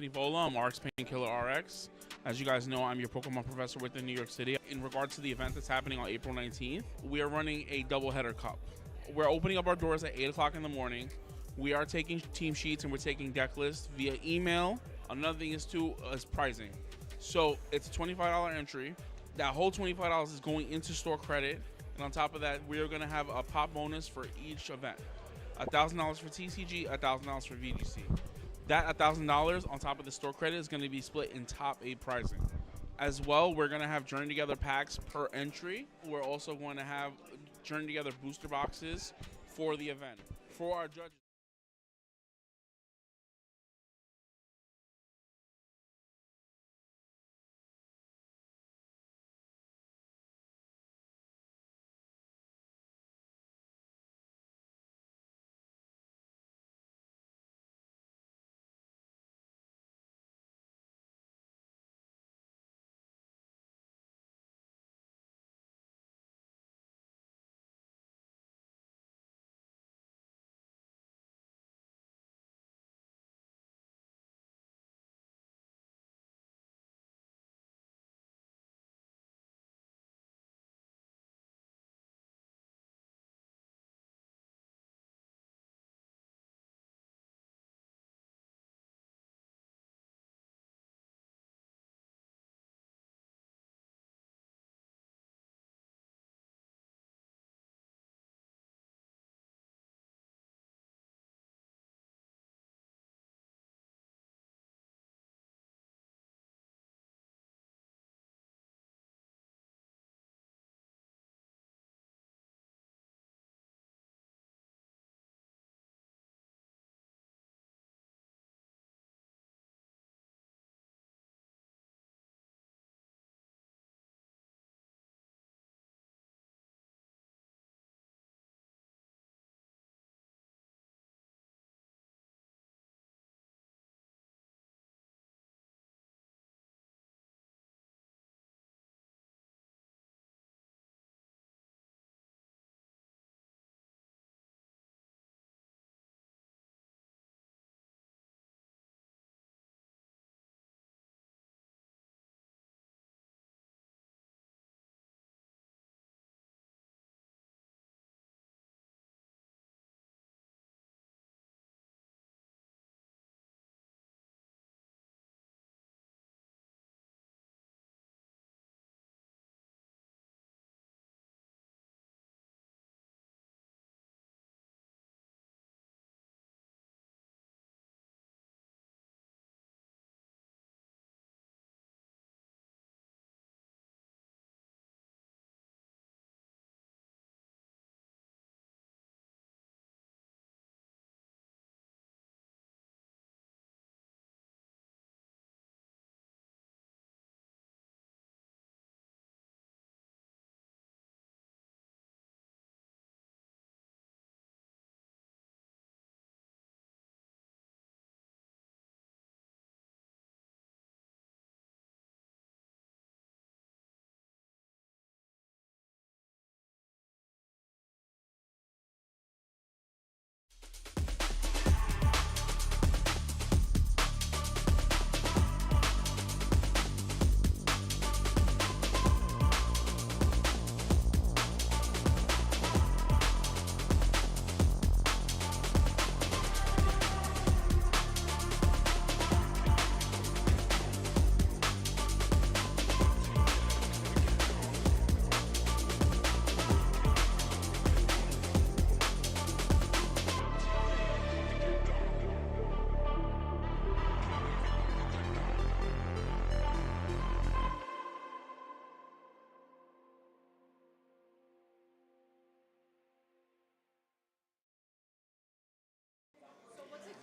Ebola. I'm RX Painkiller RX. As you guys know, I'm your Pokemon professor within New York City. In regards to the event that's happening on April 19th, we are running a doubleheader cup. We're opening up our doors at 8 o'clock in the morning. We are taking team sheets and we're taking deck lists via email. Another thing is pricing. So it's a $25 entry. That whole $25 is going into store credit. And on top of that, we are going to have a pop bonus for each event. $1,000 for TCG, $1,000 for VGC. That $1,000 on top of the store credit is going to be split in top 8 pricing. As well, we're going to have Journey Together packs per entry. We're also going to have Journey Together booster boxes for the event. For our judges.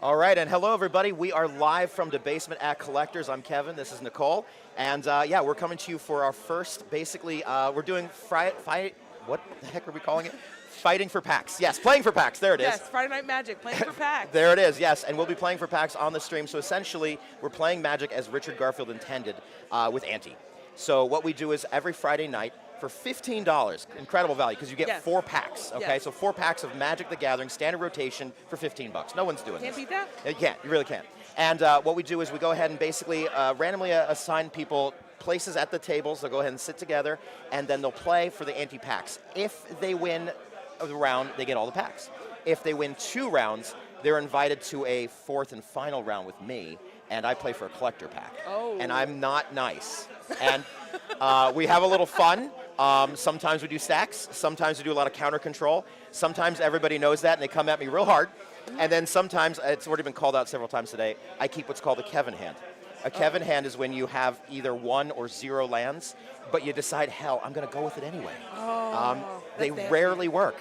All right, and hello everybody. We are live from daBasement at Collectors. I'm Kevin, this is Nicole. And yeah, we're coming to you for our first, basically, we're doing what the heck are we calling it? Fighting for packs. Yes, playing for packs, there it is. Yes, Friday Night Magic, playing for packs. There it is, yes, and we'll be playing for packs on the stream. So essentially, we're playing Magic as Richard Garfield intended with Ante. So what we do is every Friday night, for $15. Incredible value because you get Yes. 4 packs. Okay, Yes. so 4 packs of Magic the Gathering standard rotation for $15. No one's doing Can't this. beat that. You can't. You really can't. And what we do is we go ahead and basically randomly assign people places at the tables. They'll go ahead and sit together, and then they'll play for the anti-packs. If they win a round, they get all the packs. If they win 2 rounds, they're invited to a 4th and final round with me, and I play for a collector pack. Oh. And I'm not nice. And we have a little fun. Sometimes we do stacks. Sometimes we do a lot of counter control. Sometimes everybody knows that, and they come at me real hard. And then sometimes, it's already been called out several times today, I keep what's called a Kevin hand. A Kevin hand is when you have either 1 or 0 lands, but you decide, hell, I'm going to go with it anyway. They that's rarely work.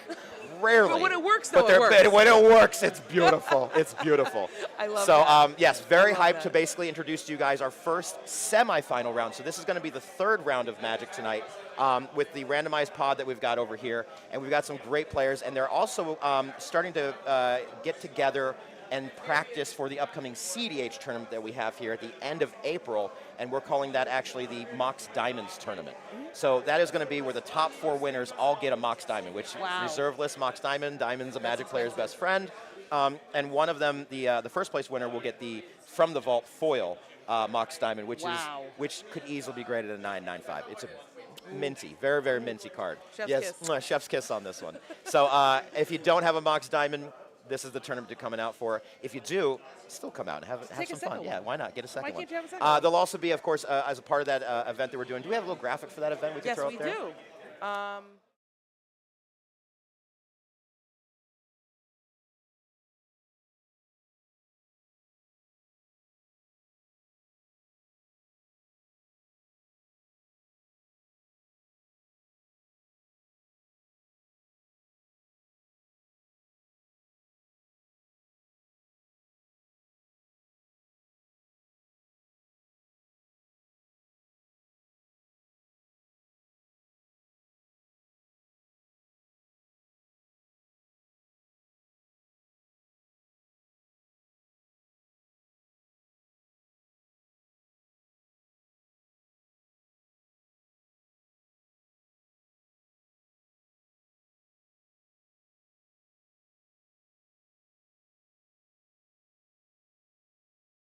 Rarely. But when it works, though, But it works. when it works, it's beautiful. It's beautiful. I love so, that. yes, very I love hyped that. to basically introduce to you guys our first semifinal round. So this is going to be the 3rd round of Magic tonight with the randomized pod that we've got over here. And we've got some great players. And they're also starting to get together and practice for the upcoming CDH tournament that we have here at the end of April, and we're calling that actually the Mox Diamonds tournament. So that is going to be where the top 4 winners all get a Mox Diamond, which Wow. reserve list Mox Diamond, Diamond's a Magic player's best friend, and one of them, the first place winner, will get the From the Vault foil Mox Diamond, which Wow. which could easily be graded a 9.95. It's a minty, very, very minty card. Chef's yes, kiss. mwah, chef's kiss on this one. So if you don't have a Mox Diamond, this is the tournament you're coming out for. If you do, still come out and have Take a some fun. second Yeah, one. why not? Get a second Why one. can't you have a second one? There'll also be, of course, as a part of that event that we're doing, do we have a little graphic for that event we can Yes, throw we up there? do.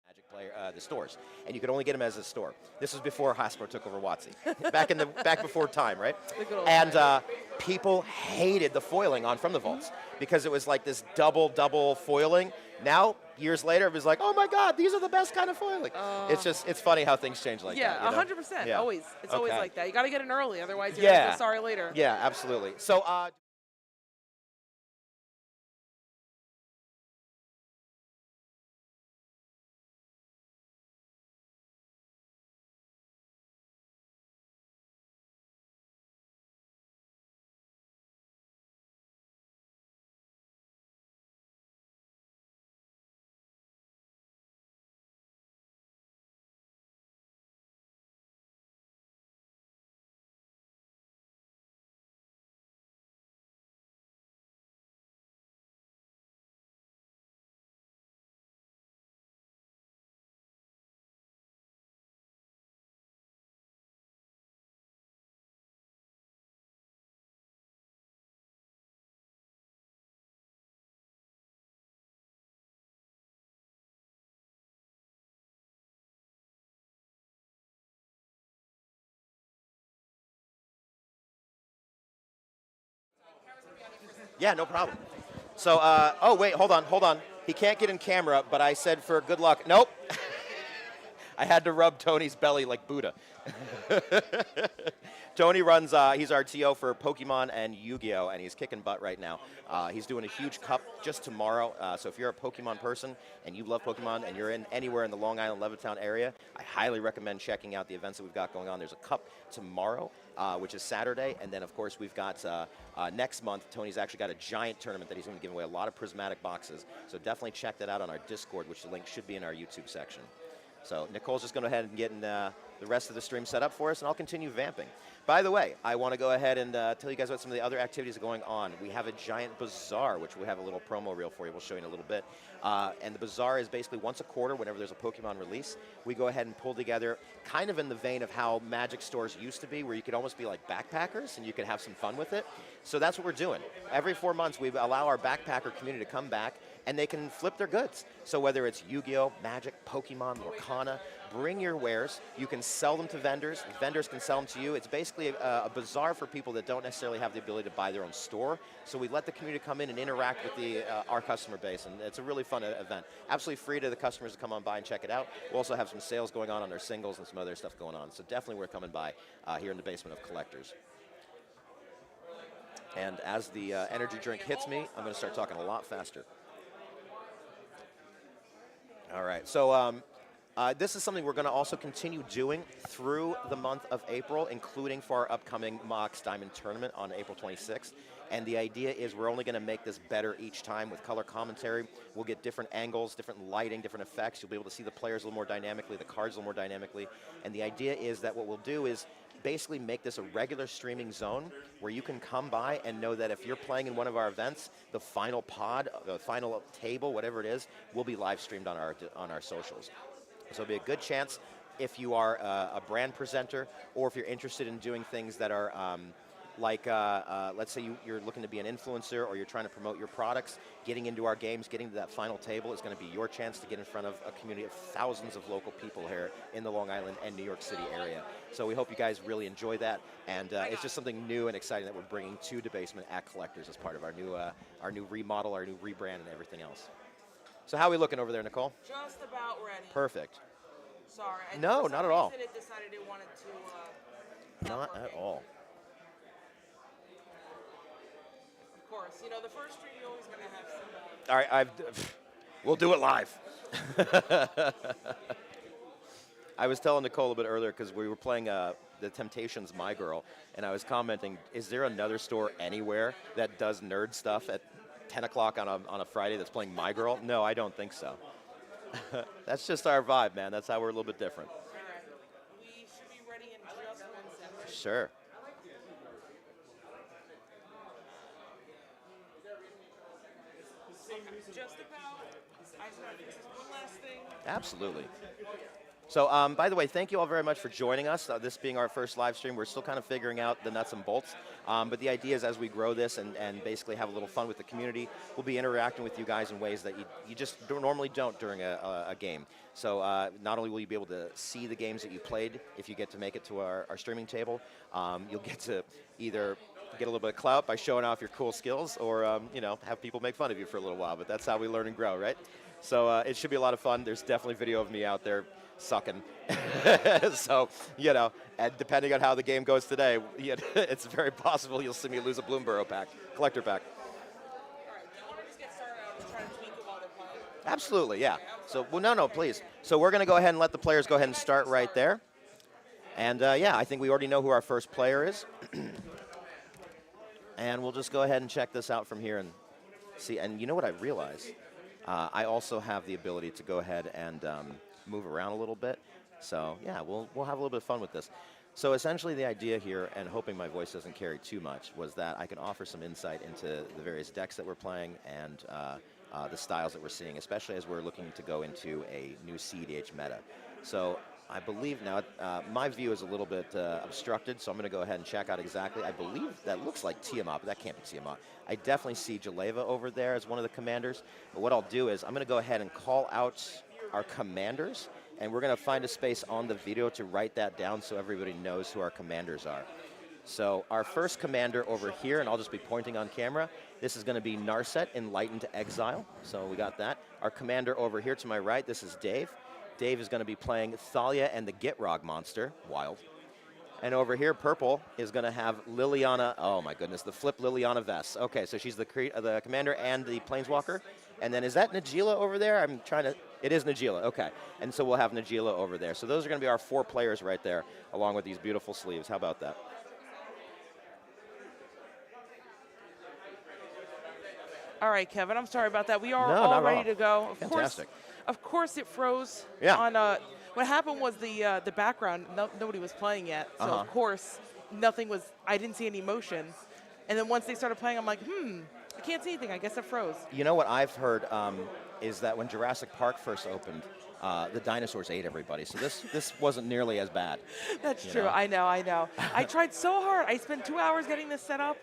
Magic player, the stores, and you could only get them as a store. This was before Hasbro took over WotC, back before time, right? The good old And times. people hated the foiling on From the Vaults because it was like this double foiling. Now, years later, it was like, oh my God, these are the best kind of foiling. It's funny how things change like that. Yeah, you know? 100%. Yeah. Always. It's always Okay. like that. You got to get in early, otherwise you're Yeah. gonna feel sorry later. Yeah, absolutely. So. Yeah, no problem. So, oh wait, hold on. He can't get in camera, but I said for good luck. Nope. I had to rub Tony's belly like Buddha. Tony runs, he's our TO for Pokemon and Yu-Gi-Oh, and he's kicking butt right now. He's doing a huge cup just tomorrow, so if you're a Pokemon person and you love Pokemon and you're in anywhere in the Long Island, Levittown area, I highly recommend checking out the events that we've got going on. There's a cup tomorrow, which is Saturday, and then of course we've got next month, Tony's actually got a giant tournament that he's going to give away a lot of prismatic boxes, so definitely check that out on our Discord, which the link should be in our YouTube section. So Nicole's just going to go ahead and get in the rest of the stream set up for us, and I'll continue vamping. By the way, I want to go ahead and tell you guys about some of the other activities going on. We have a giant bazaar, which we have a little promo reel for you. We'll show you in a little bit. And the bazaar is basically once a quarter, whenever there's a Pokemon release, we go ahead and pull together, kind of in the vein of how Magic stores used to be, where you could almost be like backpackers and you could have some fun with it. So that's what we're doing. Every 4 months, we allow our backpacker community to come back and they can flip their goods. So whether it's Yu-Gi-Oh, Magic, Pokemon, Lorcana, bring your wares. You can sell them to vendors. Vendors can sell them to you. It's basically a bazaar for people that don't necessarily have the ability to buy their own store. So we let the community come in and interact with our customer base, and it's a really fun event. Absolutely free to the customers to come on by and check it out. We also have some sales going on their singles and some other stuff going on. So definitely worth coming by here in the basement of Collectors. And as the energy drink hits me, I'm going to start talking a lot faster. All right, so this is something we're going to also continue doing through the month of April, including for our upcoming Mox Diamond Tournament on April 26th. And the idea is we're only going to make this better each time with color commentary. We'll get different angles, different lighting, different effects. You'll be able to see the players a little more dynamically, the cards a little more dynamically. And the idea is that what we'll do is basically make this a regular streaming zone where you can come by and know that if you're playing in one of our events, the final pod, the final table, whatever it is, will be live streamed on our socials. So it'll be a good chance if you are a brand presenter or if you're interested in doing things that are let's say you're looking to be an influencer or you're trying to promote your products, getting into our games, getting to that final table is going to be your chance to get in front of a community of thousands of local people here in the Long Island and New York City area. So we hope you guys really enjoy that, and it's just something new and exciting that we're bringing to daBasement at Collectors as part of our new remodel, our new rebrand, and everything else. So how are we looking over there, Nicole? Just about ready. Perfect. Sorry. No, not at all. It decided it wanted to. Not at all. Of course, you know the first stream you're always going to have somebody. All right, we'll do it live. I was telling Nicole a bit earlier because we were playing the Temptations' My Girl, and I was commenting, is there another store anywhere that does nerd stuff at 10 o'clock on a Friday that's playing My Girl? No, I don't think so. That's just our vibe, man. That's how we're a little bit different. All right. We should be ready in just 1 second. Sure. Just about. I just want to fix this one last thing. Absolutely. So, by the way, thank you all very much for joining us. This being our first live stream, we're still kind of figuring out the nuts and bolts. But the idea is as we grow this and basically have a little fun with the community, we'll be interacting with you guys in ways that you just normally don't during a game. So not only will you be able to see the games that you played if you get to make it to our streaming table, you'll get to either get a little bit of clout by showing off your cool skills or have people make fun of you for a little while. But that's how we learn and grow, right? So it should be a lot of fun. There's definitely video of me out there sucking. So, and depending on how the game goes today, it's very possible you'll see me lose a Bloomborough pack, collector pack. All right, do you want to just get started out and try to tweak it while they're playing? Absolutely, yeah. So, well, no, please. So we're going to go ahead and let the players go ahead and start right there. And, yeah, I think we already know who our first player is. And we'll just go ahead and check this out from here and see. And you know what I realize? I also have the ability to go ahead and move around a little bit. So yeah, we'll have a little bit of fun with this. So essentially the idea here, and hoping my voice doesn't carry too much, was that I can offer some insight into the various decks that we're playing and the styles that we're seeing, especially as we're looking to go into a new CEDH meta. So I believe now, my view is a little bit obstructed, so I'm going to go ahead and check out exactly. I believe that looks like Tiamat, but that can't be Tiamat. I definitely see Jaleva over there as one of the commanders. But what I'll do is I'm going to go ahead and call out our commanders, and we're going to find a space on the video to write that down so everybody knows who our commanders are. So our first commander over here, and I'll just be pointing on camera, this is going to be Narset, Enlightened Exile. So we got that. Our commander over here to my right, this is Dave. Dave is going to be playing Thalia and the Gitrog monster, wild. And over here, purple is going to have Liliana, oh my goodness, the flip Liliana Vess. Okay, so she's the commander and the planeswalker. And then is that Najila over there? I'm trying to, it is Najila, okay. And so we'll have Najila over there. So those are going to be our 4 players right there, along with these beautiful sleeves. How about that? All right, Kevin, I'm sorry about that. We are No, all not at ready all. to go. Fantastic. Of course it froze Yeah. on What happened was the background, nobody was playing yet, so Uh-huh. of course nothing was. I didn't see any motion, and then once they started playing, I'm like, I can't see anything. I guess it froze. You know what I've heard is that when Jurassic Park first opened, the dinosaurs ate everybody. So this wasn't nearly as bad. That's You true. know? I know. I tried so hard. I spent 2 hours getting this set up.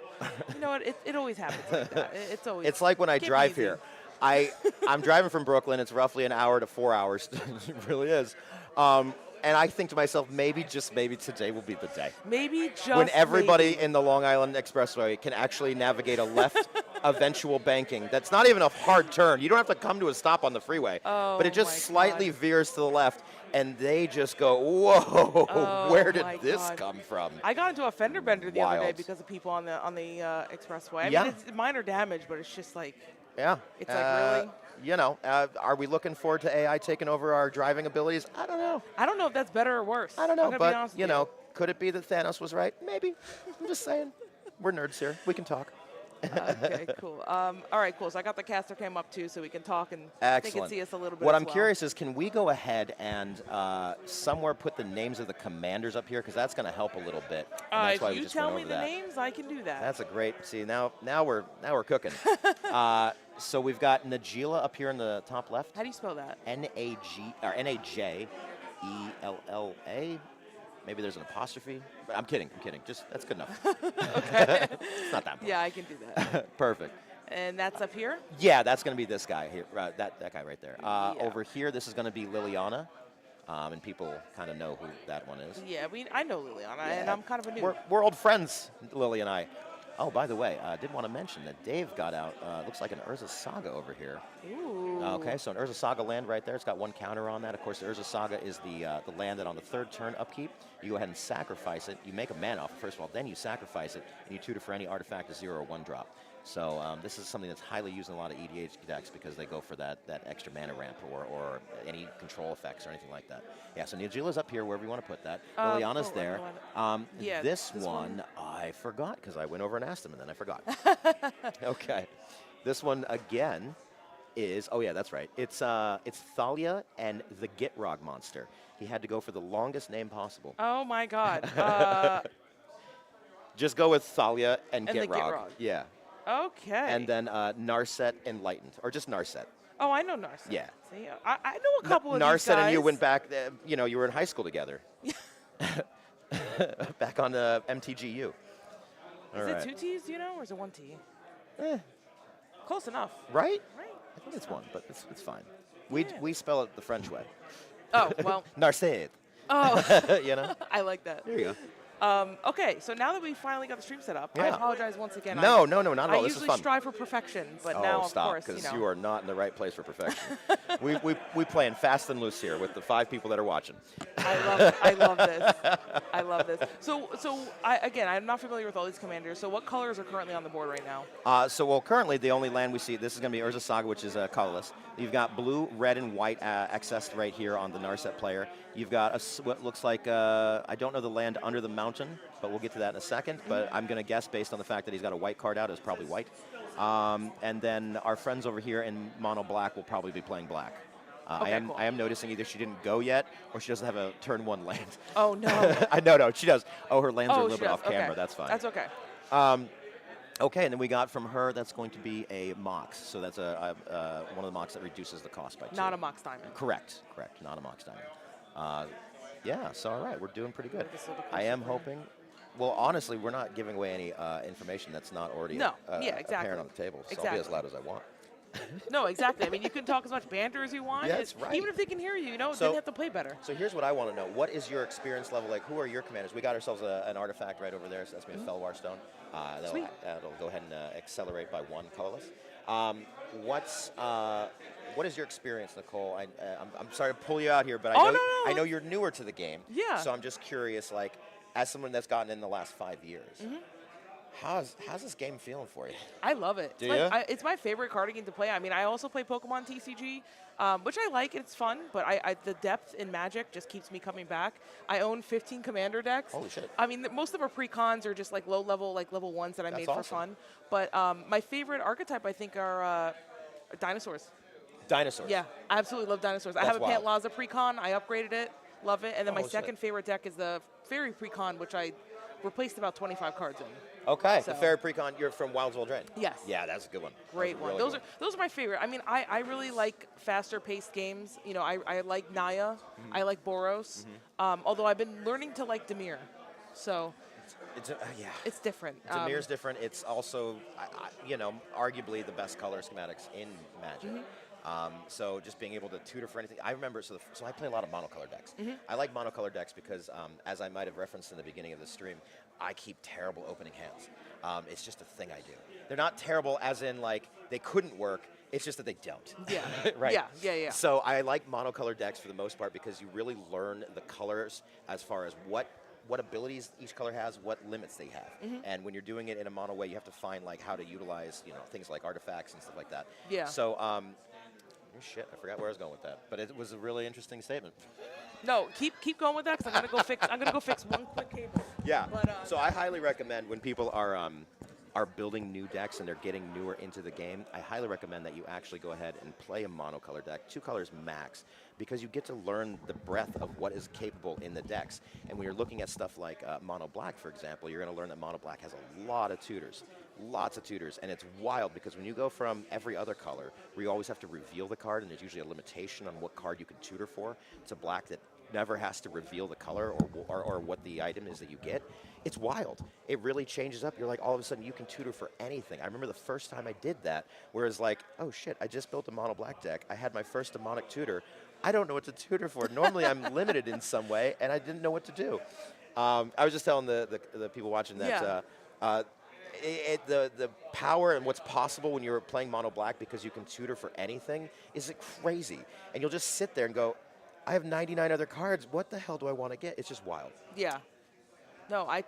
You know what? It always happens like that. It's always. It's like when I can't be drive easy. here. I'm driving from Brooklyn. It's roughly an hour to 4 hours. It really is. And I think to myself, maybe, just maybe, today will be the day. Maybe just When everybody maybe. in the Long Island Expressway can actually navigate a left eventual banking. That's not even a hard turn. You don't have to come to a stop on the freeway. Oh, but it just my slightly God. veers to the left, and they just go, whoa, Oh, where did my this God. come from? I got into a fender bender the other day Wild. because of people on the expressway. I Yeah. mean, it's minor damage, but it's just like Yeah. It's like, really? You know, are we looking forward to AI taking over our driving abilities? I don't know. I don't know if that's better or worse. I don't know, I'm gonna be but honest with you know, could it be that Thanos was right? Maybe. I'm just saying. We're nerds here. We can talk. Okay, cool. All right, cool. So I got the caster cam up too, so we can talk and they Excellent. can see us a little bit. What as I'm well. curious is, can we go ahead and somewhere put the names of the commanders up here, because that's going to help a little bit. And that's why If we you just tell went me over the that. names, I can do that. That's a great. See, now we're cooking. So we've got Najila up here in the top left. How do you spell that? Najella. Maybe there's an apostrophe. But I'm kidding. Just that's good enough. Okay. It's not that important. Yeah, I can do that. Perfect. And that's up here? Yeah, that's going to be this guy here. That guy right there. Yeah. Over here, this is going to be Liliana. And people kind of know who that one is. Yeah, I know Liliana, and Yeah. I'm kind of a noob. We're old friends, Lily and I. Oh, by the way, I did want to mention that Dave got out, looks like an Urza Saga over here. Ooh. Okay, so an Urza Saga land right there. It's got one counter on that. Of course, the Urza Saga is the land that on the third turn upkeep, you go ahead and sacrifice it. You make a mana off it, first of all, then you sacrifice it, and you tutor for any artifact, a 0 or 1 drop. So this is something that's highly used in a lot of EDH decks because they go for that extra mana ramp or any control effects or anything like that. Yeah, so Nijila's up here wherever you want to put that. Liliana's there. Yeah, this this one, one. I forgot because I went over and asked him and then I forgot. Okay. This one again is, oh yeah, that's right. It's Thalia and the Gitrog monster. He had to go for the longest name possible. Oh my God. Just go with Thalia and And the Gitrog. Gitrog. Yeah. Okay. And then Narset Enlightened, or just Narset. Oh, I know Narset. Yeah. See, I know a couple of these Narset guys. and you went back, you know, you were in high school together. Back on the MTGU. All Is right. it 2 T's, do you know, or is it 1 T? Eh, Close enough. right? Right. I think it's one, but it's fine. Yeah. We spell it the French way. Oh, well. Narset. Oh, You know? I like that. There you go. Okay, so now that we finally got the stream set up, I Yeah. apologize once again. No, not at all. I This is usually fun. strive for perfection, but Oh, now, of stop, course, because you know. you are not in the right place for perfection. we playing fast and loose here with the 5 people that are watching. I love this. I love this. So again, I'm not familiar with all these commanders. So what colors are currently on the board right now? Well, currently the only land we see, this is going to be Urza Saga, which is colorless. You've got blue, red, and white accessed right here on the Narset player. You've got what looks like, I don't know the land under the mountain, but we'll get to that in a second. But I'm going to guess based on the fact that he's got a white card out, it's probably white. And then our friends over here in mono black will probably be playing black. Okay, cool. I am noticing either she didn't go yet or she doesn't have a turn 1 land. Oh, no. No, she does. Oh, her lands are a Oh, little she bit does. off camera. Okay. That's fine. That's okay. Okay, and then we got from her, that's going to be a Mox. So that's one of the Mox that reduces the cost by 2. Not a Mox Diamond. Correct. Not a Mox Diamond. Yeah, so all right, we're doing pretty good. This little I am closer for you. hoping, well, honestly, we're not giving away any information that's not already No, yeah, exactly. apparent on the table. So I'll be as Exactly. loud as I want. No, exactly. I mean, you can talk as much banter as you want. That's right. Even if they can hear you, then So- you have to play better. So here's what I want to know. What is your experience level like? Who are your commanders? We got ourselves an artifact right over there, so that's going to be a Felwar Stone. Sweet. That'll go ahead and accelerate by 1 colorless. What is your experience, Nicole? I'm sorry to pull you out here, but Oh, I know, no. I know you're newer to the game. Yeah. So I'm just curious, like, as someone that's gotten in the last 5 years, how's this game feeling for you? I love it. Do It's ya? it's my favorite card game to play. I mean, I also play Pokemon TCG, which I like. It's fun, but the depth in Magic just keeps me coming back. I own 15 Commander decks. Holy shit. I mean, most of them are pre-cons or just like low level, like level 1s that I That's made for awesome. fun. But my favorite archetype, I think, are dinosaurs. Dinosaurs. Yeah, I absolutely love dinosaurs. I have a wild. Pantlaza Precon. I upgraded it. Love it. And then my shit. second favorite deck is the Fairy Precon, which I replaced about 25 cards in. Okay, So- the Fairy Precon, you're from Wilds Will Drain. Yes. Yeah, that's a good one. Great That's a one. really Those good are those are my favorite. I mean, I really like faster paced games. You know, I like Naya. I like Boros. Although I've been learning to like Dimir. So It's yeah. it's different. Damir's different. It's also, you know, arguably the best color schematics in Magic. So just being able to tutor for anything. I remember, so I play a lot of monocolor decks. I like monocolor decks because, as I might have referenced in the beginning of the stream, I keep terrible opening hands. It's just a thing I do. They're not terrible as in, like, they couldn't work. It's just that they don't. Yeah. Right? Yeah. So I like monocolor decks for the most part because you really learn the colors as far as what abilities each color has, what limits they have. And when you're doing it in a mono way, you have to find like how to utilize, you know, things like artifacts and stuff like that. Yeah. So, shit, I forgot where I was going with that, but it was a really interesting statement. No, keep going with that because I'm gonna go fix one quick cable. Yeah. But, So I highly recommend when people are building new decks and they're getting newer into the game, I highly recommend that you actually go ahead and play a monocolor deck, 2 colors max, because you get to learn the breadth of what is capable in the decks. And when you're looking at stuff like mono black, for example, you're going to learn that mono black has a lot of tutors. Lots of tutors, and it's wild because when you go from every other color, where you always have to reveal the card, and there's usually a limitation on what card you can tutor for, to black that never has to reveal the color or what the item is that you get, it's wild. It really changes up. You're like, all of a sudden, you can tutor for anything. I remember the first time I did that, where it's like, oh shit, I just built a mono black deck. I had my first demonic tutor. I don't know what to tutor for. Normally, I'm limited in some way, and I didn't know what to do. I was just telling the people watching that the power and what's possible when you're playing mono black because you can tutor for anything is crazy. And you'll just sit there and go, I have 99 other cards. What the hell do I want to get? It's just wild. Yeah. No, I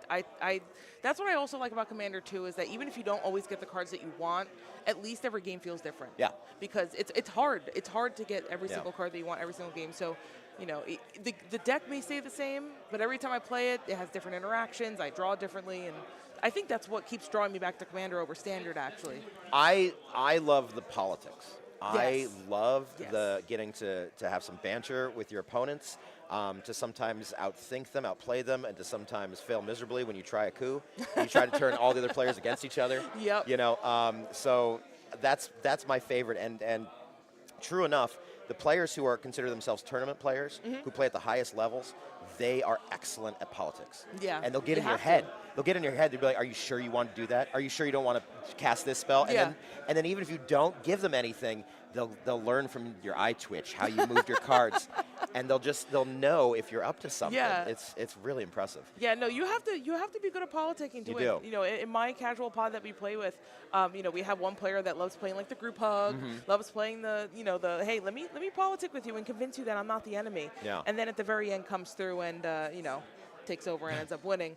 that's what I also like about Commander 2 is that even if you don't always get the cards that you want, at least every game feels different. Yeah. Because it's hard. It's hard to get every Yeah. single card that you want every single game. So, you know, the deck may stay the same, but every time I play it, it has different interactions. I draw differently, and I think that's what keeps drawing me back to Commander over Standard, actually. I love the politics. I Yes. love Yes. the getting to have some banter with your opponents, to sometimes outthink them, outplay them, and to sometimes fail miserably when you try a coup. You try to turn all the other players against each other. Yep. You know, so that's my favorite. And true enough, the players who are consider themselves tournament players, who play at the highest levels, they are excellent at politics. Yeah, And they'll get you in your have to. head. They'll get in your head. They'll be like, are you sure you want to do that? Are you sure you don't want to cast this spell? Yeah. And then even if you don't give them anything, they'll learn from your eye twitch how you moved your cards, and they'll know if you're up to something. Yeah. It's really impressive. Yeah, no, you have to be good at politicking to You win. do. You know, in my casual pod that we play with, you know, we have one player that loves playing like the group hug, loves playing the hey, let me politic with you and convince you that I'm not the enemy. Yeah. And then at the very end comes through and you know, takes over and ends up winning.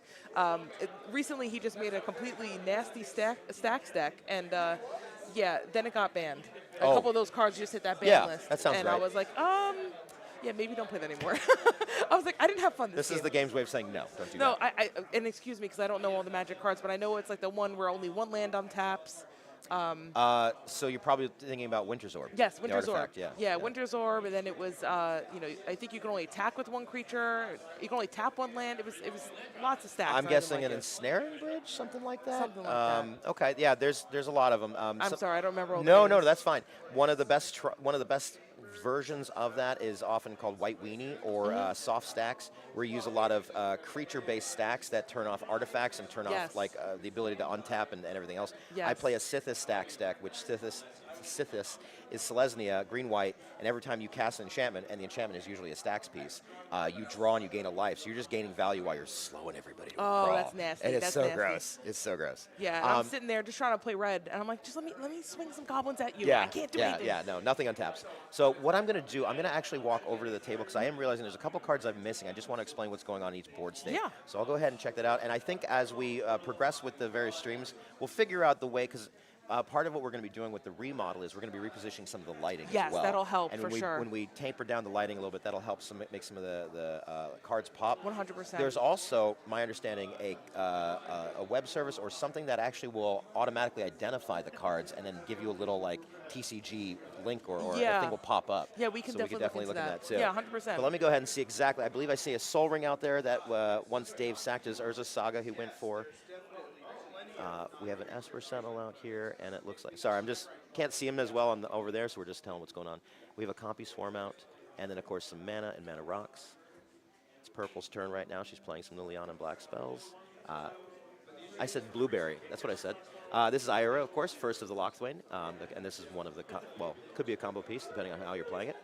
Recently, he just made a completely nasty stacks deck, and yeah, then it got banned. A Oh. couple of those cards just hit that ban Yeah, list. that sounds and right. I was like, yeah, maybe don't play that anymore. I was like, I didn't have fun This game. is the game's way of saying no. Don't do No, that. and excuse me because I don't know all the Magic cards, but I know it's like the one where only one land untaps. So you're probably thinking about Winter's Orb. Yes, the Winter's Orb. artifact, yeah. Winter's Orb, and then it was, you know, I think you can only attack with one creature. You can only tap one land. It was lots of stacks. I'm and I didn't guessing like an it. ensnaring bridge, something like that. Something like that. Okay, yeah. There's a lot of them. I'm sorry, I don't remember all the No, names. that's fine. One of the best versions of that is often called White Weenie or soft stacks, where you use a lot of creature-based stacks that turn off artifacts and turn Yes. off like the ability to untap and everything else. I Yes. play a Sithis stacks deck, which Sithis is Selesnya, green-white, and every time you cast an enchantment, and the enchantment is usually a stacks piece, you draw and you gain a life. So you're just gaining value while you're slowing everybody to a Oh, crawl. that's nasty. And it's That's so nasty. gross. It's so gross. Yeah, and I'm sitting there just trying to play red, and I'm like, just let me swing some goblins at you. I can't do anything. No, nothing untaps. So what I'm going to do, I'm going to actually walk over to the table because I am realizing there's a couple cards I'm missing. I just want to explain what's going on in each board state. Yeah. So I'll go ahead and check that out. And I think as we progress with the various streams, we'll figure out the way, because part of what we're going to be doing with the remodel is we're going to be repositioning some of the lighting Yes, as well. that'll help and for when sure. When we taper down the lighting a little bit, that'll help make some of the cards pop. 100%. There's also, my understanding, a web service or something that actually will automatically identify the cards and then give you a little like TCG link or Yeah. a thing will pop up. Yeah, we can so definitely look into at that too. Yeah, 100%. But let me go ahead and see exactly. I believe I see a Soul Ring out there that once Dave sacked his Urza Saga, he went for. We have an Esper Sentinel out here, and it looks like. Sorry, I'm just can't see him as well over there, so we're just telling what's going on. We have a Compy Swarm out, and then of course some mana and mana rocks. It's Purple's turn right now. She's playing some Liliana and black spells. I said Blueberry. That's what I said. This is Ira, of course, first of the Lochthwain, and this is one of the could be a combo piece depending on how you're playing it.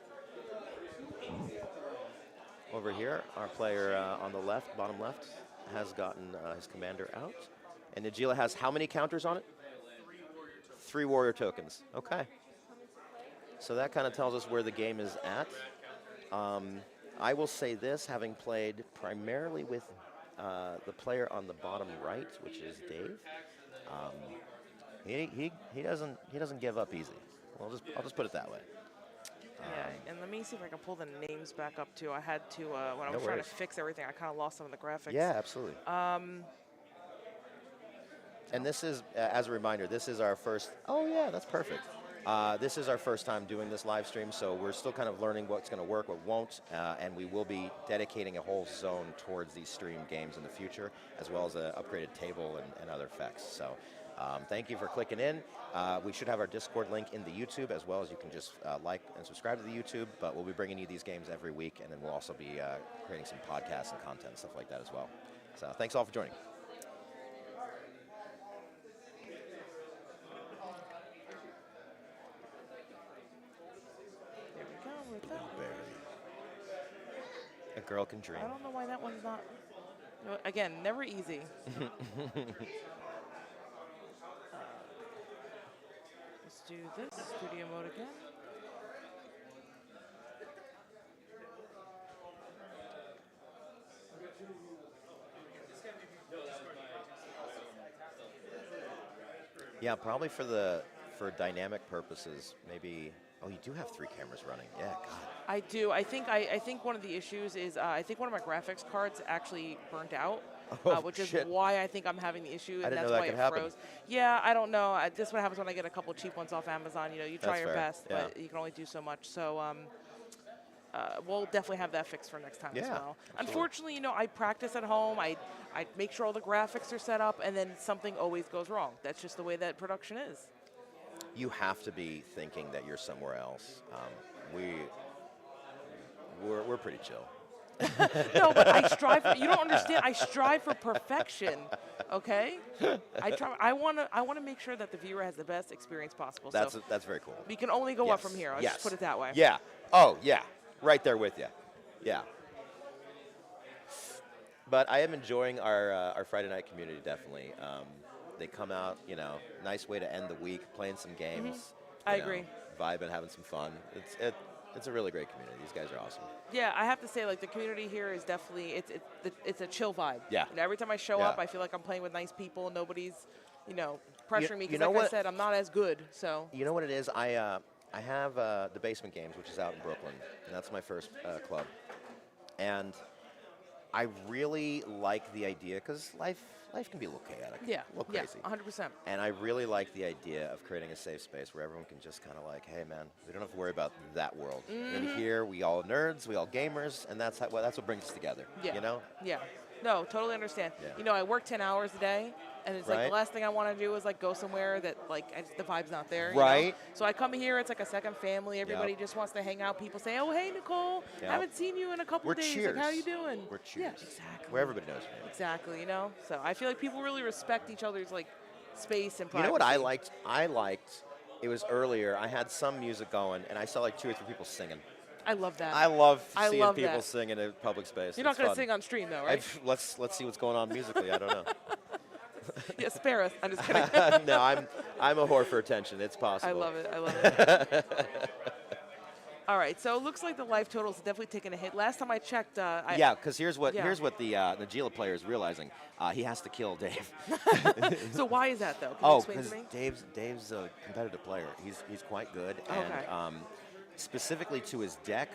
Over here, our player on the left, bottom left, has gotten his commander out. And Najila has how many counters on it? 3 warrior tokens. Okay. So that kind of tells us where the game is at. I will say this, having played primarily with the player on the bottom right, which is Dave. He doesn't give up easy. I'll just put it that way. Yeah, and let me see if I can pull the names back up too. I had to when I was No trying worries. to fix everything, I kind of lost some of the graphics. Yeah, absolutely. And this is, as a reminder, this is our first. Oh yeah, that's perfect. This is our first time doing this live stream, so we're still kind of learning what's going to work, what won't, and we will be dedicating a whole zone towards these stream games in the future, as well as an upgraded table and other effects. So thank you for clicking in. We should have our Discord link in the YouTube, as well as you can just like and subscribe to the YouTube, but we'll be bringing you these games every week, and then we'll also be creating some podcasts and content, stuff like that as well. So thanks all for joining. There we go with that. A girl can dream. I don't know why that one's not. You know, again, never easy. Let's do this studio mode again. Yeah, probably for dynamic purposes, maybe. Oh, you do have 3 cameras running. Yeah, God. I do. I think one of the issues is I think one of my graphics cards actually burnt out, which shit. is why I think I'm having the issue, and didn't that's know that why could it happen. froze. Yeah, I don't know. This is what happens when I get a couple cheap ones off Amazon. You know, you try That's your fair. best, Yeah. but you can only do so much. So we'll definitely have that fixed for next time as Yeah, well. absolutely. Unfortunately, you know, I practice at home. I make sure all the graphics are set up, and then something always goes wrong. That's just the way that production is. You have to be thinking that you're somewhere else. We're pretty chill. No, but I strive. You don't understand. I strive for perfection. Okay. I want to make sure that the viewer has the best experience possible. That's So very cool. we can only go up Yes. from here. I'll Yes. just put it that way. Yeah. Oh, yeah. Right there with you. Yeah. But I am enjoying our Friday night community, definitely. They come out, you know, nice way to end the week, playing some games. I you know, agree. Vibing, having some fun. It's a really great community. These guys are awesome. Yeah, I have to say, like, the community here is definitely it's a chill vibe. Yeah. You know, every time I show Yeah. up, I feel like I'm playing with nice people. Nobody's, you know, pressuring me you because, know like I what? said, I'm not as good. So You know what it is? I have daBasement Games, which is out in Brooklyn, and that's my first club. And I really like the idea because life can be a little chaotic, yeah, a little yeah, crazy. 100%. And I really like the idea of creating a safe space where everyone can just kind of like, hey man, we don't have to worry about that world. In here, we all nerds, we all gamers, and that's what brings us together. Yeah. You know? Yeah. No, totally understand. Yeah. You know, I work 10 hours a day, and it's like Right. the last thing I want to do is like go somewhere that like the vibe's not there. you know? Right. So I come here, it's like a second family. Everybody just wants to hang out. People say, "Oh, hey, Nicole, Yep. haven't seen you in a couple We're days. cheers. Like, how you doing?" We're cheers. Yeah, exactly. Where everybody knows your name. Exactly. You know. So I feel like people really respect each other's like space and privacy. You know what I liked? It was earlier. I had some music going, and I saw like 2 or 3 people singing. I love that. I love I seeing love people that. sing in a public space. You're not It's going to fun. sing on stream though, right? Let's see what's going on musically. I don't know. Yeah, spare us. I'm just kidding. No, I'm a whore for attention. It's possible. I love it. I love it. All right, so it looks like the life totals have definitely taken a hit. Last time I checked, Yeah, because here's what Yeah. the Najila player is realizing. He has to kill Dave. So why is that though? Can you Oh, explain because to me? Dave's a competitive player. He's quite good, Okay. and specifically to his deck,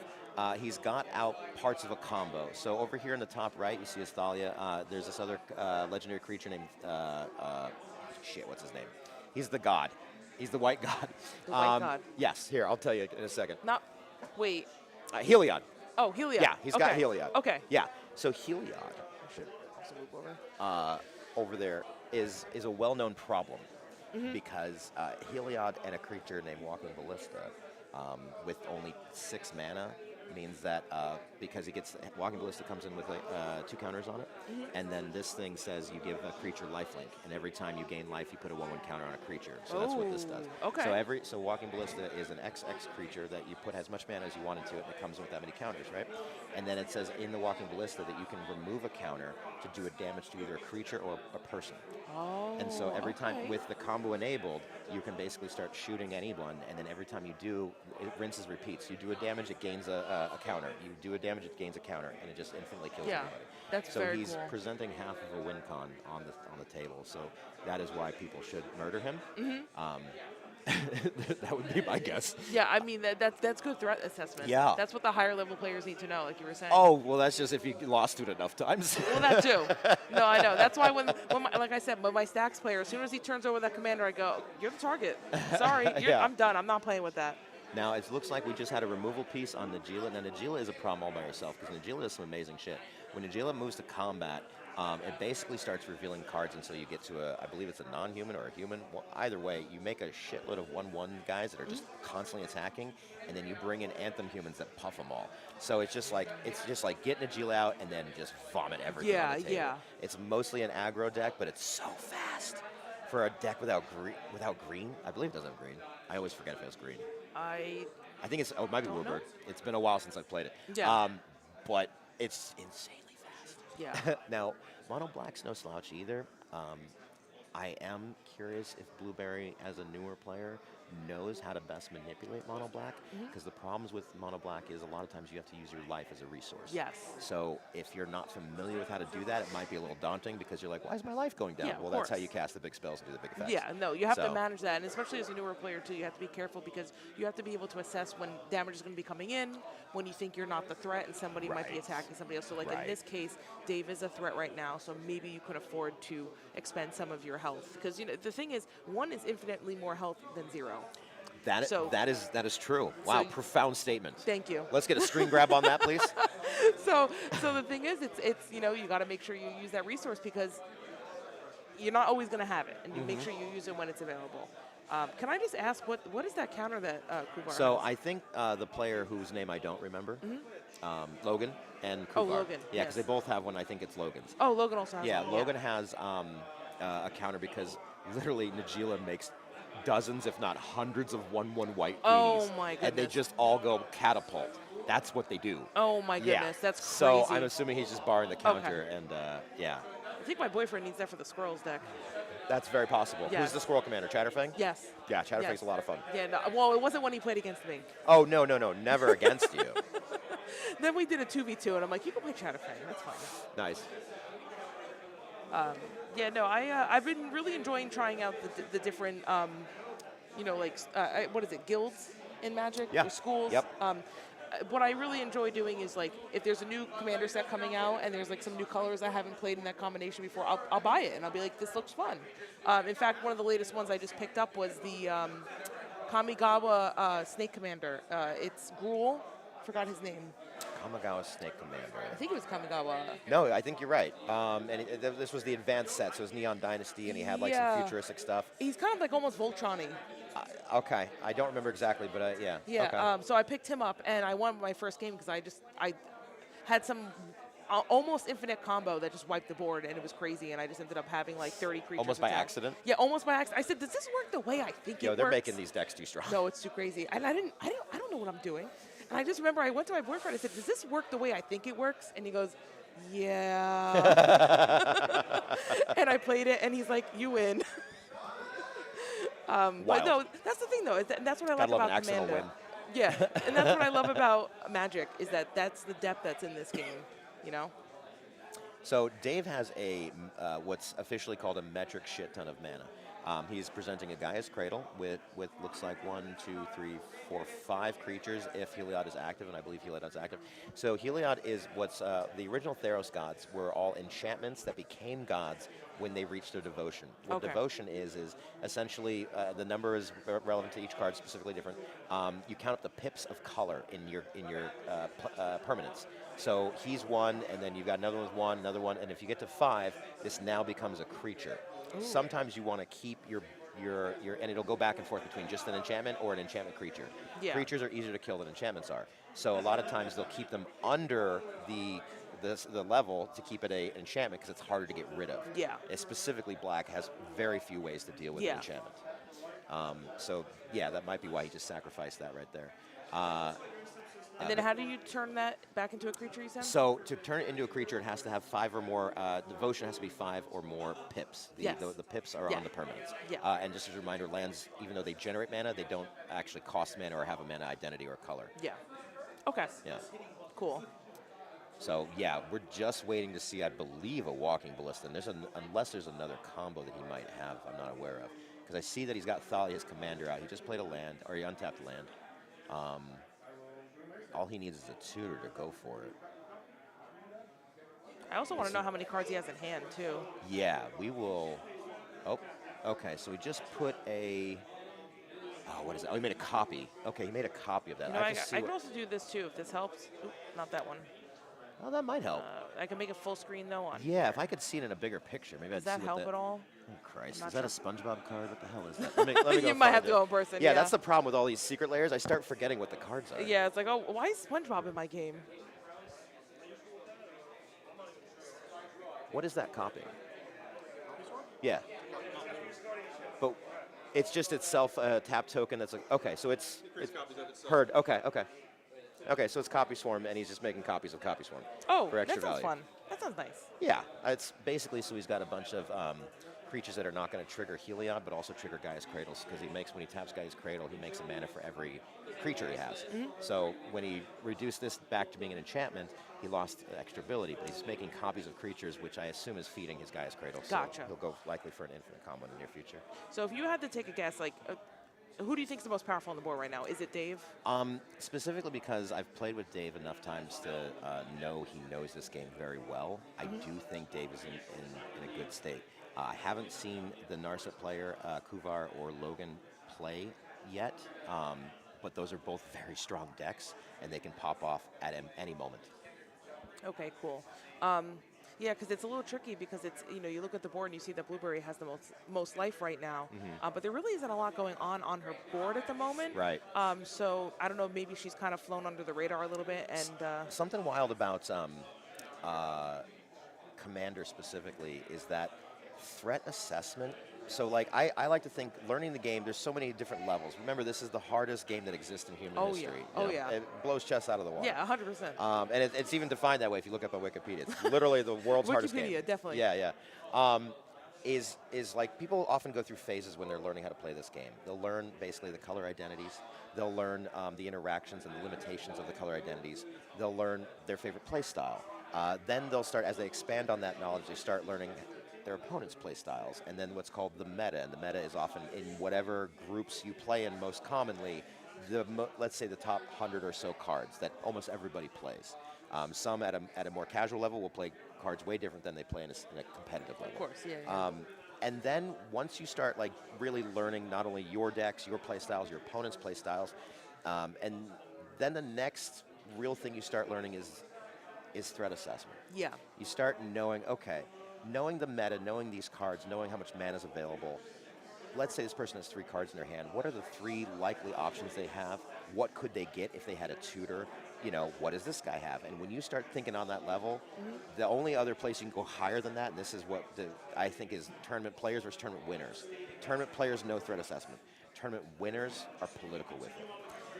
he's got out parts of a combo. So over here in the top right, you see Astalia. There's this other legendary creature named what's his name? He's the god. He's the white god. The white god. Yes, here, I'll tell you in a second. Not, wait. Heliod. Oh, Heliod. Yeah, he's got Okay. Heliod. Okay. Yeah, so Heliod I should also move over. over there is a well-known problem because Heliod and a creature named Walking Ballista with only 6 mana means that because he gets Walking Ballista comes in with 2 counters on it, and then this thing says you give a creature lifelink, and every time you gain life, you put a 1/1 counter on a creature. So that's what this does. Okay. So Walking Ballista is an XX creature that you put as much mana as you want into it, and it comes with that many counters, right? And then it says in the Walking Ballista that you can remove a counter to do a damage to either a creature or a person. Oh, And so every time okay. with the combo enabled, you can basically start shooting anyone, and then every time you do, it rinses, repeats. You do a damage, it gains a counter. You do a damage, it gains a counter, and it just infinitely kills Yeah, everybody. that's so very he's cool. presenting half of a win con on the table. So that is why people should murder him. That would be my guess. Yeah, I mean that's good threat assessment. Yeah. That's what the higher level players need to know, like you were saying. Oh, well, that's just if you lost to it enough times. Well, that too. No, I know. That's why when like I said, when my stacks player, as soon as he turns over that commander, I go, "You're the target. Sorry, Yeah. I'm done. I'm not playing with that." Now, it looks like we just had a removal piece on Najila. Now, Najila is a problem all by herself because Najila does some amazing shit. When Najila moves to combat, it basically starts revealing cards until you get to I believe it's a non-human or a human. Well, either way, you make a shitload of 1/1 guys that are just constantly attacking, and then you bring in Anthem humans that puff them all. So it's just like get Najila out and then just vomit everything on the table. Yeah. It's mostly an aggro deck, but it's so fast for a deck without green. I believe it doesn't have green. I always forget if it has green. I think it might be Don't know. Woodward. It's been a while since I've played it. Yeah. But it's insanely fast. yeah. Now, Mono Black's no slouch either. I am curious if Blueberry, as a newer player, knows how to best manipulate Mono Black, because the problems with Mono Black is a lot of times you have to use your life as a resource. Yes. So if you're not familiar with how to do that, it might be a little daunting because you're like, why is my life going down? Yeah, well, of that's how course. you cast the big spells and do the big effects. Yeah, no, you have to So- manage that, and especially as a newer player too, you have to be careful because you have to be able to assess when damage is going to be coming in, when you think you're not the threat and somebody might be Right. attacking somebody else. So like Right. in this case, Dave is a threat right now, so maybe you could afford to expend some of your health because the thing is, 1 is infinitely more health than 0. So- that is true. Wow, So- profound statement. Thank you. Let's get a screen grab on that, please. So the thing is, it's you got to make sure you use that resource because you're not always going to have it, and you make sure you use it when it's available. Can I just ask what is that counter that Kubar So has? I think the player whose name I don't remember, Logan and Kubar. Oh, Logan, Yeah, because yes. they both have one. I think it's Logan's. Oh, Logan also has Yeah, one, Logan has a counter because literally Najila makes dozens, if not hundreds, of 1/1 white Oh, weenies, my and they goodness. just all go catapult. That's what they do. Oh my Yeah. goodness, that's crazy. So I'm assuming he's just barring the counter, and yeah, I think my boyfriend needs that for the squirrels deck. that's very possible. Yes. Who's the squirrel commander? Chatterfang? Yes. Yeah, Chatterfang's Yes. a lot of fun. Yeah, no, well, it wasn't when he played against me. Oh, no, never against you. Then we did a 2v2, and I'm like, you can play Chatterfang, that's fine. Nice. Yeah, no, I've been really enjoying trying out the different, what is it, guilds in Magic? Yeah. Or schools? Yep. What I really enjoy doing is, like, if there's a new commander set coming out and there's, like, some new colors I haven't played in that combination before, I'll buy it, and I'll be like, this looks fun. In fact, one of the latest ones I just picked up was the Kamigawa Snake Commander. It's Gruul. Forgot his name. Kamigawa Snake Commander. I think it was Kamigawa. No, I think you're right. This was the advanced set, so it was Neon Dynasty, and he had like some Yeah. futuristic stuff. He's kind of like almost Voltron-y. Okay, I don't remember exactly, but yeah. Yeah, Okay. so I picked him up, and I won my first game because I had some almost infinite combo that just wiped the board, and it was crazy, and I just ended up having like 30 creatures. Almost by attack. accident? Yeah, almost by accident. I said, does this work the way I think it Yo, works? they're making these decks too strong. No, it's too crazy. And I don't know what I'm doing. And I just remember I went to my boyfriend, I said, does this work the way I think it works? And he goes, yeah. And I played it, and he's like, you win. But Wild. no, that's the thing, though. That's what I like Gotta love an about accidental Commander. win. Yeah, and that's what I love about Magic is that's the depth that's in this game, you know? So Dave has a what's officially called a metric shit ton of mana. He's presenting a Gaia's Cradle with looks like 1, 2, 3, 4, 5 creatures if Heliod is active, and I believe Heliod is active. So Heliod is what's the original Theros gods were all enchantments that became gods when they reach their devotion. What Okay. devotion is essentially the number is relevant to each card, specifically different. You count up the pips of color in your permanents. So he's one, and then you've got another one with one, another one, and if you get to 5, this now becomes a creature. Ooh. Sometimes you want to keep your and it'll go back and forth between just an enchantment or an enchantment creature. Yeah. Creatures are easier to kill than enchantments are. So a lot of times they'll keep them under the level to keep it an enchantment because it's harder to get rid of. Yeah. And specifically, black has very few ways to deal with an Yeah. enchantment. So yeah, that might be why he just sacrificed that right there. And then how do you turn that back into a creature, you said? So to turn it into a creature, it has to have 5 or more. Devotion has to be 5 or more pips. Yes. The pips are Yeah. on the permanents. Yeah. And just as a reminder, lands, even though they generate mana, they don't actually cost mana or have a mana identity or color. Yeah. Okay. Yeah. Cool. So yeah, we're just waiting to see, I believe, a Walking Ballista. And unless there's another combo that he might have, I'm not aware of. Because I see that he's got Thalia's Commander out. He just played a land, or he untapped a land. All he needs is a tutor to go for it. I also want to know how many cards he has in hand, too. Yeah, we will. Oh, okay. So we just put a. Oh, what is it? Oh, he made a copy. Okay, he made a copy of that. You know, I I have to see can what- also do this, too, if this helps. Oop, not that one. Oh, that might help. I can make it full screen, though, on. Yeah, if I could see it in a bigger picture, maybe Does I'd that see help what at all? Oh, Christ. I'm Is not that a sure. SpongeBob card? What the hell is that? Let me go You might have find to go it. in person. Yeah, that's the problem with all these secret layers. I start forgetting what the cards are. Yeah, it's like, oh, why is SpongeBob in my game? What is that copy? Yeah. But it's just itself a tap token that's like, okay, so it's heard. Okay. Okay, so it's Copy Swarm, and he's just making copies of Copy Swarm. Oh, for extra that sounds value. fun. That sounds nice. Yeah, it's basically so he's got a bunch of creatures that are not going to trigger Heliod, but also trigger Gaia's Cradles, because when he taps Gaia's Cradle, he makes a mana for every creature he has. Mm-hmm. So when he reduced this back to being an enchantment, he lost extra ability, but he's making copies of creatures, which I assume is feeding his Gaia's Cradle. Gotcha. So he'll go likely for an infinite combo in the near future. So if you had to take a guess, like, who do you think is the most powerful on the board right now? Is it Dave? Specifically because I've played with Dave enough times to know he knows this game very well. I do think Dave is in a good state. I haven't seen the Narset player, Kuvar or Logan, play yet, but those are both very strong decks, and they can pop off at any moment. Okay, cool. Yeah, because it's a little tricky because it's, you look at the board and you see that Blueberry has the most life right now, but there really isn't a lot going on her board at the moment. Right. So I don't know, maybe she's kind of flown under the radar a little bit. And something wild about Commander specifically is that threat assessment. So like I like to think learning the game, there's so many different levels. Remember, this is the hardest game that exists in human history. Yeah. It blows chess out of the water. Yeah, 100%. And it's even defined that way if you look up on Wikipedia. It's literally the world's hardest game. Wikipedia, definitely. Yeah. Is like people often go through phases when they're learning how to play this game. They'll learn basically the color identities. They'll learn the interactions and the limitations of the color identities. They'll learn their favorite play style. Then they'll start, as they expand on that knowledge, they start learning their opponent's play styles, and then what's called the meta. And the meta is often in whatever groups you play in most commonly, let's say the top 100 or so cards that almost everybody plays. Some at a more casual level will play cards way different than they play in a competitive level. Of course, yeah. And then once you start like really learning not only your decks, your play styles, your opponent's play styles, and then the next real thing you start learning is threat assessment. Yeah. You start knowing, okay, knowing the meta, knowing these cards, knowing how much mana is available. Let's say this person has 3 cards in their hand. What are the 3 likely options they have? What could they get if they had a tutor? What does this guy have? And when you start thinking on that level, the only other place you can go higher than that, and this is what I think is tournament players versus tournament winners. Tournament players know threat assessment. Tournament winners are political with it.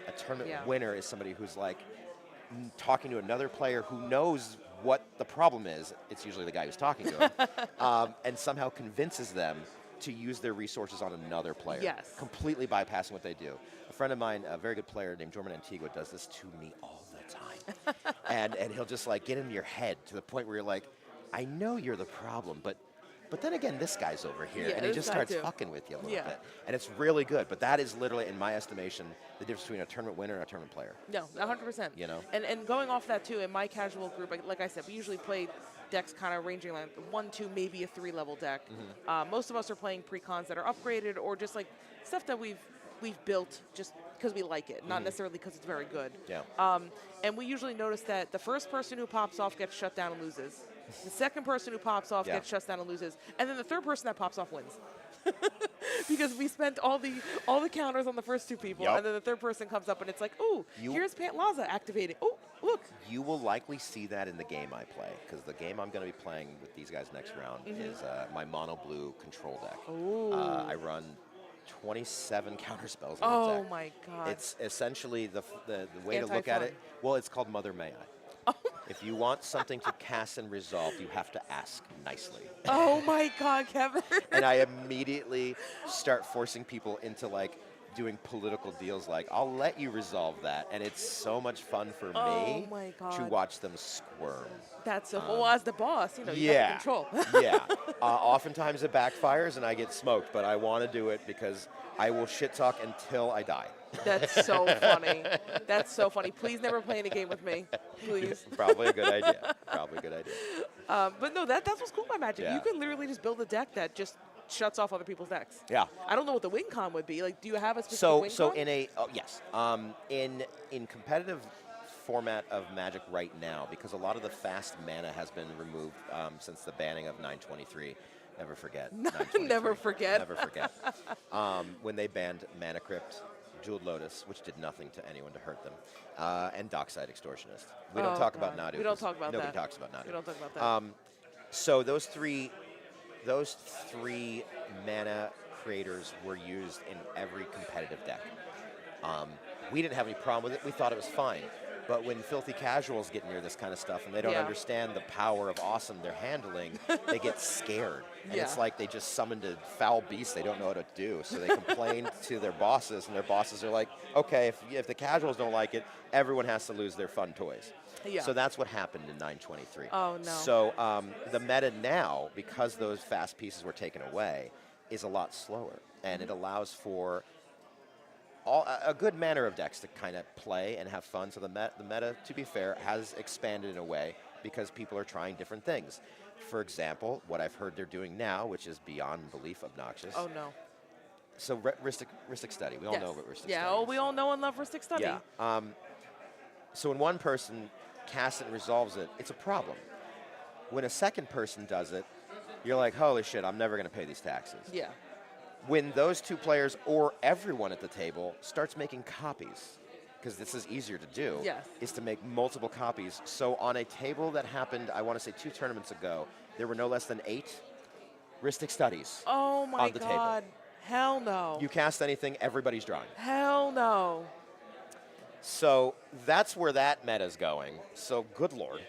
A tournament winner is somebody who's like talking to another player who knows what the problem is. It's usually the guy who's talking to him, and somehow convinces them to use their resources on another player. Yes. Completely bypassing what they do. A friend of mine, a very good player named Jorman Antigua, does this to me all the time. and he'll just like get in your head to the point where you're like, I know you're the problem, but then again, this guy's over here, Yeah, and he this just guy starts too. fucking with you a little Yeah. bit. And it's really good, but that is literally, in my estimation, the difference between a tournament winner and a tournament player. No, 100%. You know? And going off that too, in my casual group, like I said, we usually play decks kind of ranging like 1, 2, maybe a 3-level deck. Most of us are playing pre-cons that are upgraded or just like stuff that we've built just because we like it, not necessarily because it's very good. Yeah. And we usually notice that the first person who pops off gets shut down and loses. The second person who pops off gets shut down and loses. And then the third person that pops off wins. Because we spent all the counters on the first 2 people, and then the third person comes up and it's like, ooh, here's Pantlaza activating. Oh, look. You will likely see that in the game I play, because the game I'm going to be playing with these guys next round is my mono blue control deck. I run 27 counter spells in the deck. Oh my god. It's essentially the way to look at it. Well, it's called Mother May I. If you want something to cast and resolve, you have to ask nicely. Oh my god, Kevin. And I immediately start forcing people into like doing political deals like, I'll let you resolve that. And it's so much fun for me to watch them squirm. That's so well, as the boss, you know, you have control. Oftentimes it backfires and I get smoked, but I want to do it because I will shit talk until I die. That's so funny. That's so funny. Please never play in a game with me. Please. Probably a good idea. Probably a good idea. But no, that's what's cool about Magic. Yeah. You can literally just build a deck that just shuts off other people's decks. Yeah. I don't know what the win con would be. Like, do you have a specific win So con? in a yes, in competitive format of Magic right now, because a lot of the fast mana has been removed since the banning of 923. Never forget. Never forget. Never forget. When they banned Mana Crypt, Jeweled Lotus, which did nothing to anyone to hurt them, and Dockside Extortionist. We don't talk about Nadu. We don't talk about nobody that. talks about Nadu. We don't talk about that. So those three mana creators were used in every competitive deck. We didn't have any problem with it. We thought it was fine. But when filthy casuals get near this kind of stuff and they don't understand the power of awesome they're handling, they get scared. And it's like they just summoned a foul beast they don't know what to do. So they complain to their bosses, and their bosses are like, okay, if the casuals don't like it, everyone has to lose their fun toys. Yeah. So that's what happened in 923. Oh, no. So the meta now, because those fast pieces were taken away, is a lot slower. And it allows for a good manner of decks to kind of play and have fun. So the meta, to be fair, has expanded in a way because people are trying different things. For example, what I've heard they're doing now, which is beyond belief obnoxious. Oh, no. So Rhystic Study. We all know what Rhystic Study is. Yeah, we all know and love Rhystic Study. Yeah. So when one person casts it and resolves it, it's a problem. When a second person does it, you're like, holy shit, I'm never going to pay these taxes. Yeah. When those two players or everyone at the table starts making copies, because this is easier to do, is to make multiple copies. So on a table that happened, I want to say 2 tournaments ago, there were no less than 8 Rhystic Studies Oh my on the god. table. Hell no. You cast anything, everybody's drawing. Hell no. So that's where that meta's going. So good lord.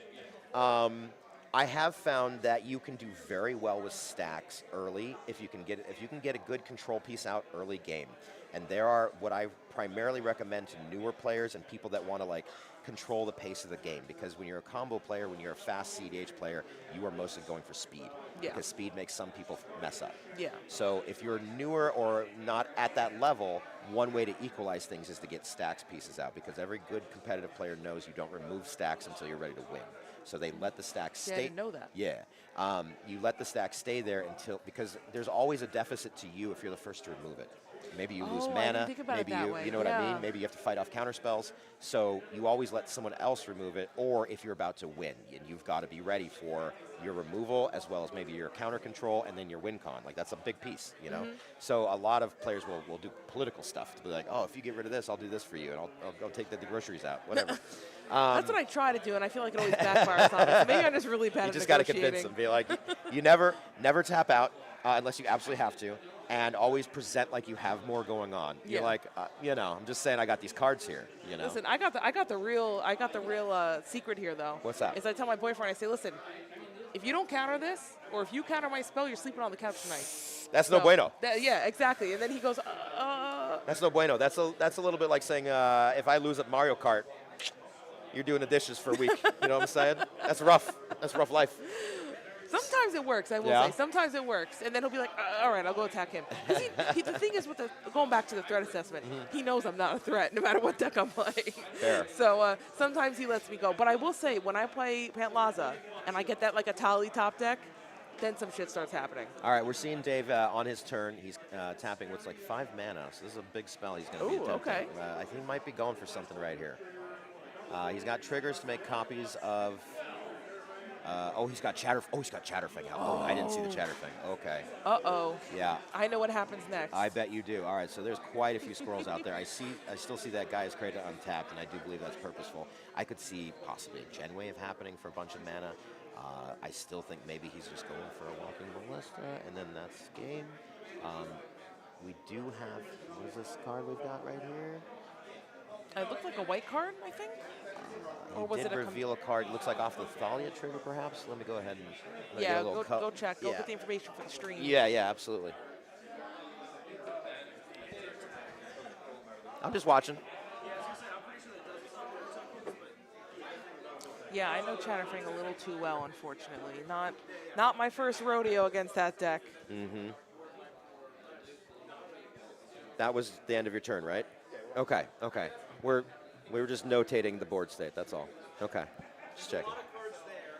I have found that you can do very well with stacks early if you can get a good control piece out early game. And there are what I primarily recommend to newer players and people that want to like control the pace of the game, because when you're a combo player, when you're a fast CDH player, you are mostly going for speed. Yeah. Because speed makes some people mess up. Yeah. So if you're newer or not at that level, one way to equalize things is to get stacks pieces out, because every good competitive player knows you don't remove stacks until you're ready to win. So they let the stacks stay. I didn't know that. Yeah. You let the stack stay there until, because there's always a deficit to you if you're the first to remove it. Maybe you lose I mana. didn't think about maybe it that you, way. you know what I mean? Maybe you have to fight off counter spells. So you always let someone else remove it, or if you're about to win, and you've got to be ready for your removal as well as maybe your counter control and then your win con. Like that's a big piece, you know? So a lot of players will do political stuff to be like, oh, if you get rid of this, I'll do this for you, and I'll go take the groceries out, whatever. That's what I try to do, and I feel like it always backfires on me. So maybe I'm just really bad You at just got to negotiating. convince them. Be like, you never tap out unless you absolutely have to, and always present like you have more going on. You're like, I'm just saying I got these cards here. You know. Listen, I got the real secret here though. What's that? Is I tell my boyfriend, I say, listen, if you don't counter this, or if you counter my spell, you're sleeping on the couch tonight. That's no bueno. Yeah, exactly. And then he goes, That's no bueno. That's a little bit like saying, if I lose at Mario Kart, you're doing the dishes for a week. You know what I'm saying? That's rough. That's rough life. Sometimes it works, I will Yeah? say. Sometimes it works. And then he'll be like, all right, I'll go attack him. 'Cause the thing is, going back to the threat assessment, he knows I'm not a threat no matter what deck I'm playing. Fair. So sometimes he lets me go. But I will say, when I play Pantlaza and I get that like a Tali top deck, then some shit starts happening. All right, we're seeing Dave on his turn. He's tapping what's like 5 mana, so this is a big spell he's going to be attempting. Okay. I think he might be going for something right here. He's got triggers to make copies of. He's got Chatterfing out. Oh, I didn't see the Chatterfing. Okay. Uh-oh. Yeah. I know what happens next. I bet you do. All right, so there's quite a few squirrels out there. I still see that Gaia's Crate untapped, and I do believe that's purposeful. I could see possibly a Gen Wave happening for a bunch of mana. I still think maybe he's just going for a Walking Ballista, and then that's game. We do have, what is this card we've got right here? It looked like a white card, I think. Or was He it did a reveal a card, looks like off the Thalia trigger perhaps. Let me go ahead and Yeah, get a little go check. Go yeah. get the information for the stream. Yeah, absolutely. I'm just watching. Yeah, I know Chatterfing a little too well, unfortunately. Not my first rodeo against that deck. Mm-hmm. That was the end of your turn, right? Okay. We were just notating the board state, that's all. Okay, just checking.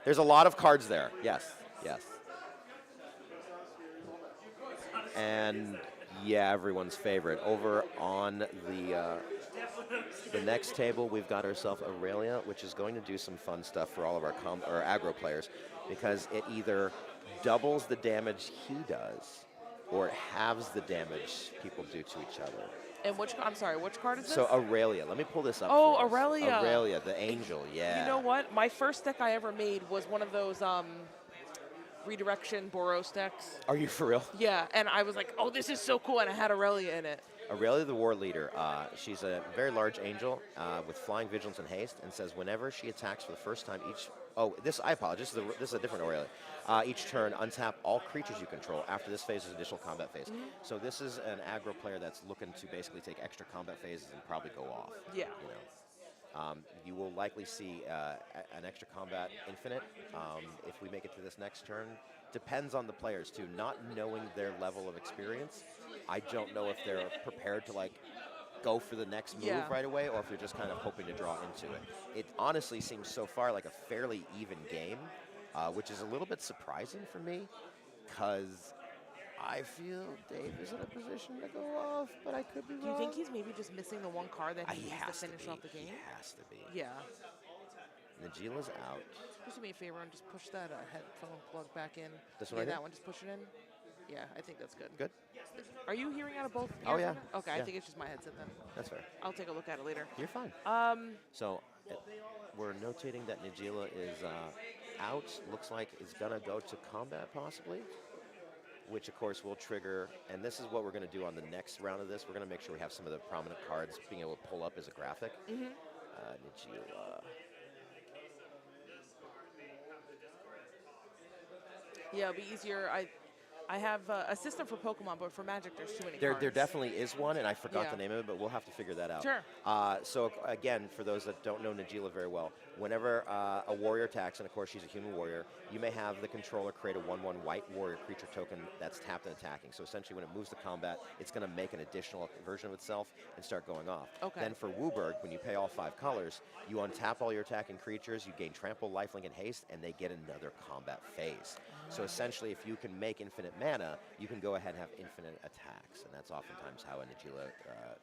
There's a lot of cards there, yes. And yeah, everyone's favorite. Over on the next table, we've got ourselves Aurelia, which is going to do some fun stuff for all of our aggro players, because it either doubles the damage he does, or it halves the damage people do to each other. And which card is this? So Aurelia, let me pull this up. Oh, for us. Aurelia. Aurelia, the angel, yeah. You know what? My first deck I ever made was one of those redirection Boros decks. Are you for real? Yeah, and I was like, oh, this is so cool, and I had Aurelia in it. Aurelia, the war leader, she's a very large angel with flying, vigilance, and haste, and says whenever she attacks for the first time each... I apologize, this is a different Aurelia. Each turn, untap all creatures you control. After this phase is additional combat phase. Mm-hmm. So this is an aggro player that's looking to basically take extra combat phases and probably go off. Yeah. You will likely see an extra combat infinite if we make it to this next turn. Depends on the players too. Not knowing their level of experience, I don't know if they're prepared to go for the next move right away, or if they're just kind of hoping to draw into it. It honestly seems so far like a fairly even game, which is a little bit surprising for me, because I feel Dave is in a position to go off, but I could be wrong. Do you think he's maybe just missing the one card that he needs to has to finish be. off the game? He has to be. Yeah. Najila's out. Just do me a favor and just push that headphone plug back in. This one right that here? one, just push it in. Yeah, I think that's good. Good? Are you hearing out of both? Oh, ears yeah. right now? Okay, Yeah. I think it's just my headset then. That's fair. I'll take a look at it later. You're fine. So we're notating that Najila is out. Looks like it's going to go to combat possibly, which of course will trigger, and this is what we're going to do on the next round of this. We're going to make sure we have some of the prominent cards being able to pull up as a graphic. Najila. Yeah, it'll be easier. I have a system for Pokemon, but for Magic, there's too many There cards. definitely is one, and I forgot Yeah. the name of it, but we'll have to figure that out. Sure. So again, for those that don't know Najila very well, whenever a warrior attacks, and of course she's a human warrior, you may have the controller create a 1/1 white warrior creature token that's tapped and attacking. So essentially, when it moves to combat, it's going to make an additional version of itself and start going off. Okay. Then for Wooburg, when you pay all 5 colors, you untap all your attacking creatures, you gain trample, lifelink, and haste, and they get another combat phase. So essentially, if you can make infinite mana, you can go ahead and have infinite attacks, and that's oftentimes how a Najila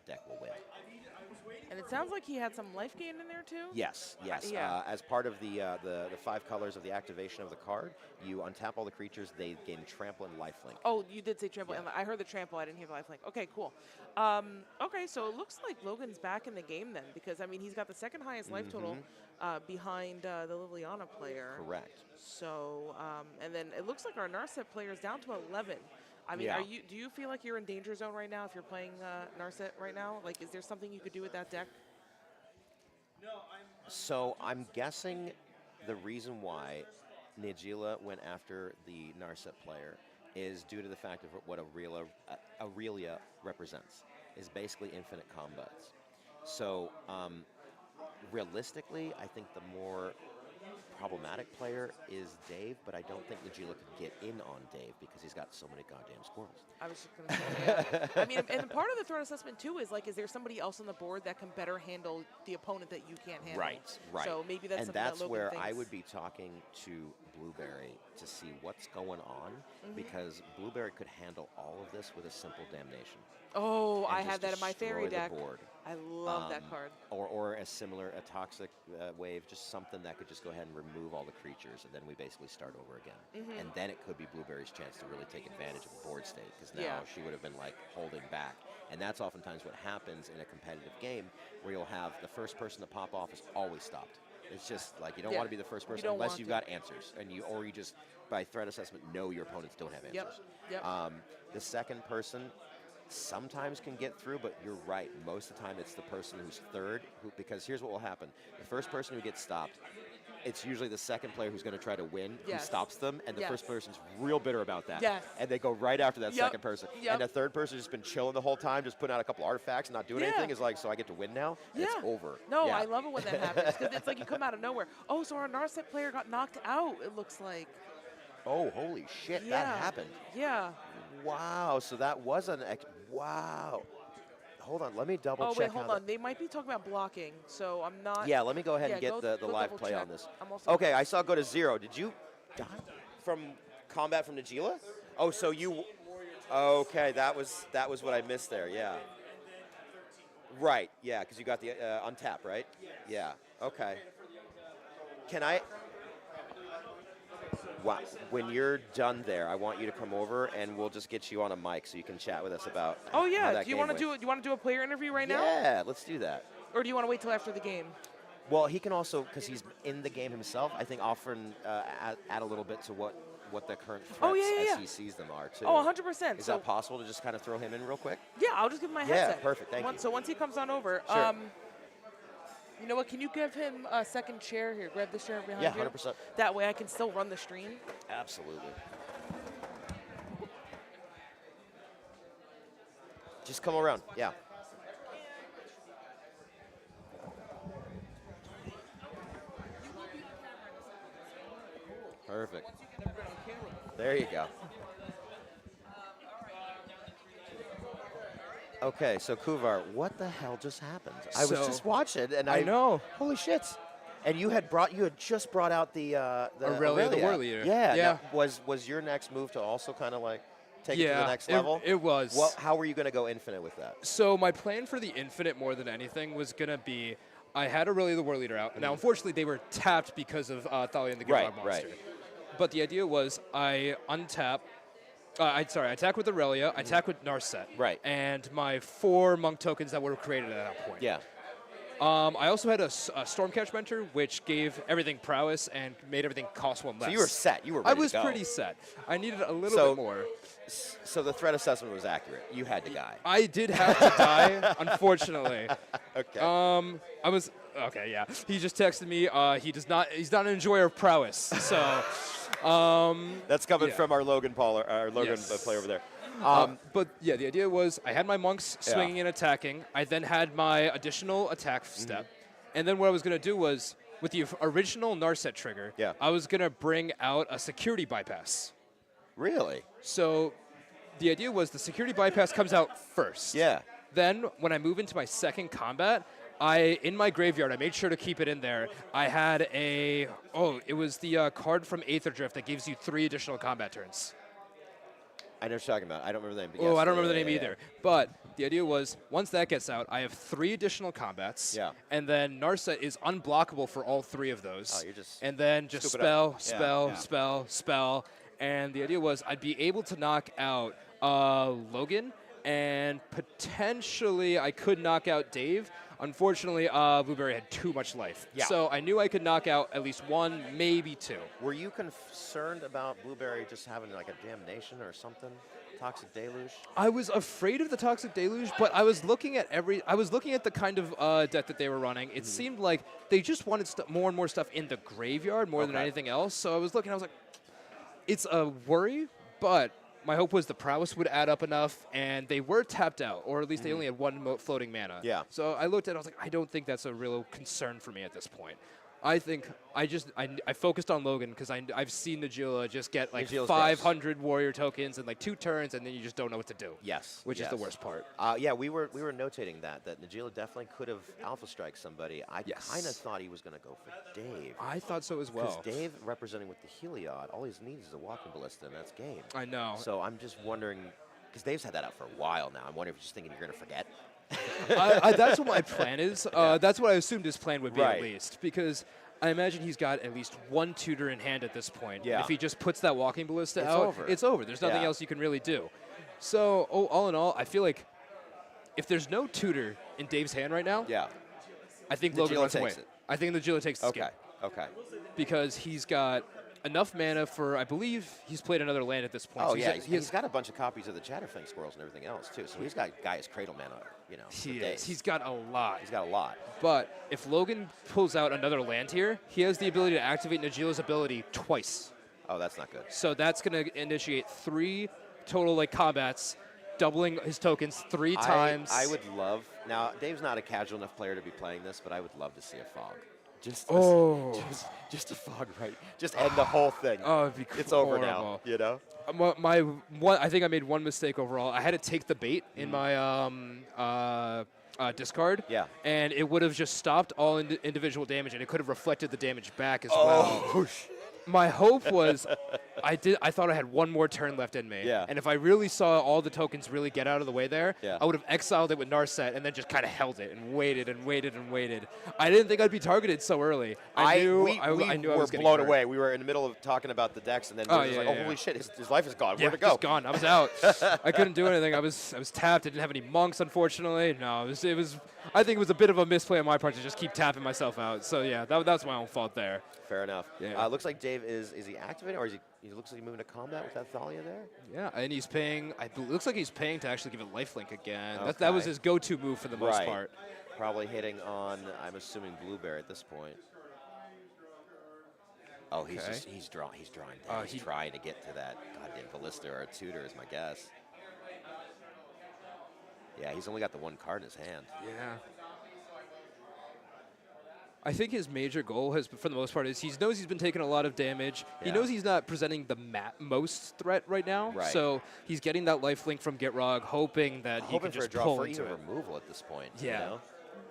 deck will win. And it sounds like he had some life gain in there too. Yes. Yeah. As part of the 5 colors of the activation of the card, you untap all the creatures, they gain trample and lifelink. Oh, you did say trample. Yeah. And I heard the trample. I didn't hear the lifelink. Okay, cool. Okay, so it looks like Logan's back in the game then, because I mean he's got the second highest life total behind the Liliana player. Correct. So and then it looks like our Narset player is down to 11. I mean, Yeah. do you feel like you're in danger zone right now if you're playing Narset right now? Like, is there something you could do with that deck? So I'm guessing the reason why Najila went after the Narset player is due to the fact of what Aurelia represents, is basically infinite combats. So realistically, I think the more problematic player is Dave, but I don't think Najila could get in on Dave because he's got so many goddamn squirrels. I was just going to say, yeah. I mean, and part of the threat assessment, too, is like, is there somebody else on the board that can better handle the opponent that you can't handle? Right, right. So maybe that's and something that's that Logan where thinks. I would be talking to Blueberry to see what's going on, because Blueberry could handle all of this with a simple damnation. Oh, and I just have that in my fairy destroy deck. the board. I love that card. Or a similar, toxic wave, just something that could just go ahead and remove all the creatures, and then we basically start over again. And then it could be Blueberry's chance to really take advantage of the board state, because now she would have been like holding back. And that's oftentimes what happens in a competitive game, where you'll have the first person to pop off is always stopped. It's just like you don't want to be the first person unless you've got answers, and or you just by threat assessment know your opponents don't have answers. Yep. The second person sometimes can get through, but you're right. Most of the time, it's the person who's third. Because here's what will happen: the first person who gets stopped, it's usually the second player who's going to try to win who stops them, and the first person's real bitter about that. And they go right after that second person. And the third person has just been chilling the whole time, just putting out a couple artifacts, not doing anything. Is like, so I get to win now. And it's over. No, I love it when that happens, because it's like you come out of nowhere. Oh, so our Narset player got knocked out. It looks like. Oh, holy shit! That happened. Yeah. Wow. So that was an wow. Hold on, let me double check. Oh, wait, hold on. They might be talking about blocking, so I'm not. Yeah, let me go ahead and get the live play on this. I'm Okay, I saw go to 0. Did you die from combat from Najila? Oh, so you. Okay, that was what I missed there. Yeah. Right. Yeah, because you got the untap, right? Yeah. Okay. Can I? Wow. When you're done there, I want you to come over and we'll just get you on a mic so you can chat with us about. Oh yeah. How that Do you want to do? Do you want to do a player interview right now? Yeah, let's do that. Or do you want to wait till after the game? Well, he can also, because he's in the game himself, I think often add a little bit to what the current threats as he sees them are too. Oh, 100%. Is that possible to just kind of throw him in real quick? Yeah, I'll just give him my headset. Yeah, perfect. Thank you. So once he comes on over, Sure. You know what? Can you give him a second chair here? Grab this chair behind you. Yeah, 100%. That way I can still run the stream. Absolutely. Just come around. Yeah. Perfect. There you go. Okay, so Kuvar, what the hell just happened? I was just watching, and I know. Holy shit! And you had just brought out the Aurelia, the War Leader. Yeah. Yeah. Now, was your next move to also kind of like take it to the next level? It was. Well, how were you going to go infinite with that? So my plan for the infinite more than anything was going to be, I had Aurelia, the War Leader out. Now, unfortunately, they were tapped because of Thalia and the Good Dog Monster. Right. But the idea was I untap. I attack with Aurelia, I attack with Narset. Right. And my 4 monk tokens that were created at that point. Yeah. I also had a Stormcatch Mentor, which gave everything prowess and made everything cost 1 less. So you were set. You were ready I was to go. pretty set. I needed a little bit more. So the threat assessment was accurate. You had to die. I did have to die, unfortunately. Okay. I was okay. Yeah. He just texted me. He's not an enjoyer of prowess. So. That's coming from our Logan Paul, our Logan player over there. But yeah, the idea was I had my monks swinging and attacking. I then had my additional attack step, and then what I was going to do was with the original Narset trigger, I was going to bring out a security bypass. Really? So the idea was the security bypass comes out first. Yeah. Then when I move into my second combat, in my graveyard, I made sure to keep it in there. I had it was the card from Aether Drift that gives you 3 additional combat turns. I know what you're talking about. I don't remember the name. But I don't remember the name either. But the idea was, once that gets out, I have 3 additional combats. Yeah. And then Narset is unblockable for all 3 of those. Oh, you're just and then just spell. And the idea was I'd be able to knock out Logan, and potentially I could knock out Dave. Unfortunately, Blueberry had too much life. Yeah. So I knew I could knock out at least 1, maybe 2. Were you concerned about Blueberry just having like a damnation or something? Toxic Deluge? I was afraid of the Toxic Deluge, but I was looking at the kind of deck that they were running. It seemed like they just wanted more and more stuff in the graveyard more than anything else. So I was looking, I was like, it's a worry, but my hope was the prowess would add up enough, and they were tapped out, or at least they only had 1 floating mana. Yeah. So I looked at it, I was like, I don't think that's a real concern for me at this point. I think I focused on Logan because I've seen Najila just get like Najila's 500 warrior tokens in like 2 turns, and then you just don't know what to do. Yes. Which is the yes. worst part. Yeah, we were notating that Najila definitely could have alpha strike somebody. I Yes. kind of thought he was going to go for Dave. I thought so as Because well. Dave, representing with the Heliod, all he needs is a walking ballista, and that's game. I know. So I'm just wondering, because Dave's had that out for a while now. I'm wondering if he's just thinking you're going to forget. That's what my plan is. That's what I assumed his plan would be Right. at least, because I imagine he's got at least 1 tutor in hand at this point. Yeah. If he just puts that walking ballista It's out, over. it's over. There's nothing Yeah. else you can really do. So, all in all, I feel like if there's no tutor in Dave's hand right now, Yeah. I think Najila Logan runs away. takes it. I think Najila takes the Okay. skip Okay. because he's got enough mana for, I believe he's played another land at this point. Oh So yeah, he's, he's got a bunch of copies of the Chatterfang squirrels and everything else too. So he's got Gaia's Cradle mana, for he days. is. He's got a lot. He's got a lot. But if Logan pulls out another land here, he has the ability to activate Najila's ability twice. Oh, that's not good. So that's going to initiate 3 total like combats, doubling his tokens 3 times. I would love. Now, Dave's not a casual enough player to be playing this, but I would love to see a fog. Just just a fog, right? Just end the whole thing. Oh, it'd be It's over horrible. now. You know. My one, I think I made one mistake overall. I had to take the bait in my discard. Yeah. And it would have just stopped all individual damage, and it could have reflected the damage back as well. Oh. My hope was I thought I had one more turn left in me. Yeah. And if I really saw all the tokens really get out of the way there, Yeah. I would have exiled it with Narset and then just kind of held it and waited and waited and waited. I didn't think I'd be targeted so early. I knew we I were was getting blown hurt. away. We were in the middle of talking about the decks, and then we Oh, were just yeah, like, yeah, "Oh, holy yeah. shit! His life is gone. Yeah, Where'd it go?" just gone. I was out. I couldn't do anything. I was tapped. I didn't have any monks, unfortunately. No, it was. I think it was a bit of a misplay on my part to just keep tapping myself out. So yeah, that's my own fault there. Fair enough. Yeah. Looks like Dave is he activating, or is he looks like he's moving to combat with that Thalia there? Yeah, and he's paying. Looks like he's paying to actually give it lifelink again. That was Okay. his go-to move for the most Right. part. Probably hitting on, I'm assuming, Blueberry at this point. Oh, he's Okay. he's drawing down. He's he- trying to get to that goddamn ballista or a tutor is my guess. Yeah, he's only got the one card in his hand. Yeah. I think his major goal has, for the most part, is he knows he's been taking a lot of damage. He Yeah. knows he's not presenting the most threat right now. Right. So he's getting that lifelink from Gitrog, hoping that he Hoping can for a just draw pull for into even it. removal at this point. Yeah. You know?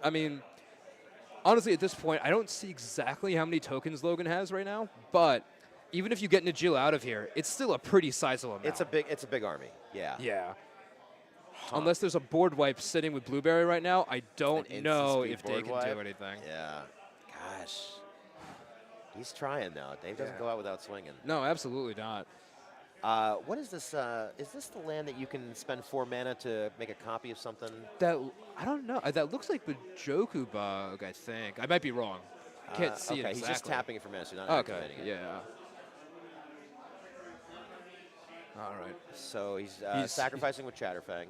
I mean, honestly, at this point, I don't see exactly how many tokens Logan has right now, but even if you get Najila out of here, it's still a pretty sizable amount. It's a big army. Yeah. Yeah. Unless there's a board wipe sitting with Blueberry right now, I don't instant know speed if they board can wipe? do anything. Yeah. Gosh. He's trying now. Dave doesn't Yeah. go out without swinging. No, absolutely not. What is this? Is this the land that you can spend 4 mana to make a copy of something? That I don't know. That looks like the Joku bug, I think. I might be wrong. Can't see it okay, exactly. he's just tapping it for mana, so you're not Okay, activating it. yeah. All right. So he's He's- sacrificing with Chatterfang,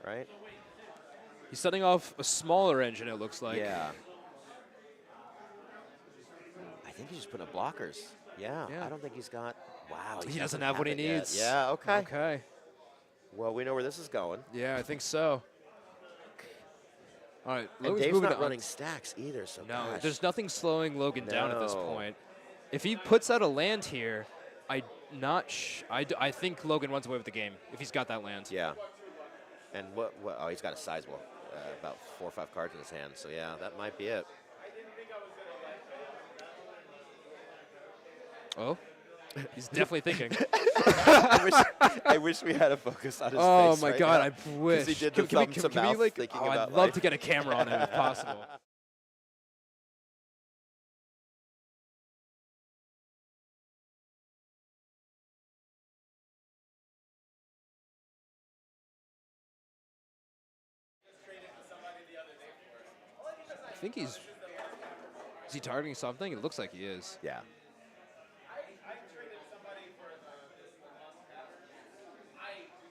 right? He's setting off a smaller engine, it looks like. Yeah. I think he's just putting up blockers. Yeah. Yeah. I don't think he's got. Wow. He doesn't have what he it yet. needs. Yeah. Okay. Okay. Well, we know where this is going. Yeah, I think so. All right. And Logan's Dave's moving not to running stacks either. So No, gosh. there's nothing slowing Logan down at this No. point. If he puts out a land here, I think Logan runs away with the game if he's got that land. Yeah. And what? Oh, he's got a sizable, about 4 or 5 cards in his hand. So yeah, that might be it. Oh, he's definitely thinking. I wish we had a focus on his Oh face my right God, now, I 'cause wish. he did the thumb to we, mouth like, thinking oh, about I'd love life. to get a camera on him if possible. I think he's. Is he targeting something? It looks like he is. Yeah.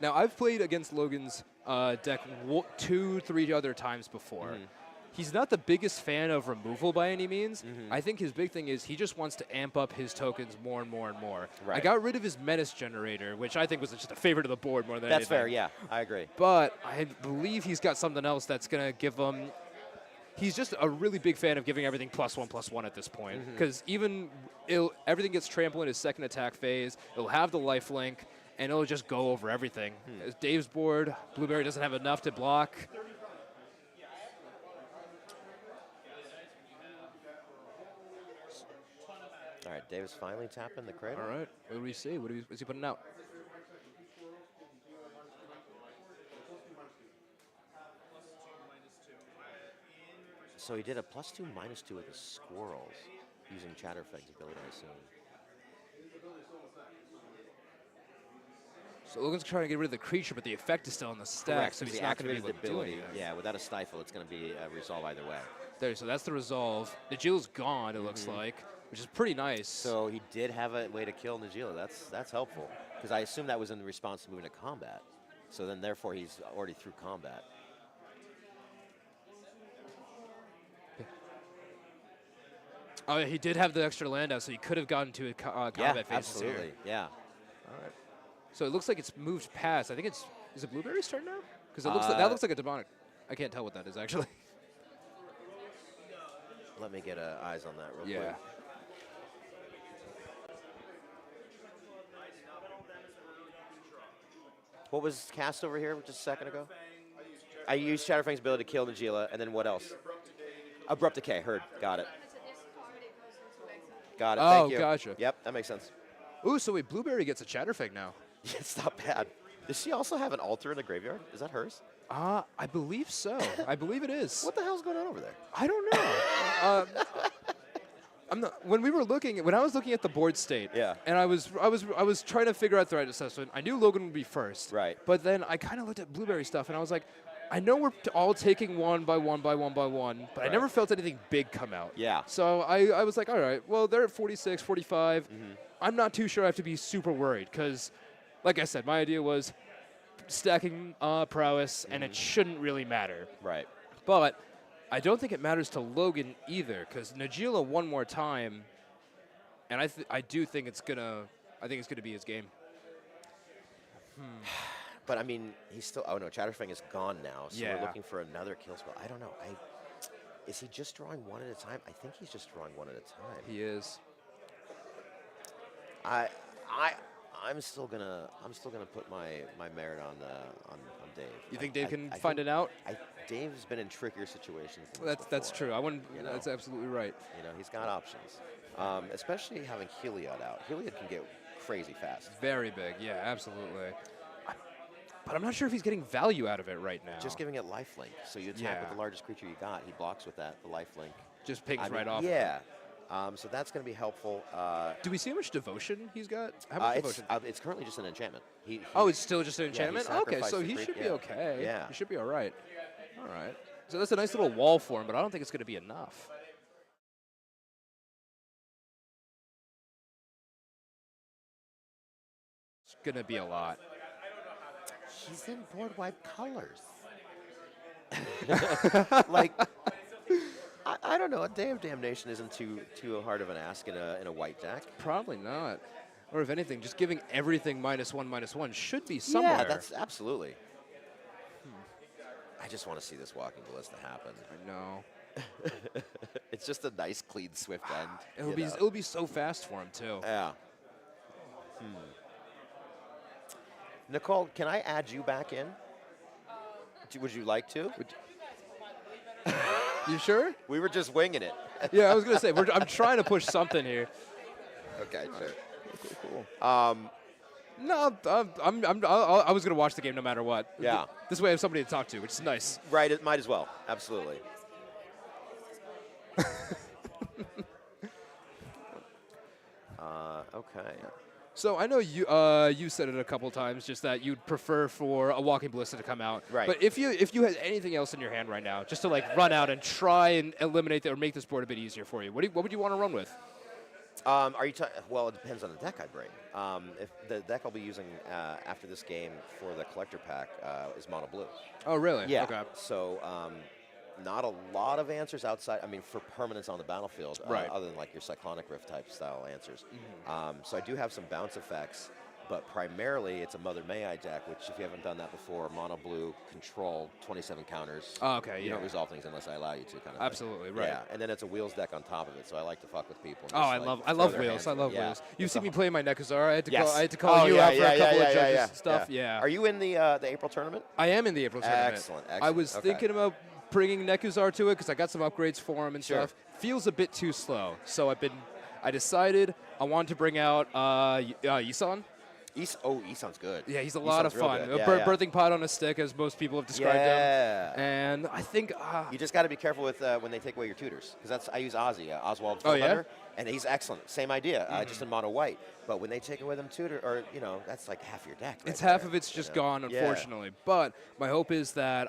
Now, I've played against Logan's deck 2, 3 other times before. Mm-hmm. He's not the biggest fan of removal by any means. I think his big thing is he just wants to amp up his tokens more and more and more. I Right. got rid of his Menace Generator, which I think was just a favorite of the board more than That's anything. fair. Yeah, I agree. But I believe he's got something else that's going to give him he's just a really big fan of giving everything +1/+1 at this point. Mm-hmm. Because everything gets trampled in his second attack phase. It'll have the lifelink, and it'll just go over everything. As Dave's board, Blueberry doesn't have enough to block. All right, Dave's finally tapping the cradle. All right, what do we see? What's he putting out? So he did a +2/-2 with the squirrels, using Chatterfeg's ability, I assume. So Logan's trying to get rid of the creature, but the effect is still on the stack, Correct, so he's he not going to be activated able the to do ability. anything. Yeah, without a stifle, it's going to be a resolve either way. There, so that's the resolve. Najeel's gone, it looks like, which is pretty nice. So he did have a way to kill Najeela. That's helpful, because I assume that was in response to moving to combat. So then, therefore, he's already through combat. Oh, yeah, he did have the extra land out, so he could have gotten to a combat Yeah, phase. absolutely. Yeah. All right. So it looks like it's moved past. I think is it Blueberry's turn now? Because it looks like, that looks like a demonic. I can't tell what that is actually. Let me get eyes on that real Yeah. quick. What was cast over here just a second ago? I used Chatterfang's ability to kill Najeela, and then what else? Abrupt Decay, heard. Got it. Got it, Oh, thank you. gotcha. Yep, that makes sense. Ooh, so wait, Blueberry gets a Chatterfang now. It's not bad. Does she also have an altar in the graveyard? Is that hers? I believe so. I believe it is. What the hell's going on over there? I don't know. When I was looking at the board state, Yeah. and I was trying to figure out the right assessment. I knew Logan would be first, Right. But then I kind of looked at Blueberry stuff, and I was like, I know we're all taking one by one by one by one, but I Right. never felt anything big come out. Yeah. So I was like, all right, well they're at 46, 45. I'm not too sure I have to be super worried because, like I said, my idea was stacking prowess, and it shouldn't really matter. Right. But I don't think it matters to Logan either, because Najeela one more time, and I do think it's gonna be his game. But I mean, he's still. Oh no, Chatterfang is gone now, so Yeah. we're looking for another kill spell. I don't know. Is he just drawing one at a time? I think he's just drawing one at a time. He is. I'm still gonna put my merit on Dave. You think Dave can I find think it out? Dave's been in trickier situations. Than this That's before. true. I wouldn't. You know? That's absolutely right. You know, he's got options, especially having Heliod out. Heliod can get crazy fast. Very big. Yeah, absolutely. But I'm not sure if he's getting value out of it right now. Just giving it lifelink, so you attack with Yeah. the largest creature you got. He blocks with that, the lifelink. Just pings I mean, right off. Yeah. So that's going to be helpful. Do we see how much devotion he's got? How much devotion? It's currently just an enchantment. Oh, it's still just an he enchantment? Okay, sacrificed so the he creature, should be yeah. okay. Yeah. He should be all right. All right. So that's a nice little wall for him, but I don't think it's going to be enough. It's going to be a lot. He's in board wipe colors. Like, I don't know. A Day of Damnation isn't too hard of an ask in a white deck. Probably not. Or if anything, just giving everything -1/-1 should be somewhere. Yeah, that's absolutely. I just want to see this Walking Ballista happen. I know. It's just a nice, clean, swift end. It'll be so fast for him too. Yeah. Nicole, can I add you back in? Would you like to? You sure? We were just winging it. Yeah, I was gonna say I'm trying to push something here. Okay, sure. Cool. No, I was gonna watch the game no matter what. Yeah. This way I have somebody to talk to, which is nice. Right, it might as well. Absolutely. Okay. So I know you said it a couple times, just that you'd prefer for a Walking Ballista to come out. Right. But if you had anything else in your hand right now, just to like run out and try and eliminate that or make this board a bit easier for you, what would you want to run with? Are you? Well, it depends on the deck I bring. If the deck I'll be using after this game for the collector pack is mono blue. Oh, really? Yeah. Okay. So not a lot of answers outside. I mean, for permanence on the battlefield, Right. other than like your Cyclonic Rift type style answers. So I do have some bounce effects. but primarily it's a Mother May I deck, which if you haven't done that before, mono blue control 27 counters. Oh, okay, You yeah. don't resolve things unless I allow you to, kind of. Absolutely, thing. right. Yeah, and then it's a wheels deck on top of it, so I like to fuck with people. and Oh, just, I like, love throw their wheels. hands I in. love Yeah. wheels. You've It's seen a- me play my Nekuzar. I had to Yes. call. I had to call you yeah, out for a couple of judges stuff. Yeah. Are you in the April tournament? I am in the April tournament. Excellent, I excellent. was Okay. thinking about bringing Nekuzar to it because I got some upgrades for him and Sure. stuff. Feels a bit too slow, so I decided I wanted to bring out Yisan. Isan's good. Yeah, he's a lot of Isan's real fun. good. A Yeah, yeah. birthing pod on a stick, as most people have described him. Yeah. And I think You just got to be careful with when they take away your tutors, because I use Oswald Oh, yeah? Hunter, and he's excellent. Same idea, just in mono white. But when they take away them tutor, or that's like half your deck. it's right half there, of it's just you know? gone, Yeah. unfortunately. But my hope is that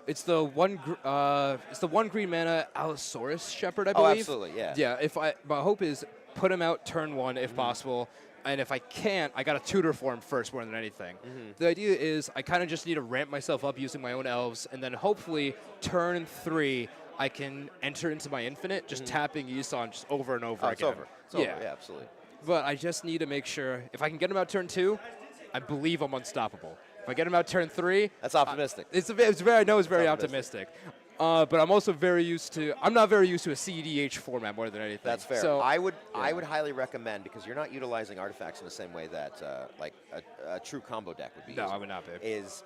it's the one green mana Allosaurus Shepherd, I Oh, believe. absolutely, yeah. Yeah. My hope is put him out turn 1 if possible. And if I can't, I got to tutor for him first more than anything. The idea is I kind of just need to ramp myself up using my own elves, and then hopefully turn 3 I can enter into my infinite, just tapping Yisan just over and over Oh, again. it's over. It's over. Yeah, absolutely. But I just need to make sure if I can get him out turn 2, I believe I'm unstoppable. If I get him out turn 3, That's optimistic. it's very. I know it's very optimistic. optimistic. But I'm also I'm not very used to a CEDH format more than anything. That's fair. So I would highly recommend, because you're not utilizing artifacts in the same way that like a true combo deck would be. No, using, I would not be. Is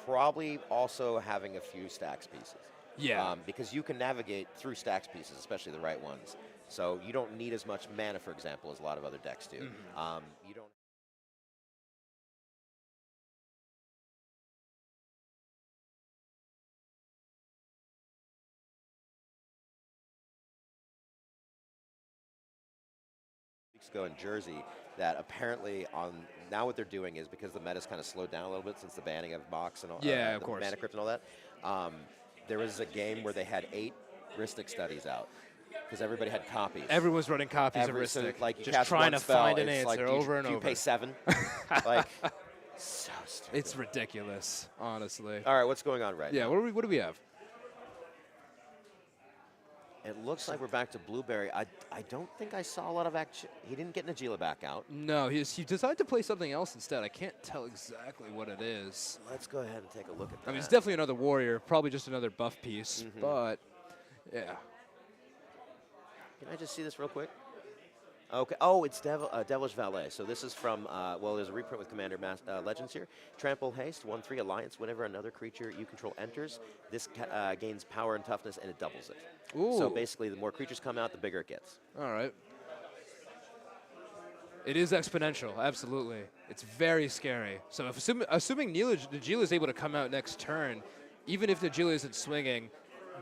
probably also having a few stacks pieces. Yeah. Because you can navigate through stacks pieces, especially the right ones. So you don't need as much mana, for example, as a lot of other decks do. You don't. Weeks ago in Jersey, that apparently now what they're doing is, because the meta's kind of slowed down a little bit since the banning of box and all, Yeah, of the course. mana crypt and all that. There was a game where they had 8 Rhystic studies out because everybody had copies. Everyone's running copies of So, Rhystic, like, you just cast trying one to spell, find an it's answer like, over and do you over. pay 7? Like, so stupid. It's ridiculous, honestly. All right, what's going on right Yeah. now? What do we have? It looks like we're back to Blueberry. I don't think I saw a lot of action. He didn't get Najila back out. No, he decided to play something else instead. I can't tell exactly what it is. Let's go ahead and take a look at that. I mean, it's definitely another warrior, probably just another buff piece, but yeah. Can I just see this real quick? Okay. Oh, it's Devilish Valet. So this is from, there's a reprint with Commander Legends here. Trample Haste, 1/3 Alliance. Whenever another creature you control enters, this gains power and toughness, and it doubles it. Ooh. So basically, the more creatures come out, the bigger it gets. All right. It is exponential, absolutely. It's very scary. So if assuming Najila is able to come out next turn, even if Najila isn't swinging,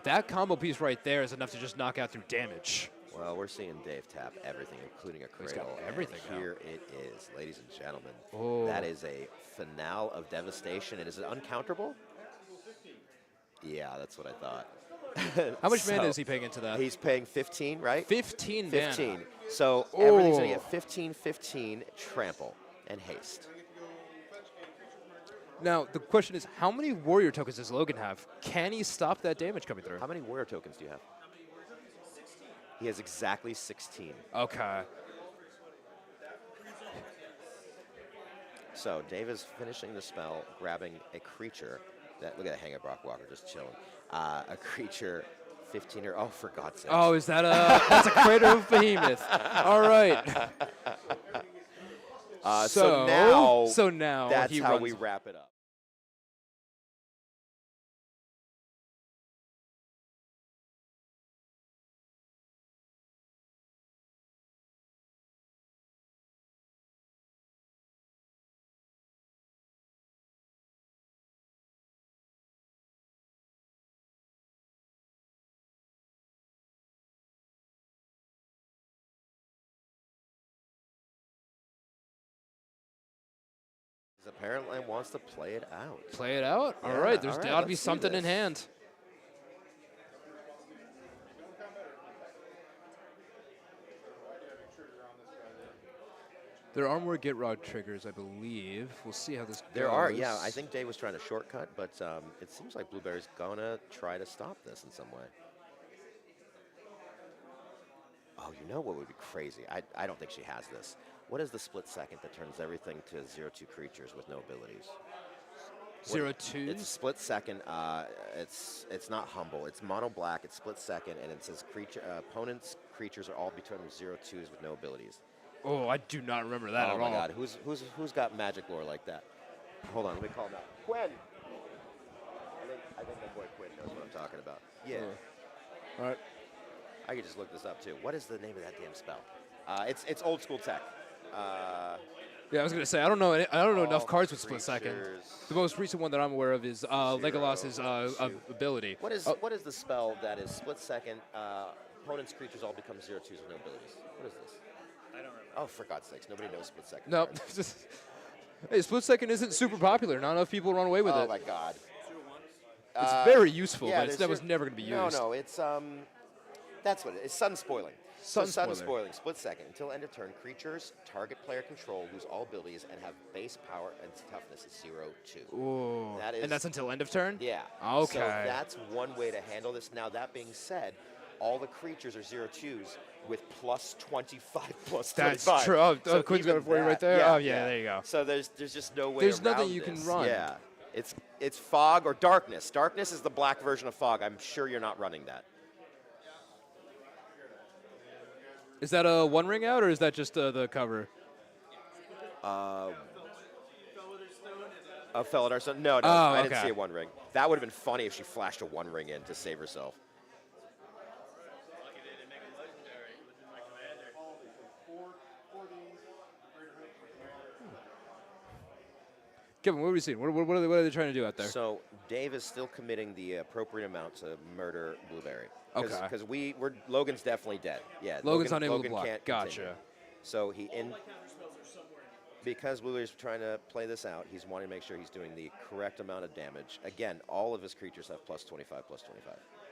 that combo piece right there is enough to just knock out through damage. Well, we're seeing Dave tap everything, including a He's got cradle. and everything now. here it is, ladies and gentlemen. Oh. That is a finale of devastation. And is it uncounterable? Yeah, that's what I thought. How much So, mana is he paying into that? He's paying 15, right? 15 mana. 15. So everything's going to Oh. get 15, 15, trample, and haste. Now, the question is, how many warrior tokens does Logan have? Can he stop that damage coming through? How many warrior tokens do you have? He has exactly 16. Okay. So Dave is finishing the spell, grabbing a creature. Look at that Hang-Up Rock Walker just chilling. A creature, 15 or, oh, for God's sake. Oh, is that that's a Crater of Behemoth. All right. So now that's he how runs. we wrap it up. Apparently wants to play it out. Play it out? Yeah, all right, there's all right, got to be let's see something in this. hand. There are more Get Rod triggers, I believe. We'll see how this goes. There are, yeah. I think Dave was trying to shortcut, but it seems like Blueberry's gonna try to stop this in some way. Oh, you know what would be crazy? I don't think she has this. What is the split second that turns everything to 0/2 creatures with no abilities? 0/2s? It's a split second. It's not humble. It's mono black. It's split second, and it says opponents' creatures are all between 0/2s with no abilities. Oh, I do not remember that at all. Oh my God, who's got magic lore like that? Hold on, let me call him out. Quinn. I think my boy Quinn knows what I'm talking about. Yeah. All right. I could just look this up too. What is the name of that damn spell? It's old school tech. Yeah, I was gonna say I don't know enough all cards with split second. creatures, The most recent one that I'm aware of is Legolas's 0/2. ability. What is the spell that is split second? Opponent's creatures all become 0/2s with no abilities. What is this? I don't remember. Oh, for God's sakes, nobody knows split second. No, cards. hey, split second isn't super popular. Not enough people run away with Oh it. my God. It's very useful, yeah, but that was never going to be used. No, it's that's what it is. Sun spoiling. Sun Sun spoiler. spoiling. Split second. Until end of turn, creatures target player control lose all abilities and have base power and toughness is 0/2. Ooh. That is, And that's until end of turn? Yeah. Okay. So that's one way to handle this. Now that being said, all the creatures are 0/2s with plus 25, plus 25. That's true. Oh, So Quinn's got even it for you right that- there? yeah, Oh, yeah, there you go. So there's just no way There's around nothing you can this. run. Yeah. It's fog or darkness. Darkness is the black version of fog. I'm sure you're not running that. Is that a one ring out, or is that just the cover? Felidar Stone? No, Oh, I didn't okay. see a one ring. That would have been funny if she flashed a one ring in to save herself. Kevin, what are we seeing? What are they trying to do out there? So Dave is still committing the appropriate amount to murder Blueberry. Okay. Because Logan's definitely dead. Yeah. Logan's unable to Logan block. can't Gotcha. continue. So because Blueberry's trying to play this out, he's wanting to make sure he's doing the correct amount of damage. Again, all of his creatures have plus 25,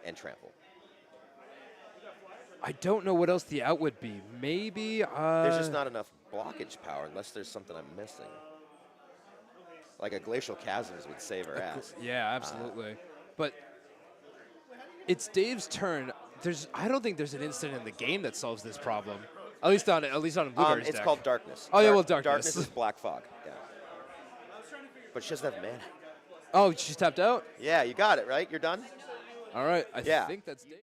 and trample. I don't know what else the out would be. Maybe. There's just not enough blockage power unless there's something I'm missing. Like a Glacial Chasms would save her ass. Yeah, absolutely. But it's Dave's turn. I don't think there's an instant in the game that solves this problem. At least on Blueberry's It's deck. called Darkness. Oh, yeah, well, Darkness. Darkness is Black Fog. Yeah. But she doesn't have mana. Oh, she's tapped out? Yeah, you got it, right? You're done? All right. I Yeah. think that's Dave.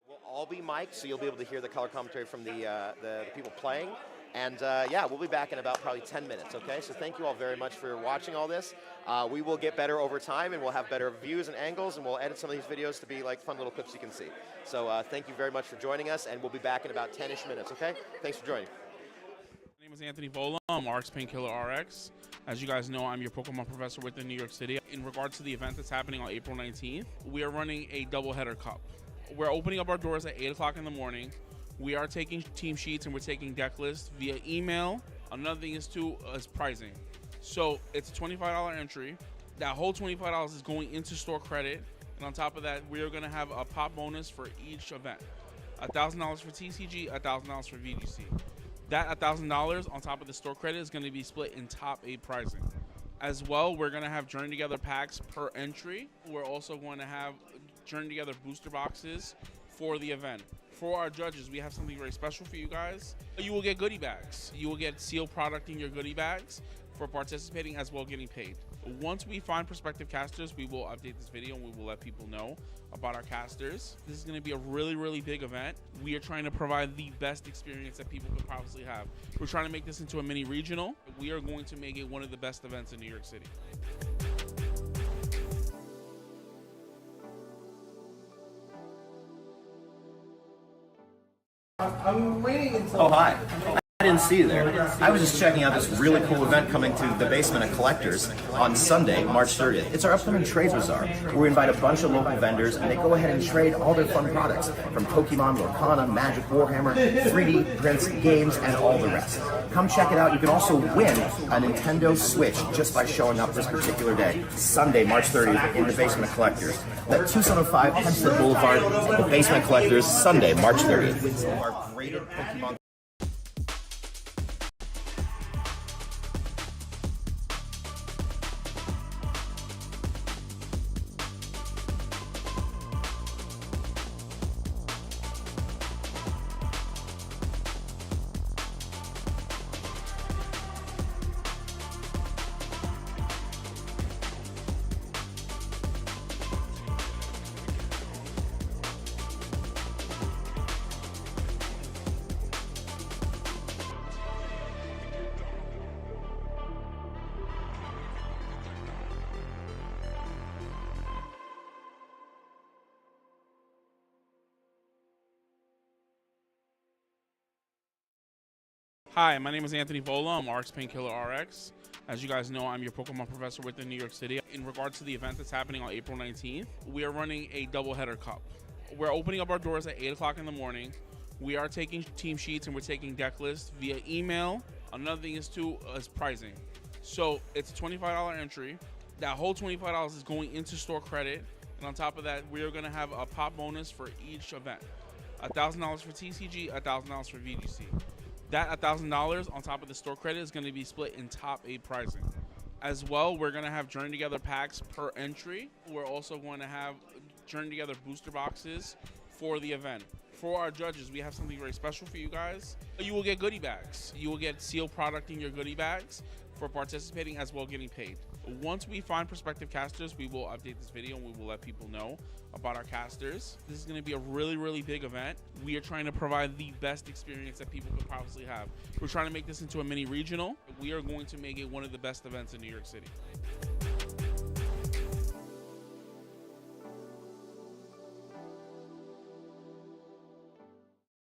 We'll all be mic'd, so you'll be able to hear the color commentary from the people playing. And yeah, we'll be back in about probably 10 minutes, okay? So thank you all very much for watching all this. We will get better over time, and we'll have better views and angles, and we'll edit some of these videos to be like fun little clips you can see. So thank you very much for joining us, and we'll be back in about 10-ish minutes, okay? Thanks for joining. My name is Anthony Vola. I'm RX Painkiller RX. As you guys know, I'm your Pokemon professor within New York City. In regards to the event that's happening on April 19th, we are running a doubleheader cup. We're opening up our doors at 8 o'clock in the morning. We are taking team sheets and we're taking deck lists via email. Another thing is pricing. So it's a $25 entry. That whole $25 is going into store credit. And on top of that, we are going to have a pop bonus for each event. $1,000 for TCG, $1,000 for VGC. That $1,000 on top of the store credit is going to be split in top 8 pricing. As well, we're going to have Journey Together packs per entry. We're also going to have Journey Together booster boxes for the event. For our judges, we have something very special for you guys. You will get goodie bags. You will get sealed product in your goodie bags for participating as well getting paid. Once we find prospective casters, we will update this video and we will let people know about our casters. This is going to be a really, really big event. We are trying to provide the best experience that people could possibly have. We're trying to make this into a mini regional. We are going to make it one of the best events in New York City. I'm waiting until. Oh, hi. I didn't see you there. I was just checking out this really cool event coming to the Basement at Collectors on Sunday, March 30th. It's our upcoming Trades Bazaar, where we invite a bunch of local vendors and they go ahead and trade all their fun products, from Pokemon, Lorcana, Magic, Warhammer, 3D prints, games, and all the rest. Come check it out. You can also win a Nintendo Switch just by showing up this particular day, Sunday, March 30th, in the Basement at Collectors. That's 2705 Hempstead Boulevard, the Basement Collectors, Sunday, March 30th. Our graded Pokemon. Hi, my name is Anthony Vola. I'm RX Painkiller RX. As you guys know, I'm your Pokemon professor within New York City. In regards to the event that's happening on April 19th, we are running a doubleheader cup. We're opening up our doors at 8 o'clock in the morning. We are taking team sheets and we're taking deck lists via email. Another thing is pricing. So it's a $25 entry. That whole $25 is going into store credit. And on top of that, we are going to have a pop bonus for each event. $1,000 for TCG, $1,000 for VGC. That $1,000 on top of the store credit is going to be split in top 8 pricing. As well, we're going to have Journey Together packs per entry. We're also going to have Journey Together booster boxes for the event. For our judges, we have something very special for you guys. You will get goodie bags. You will get sealed product in your goodie bags for participating as well getting paid. Once we find prospective casters, we will update this video and we will let people know about our casters. This is going to be a really, really big event. We are trying to provide the best experience that people could possibly have. We're trying to make this into a mini regional. We are going to make it one of the best events in New York City.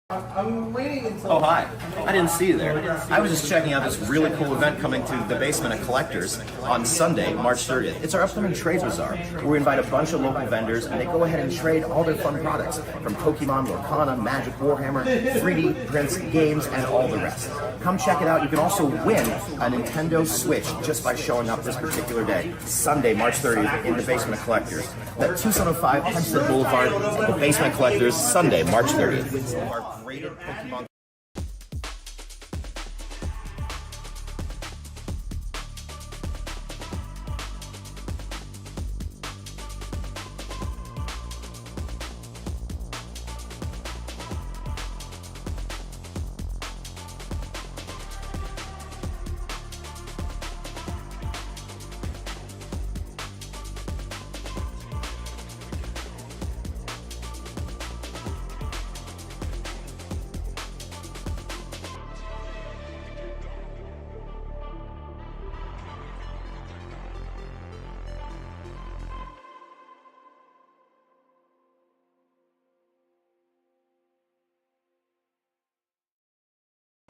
I'm waiting until. Oh, hi. I didn't see you there. I was just checking out this really cool event coming to the Basement at Collectors on Sunday, March 30th. It's our upcoming Trades Bazaar, where we invite a bunch of local vendors and they go ahead and trade all their fun products, from Pokemon, Lorcana, Magic, Warhammer, 3D prints, games, and all the rest. Come check it out. You can also win a Nintendo Switch just by showing up this particular day, Sunday, March 30th, in the Basement at Collectors. That's 2705 Hempstead Boulevard, the Basement Collectors, Sunday, March 30th. Our graded Pokemon.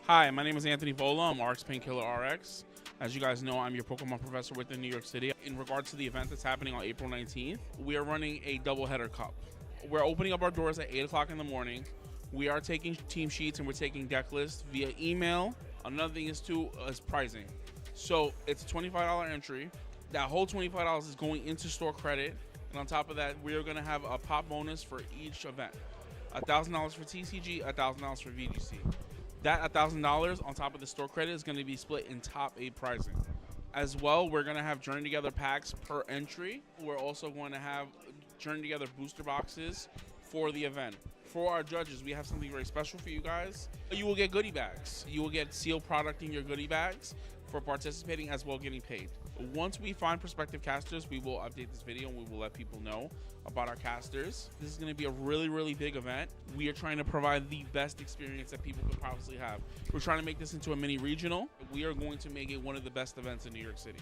Hi, my name is Anthony Vola. I'm RX Painkiller RX. As you guys know, I'm your Pokemon professor within New York City. In regards to the event that's happening on April 19th, we are running a doubleheader cup. We're opening up our doors at 8 o'clock in the morning. We are taking team sheets and we're taking deck lists via email. Another thing is pricing. So it's a $25 entry. That whole $25 is going into store credit. And on top of that, we are going to have a pop bonus for each event. $1,000 for TCG, $1,000 for VGC. That $1,000 on top of the store credit is going to be split in top 8 pricing. As well, we're going to have Journey Together packs per entry. We're also going to have Journey Together booster boxes for the event. For our judges, we have something very special for you guys. You will get goodie bags. You will get sealed product in your goodie bags for participating as well getting paid. Once we find prospective casters, we will update this video and we will let people know about our casters. This is going to be a really, really big event. We are trying to provide the best experience that people could possibly have. We're trying to make this into a mini regional. We are going to make it one of the best events in New York City.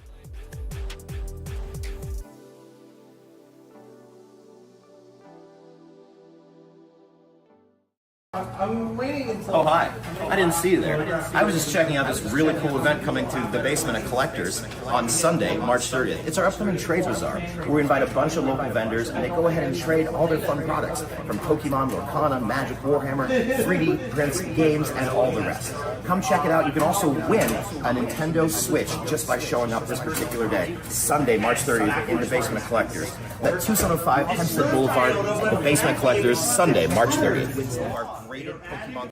I'm waiting until. Oh, hi. I didn't see you there. I was just checking out this really cool event coming to daBasement at Collectors on Sunday, March 30th. It's our upcoming Trades Bazaar, where we invite a bunch of local vendors and they go ahead and trade all their fun products, from Pokemon, Lorcana, Magic, Warhammer, 3D prints, games, and all the rest. Come check it out. You can also win a Nintendo Switch just by showing up this particular day, Sunday, March 30th, in daBasement at Collectors. That's 2705 Hempstead Boulevard, daBasement Collectors, Sunday, March 30th. Our graded Pokemon.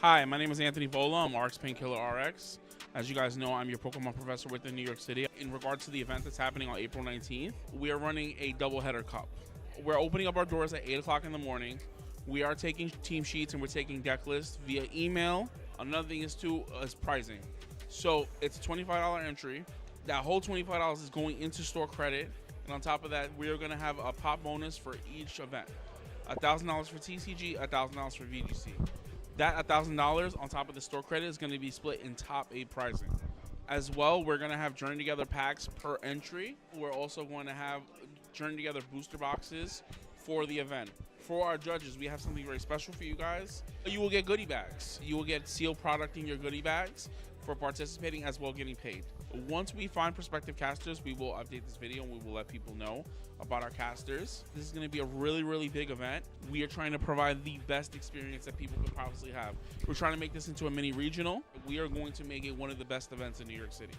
Hi, my name is Anthony Vola. I'm RX Painkiller RX. As you guys know, I'm your Pokemon professor within New York City. In regards to the event that's happening on April 19th, we are running a doubleheader cup. We're opening up our doors at 8 o'clock in the morning. We are taking team sheets and we're taking deck lists via email. Another thing is pricing. So it's a $25 entry. That whole $25 is going into store credit. And on top of that, we are going to have a pop bonus for each event. $1,000 for TCG, $1,000 for VGC. That $1,000 on top of the store credit is going to be split in top 8 pricing. As well, we're going to have Journey Together packs per entry. We're also going to have Journey Together booster boxes for the event. For our judges, we have something very special for you guys. You will get goodie bags. You will get sealed product in your goodie bags for participating as well getting paid. Once we find prospective casters, we will update this video and we will let people know about our casters. This is going to be a really, really big event. We are trying to provide the best experience that people could possibly have. We're trying to make this into a mini regional. We are going to make it one of the best events in New York City.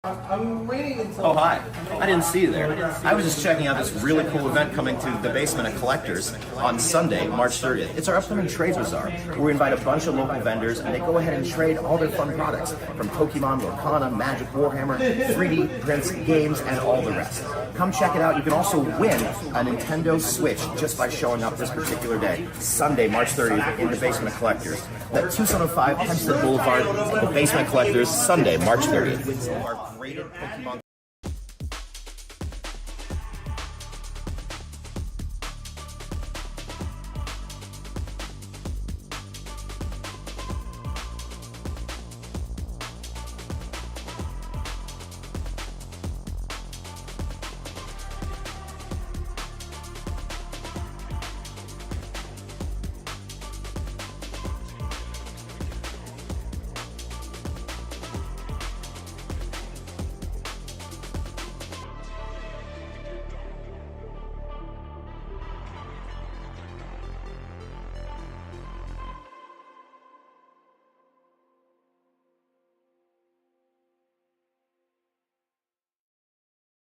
I'm waiting until. Oh, hi. I didn't see you there. I was just checking out this really cool event coming to daBasement at Collectors on Sunday, March 30th. It's our upcoming Trades Bazaar, where we invite a bunch of local vendors and they go ahead and trade all their fun products, from Pokemon, Lorcana, Magic, Warhammer, 3D prints, games, and all the rest. Come check it out. You can also win a Nintendo Switch just by showing up this particular day, Sunday, March 30th, in daBasement at Collectors. That's 2705 Hempstead Boulevard, daBasement Collectors, Sunday, March 30th. Our graded Pokemon.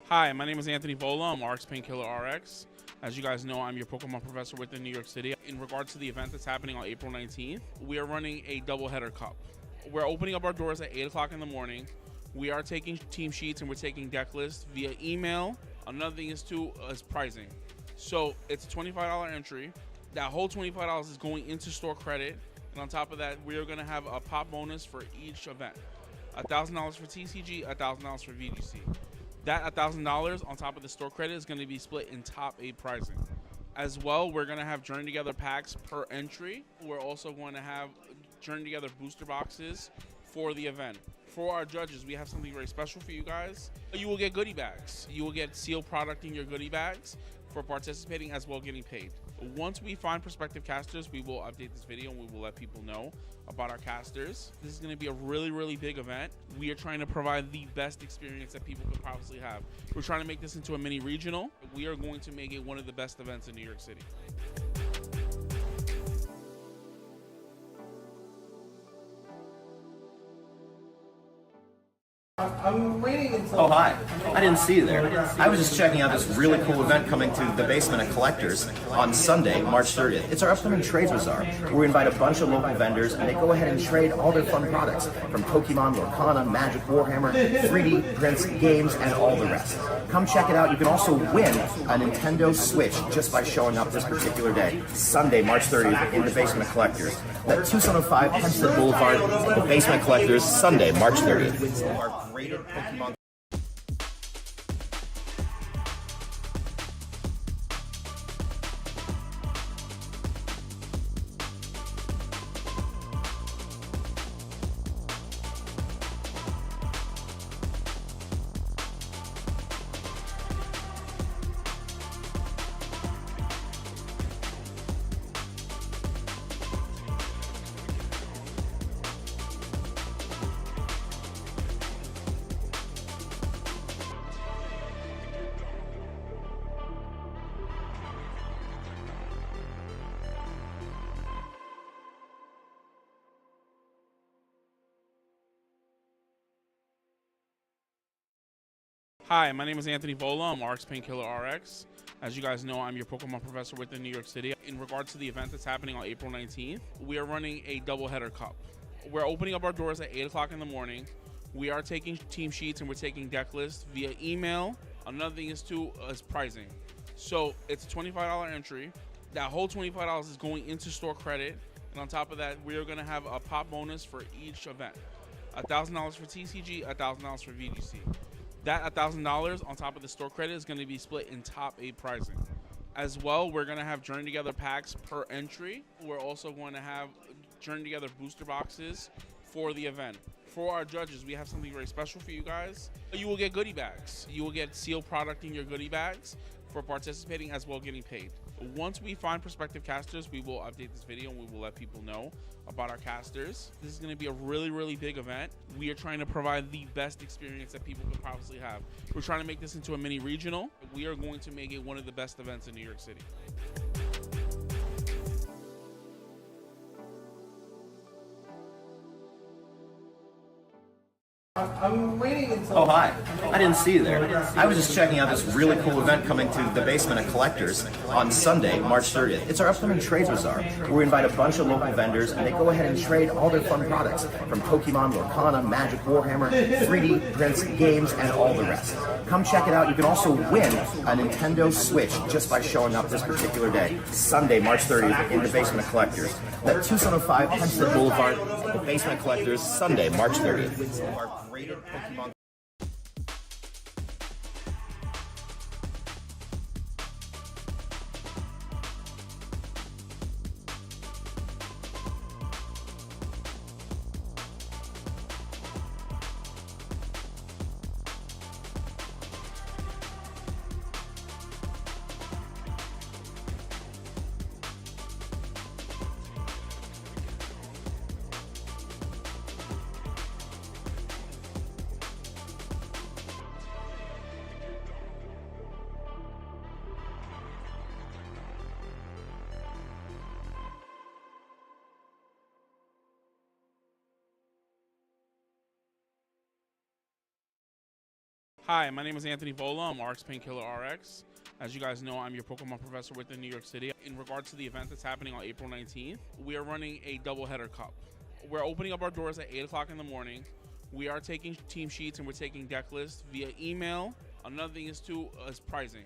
Hi, my name is Anthony Vola. I'm RX Painkiller RX. As you guys know, I'm your Pokemon professor within New York City. In regards to the event that's happening on April 19th, we are running a doubleheader cup. We're opening up our doors at 8 o'clock in the morning. We are taking team sheets and we're taking deck lists via email. Another thing is pricing. So it's a $25 entry. That whole $25 is going into store credit. And on top of that, we are going to have a pop bonus for each event. $1,000 for TCG, $1,000 for VGC. That $1,000 on top of the store credit is going to be split in top 8 pricing. As well, we're going to have Journey Together packs per entry. We're also going to have Journey Together booster boxes for the event. For our judges, we have something very special for you guys. You will get goodie bags. You will get sealed product in your goodie bags for participating, as well getting paid. Once we find prospective casters, we will update this video and we will let people know about our casters. This is going to be a really, really big event. We are trying to provide the best experience that people could possibly have. We're trying to make this into a mini regional. We are going to make it one of the best events in New York City. I'm waiting until. Oh, hi. I didn't see you there. I was just checking out this really cool event coming to daBasement at Collectors on Sunday, March 30th. It's our upcoming Trades Bazaar, where we invite a bunch of local vendors and they go ahead and trade all their fun products, from Pokemon, Lorcana, Magic, Warhammer, 3D prints, games, and all the rest. Come check it out. You can also win a Nintendo Switch just by showing up this particular day, Sunday, March 30th, in daBasement at Collectors. That's 2705 Hempstead Boulevard, daBasement Collectors, Sunday, March 30th. Our graded Pokemon. Hi, my name is Anthony Vola. I'm RX Painkiller RX. As you guys know, I'm your Pokemon professor within New York City. In regards to the event that's happening on April 19th, we are running a doubleheader cup. We're opening up our doors at 8 o'clock in the morning. We are taking team sheets and we're taking deck lists via email. Another thing is pricing. So it's a $25 entry. That whole $25 is going into store credit. And on top of that, we are going to have a pop bonus for each event. $1,000 for TCG, $1,000 for VGC. That $1,000 on top of the store credit is going to be split in top 8 pricing. As well, we're going to have Journey Together packs per entry. We're also going to have Journey Together booster boxes for the event. For our judges, we have something very special for you guys. You will get goodie bags. You will get sealed product in your goodie bags for participating, as well getting paid. Once we find prospective casters, we will update this video and we will let people know about our casters. This is going to be a really, really big event. We are trying to provide the best experience that people could possibly have. We're trying to make this into a mini regional. We are going to make it one of the best events in New York City. I'm waiting until. Oh, hi. I didn't see you there. I was just checking out this really cool event coming to daBasement at Collectors on Sunday, March 30th. It's our upcoming Trades Bazaar, where we invite a bunch of local vendors and they go ahead and trade all their fun products, from Pokemon, Lorcana, Magic, Warhammer, 3D prints, games, and all the rest. Come check it out. You can also win a Nintendo Switch just by showing up this particular day, Sunday, March 30th, in daBasement at Collectors. That's 2705 Hempstead Boulevard, daBasement Collectors, Sunday, March 30th. Our graded Pokemon. Hi, my name is Anthony Vola. I'm RX Painkiller RX. As you guys know, I'm your Pokemon professor within New York City. In regards to the event that's happening on April 19th, we are running a doubleheader cup. We're opening up our doors at 8 o'clock in the morning. We are taking team sheets and we're taking deck lists via email. Another thing is pricing.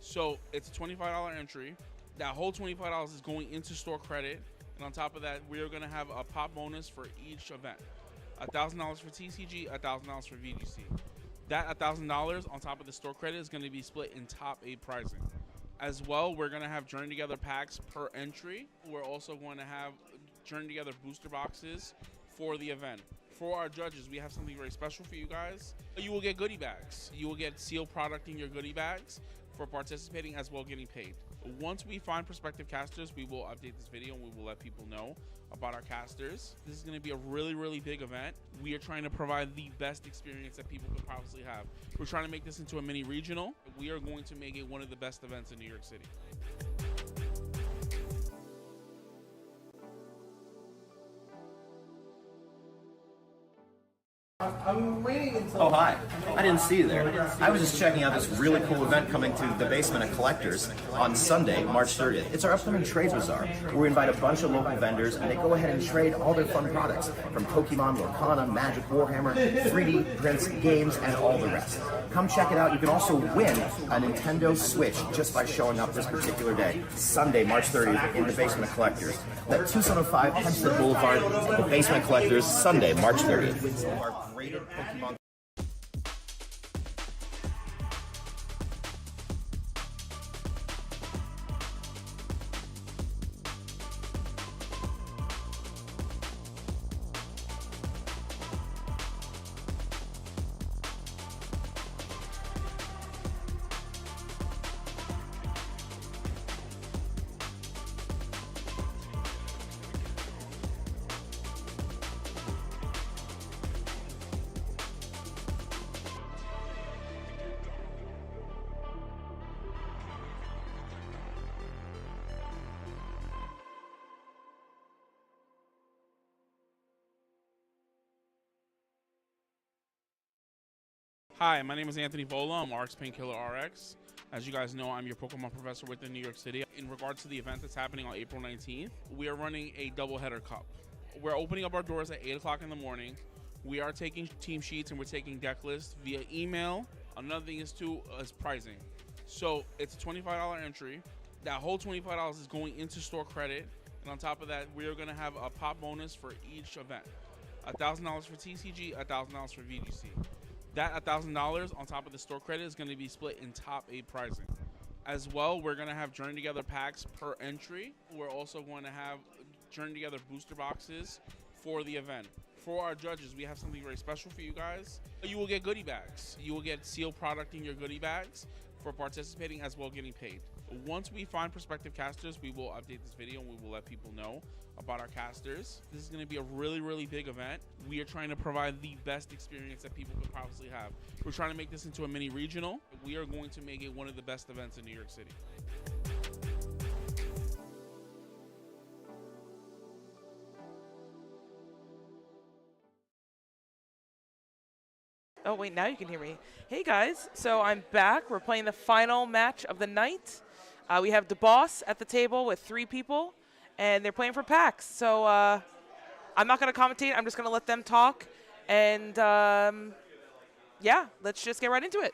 So it's a $25 entry. That whole $25 is going into store credit. And on top of that, we are going to have a pop bonus for each event. $1,000 for TCG, $1,000 for VGC. That $1,000 on top of the store credit is going to be split in top 8 pricing. As well, we're going to have Journey Together packs per entry. We're also going to have Journey Together booster boxes for the event. For our judges, we have something very special for you guys. You will get goodie bags. You will get sealed product in your goodie bags for participating as well getting paid. Once we find prospective casters, we will update this video and we will let people know about our casters. This is going to be a really, really big event. We are trying to provide the best experience that people could possibly have. We're trying to make this into a mini regional. We are going to make it one of the best events in New York City. I'm waiting until. Oh, hi. I didn't see you there. I was just checking out this really cool event coming to the Basement at Collectors on Sunday, March 30th. It's our upcoming Trades Bazaar, where we invite a bunch of local vendors and they go ahead and trade all their fun products from Pokemon, Lorcana, Magic, Warhammer, 3D prints, games, and all the rest. Come check it out. You can also win a Nintendo Switch just by showing up this particular day, Sunday, March 30th, in the Basement at Collectors. That's 2705 Hempstead Boulevard, the Basement Collectors, Sunday, March 30th. Graded Pokemon. Hi, my name is Anthony Vola. I'm RX Painkiller RX. As you guys know, I'm your Pokemon professor within New York City. In regards to the event that's happening on April 19th, we are running a doubleheader cup. We're opening up our doors at 8 o'clock in the morning. We are taking team sheets and we're taking deck lists via email. Another thing is pricing. So it's a $25 entry. That whole $25 is going into store credit. And on top of that, we are going to have a pop bonus for each event. $1,000 for TCG, $1,000 for VGC. That $1,000 on top of the store credit is going to be split in top 8 pricing. As well, we're going to have Journey Together packs per entry. We're also going to have Journey Together booster boxes for the event. For our judges, we have something very special for you guys. You will get goodie bags. You will get sealed product in your goodie bags for participating as well getting paid. Once we find prospective casters, we will update this video and we will let people know about our casters. This is going to be a really, really big event. We are trying to provide the best experience that people could possibly have. We're trying to make this into a mini regional. We are going to make it one of the best events in New York City. Oh, wait, now you can hear me. Hey, guys. So I'm back. We're playing the final match of the night. We have daBoss at the table with 3 people, and they're playing for packs. So I'm not going to commentate. I'm just going to let them talk. And, yeah, let's just get right into it.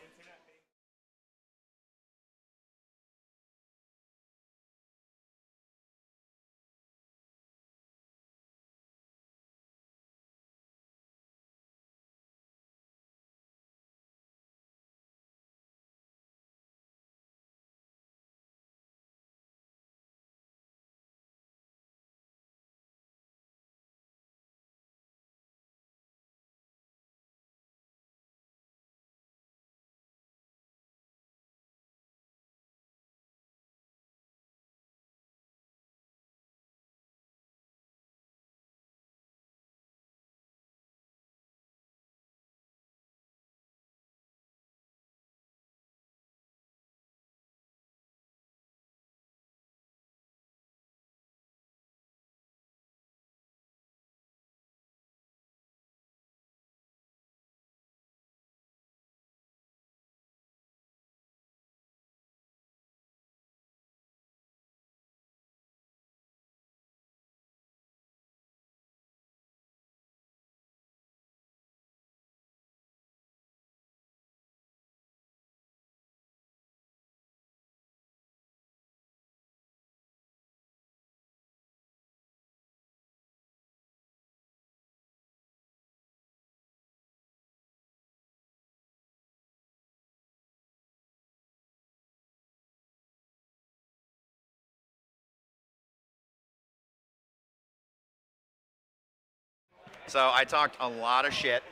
So I talked a lot of shit,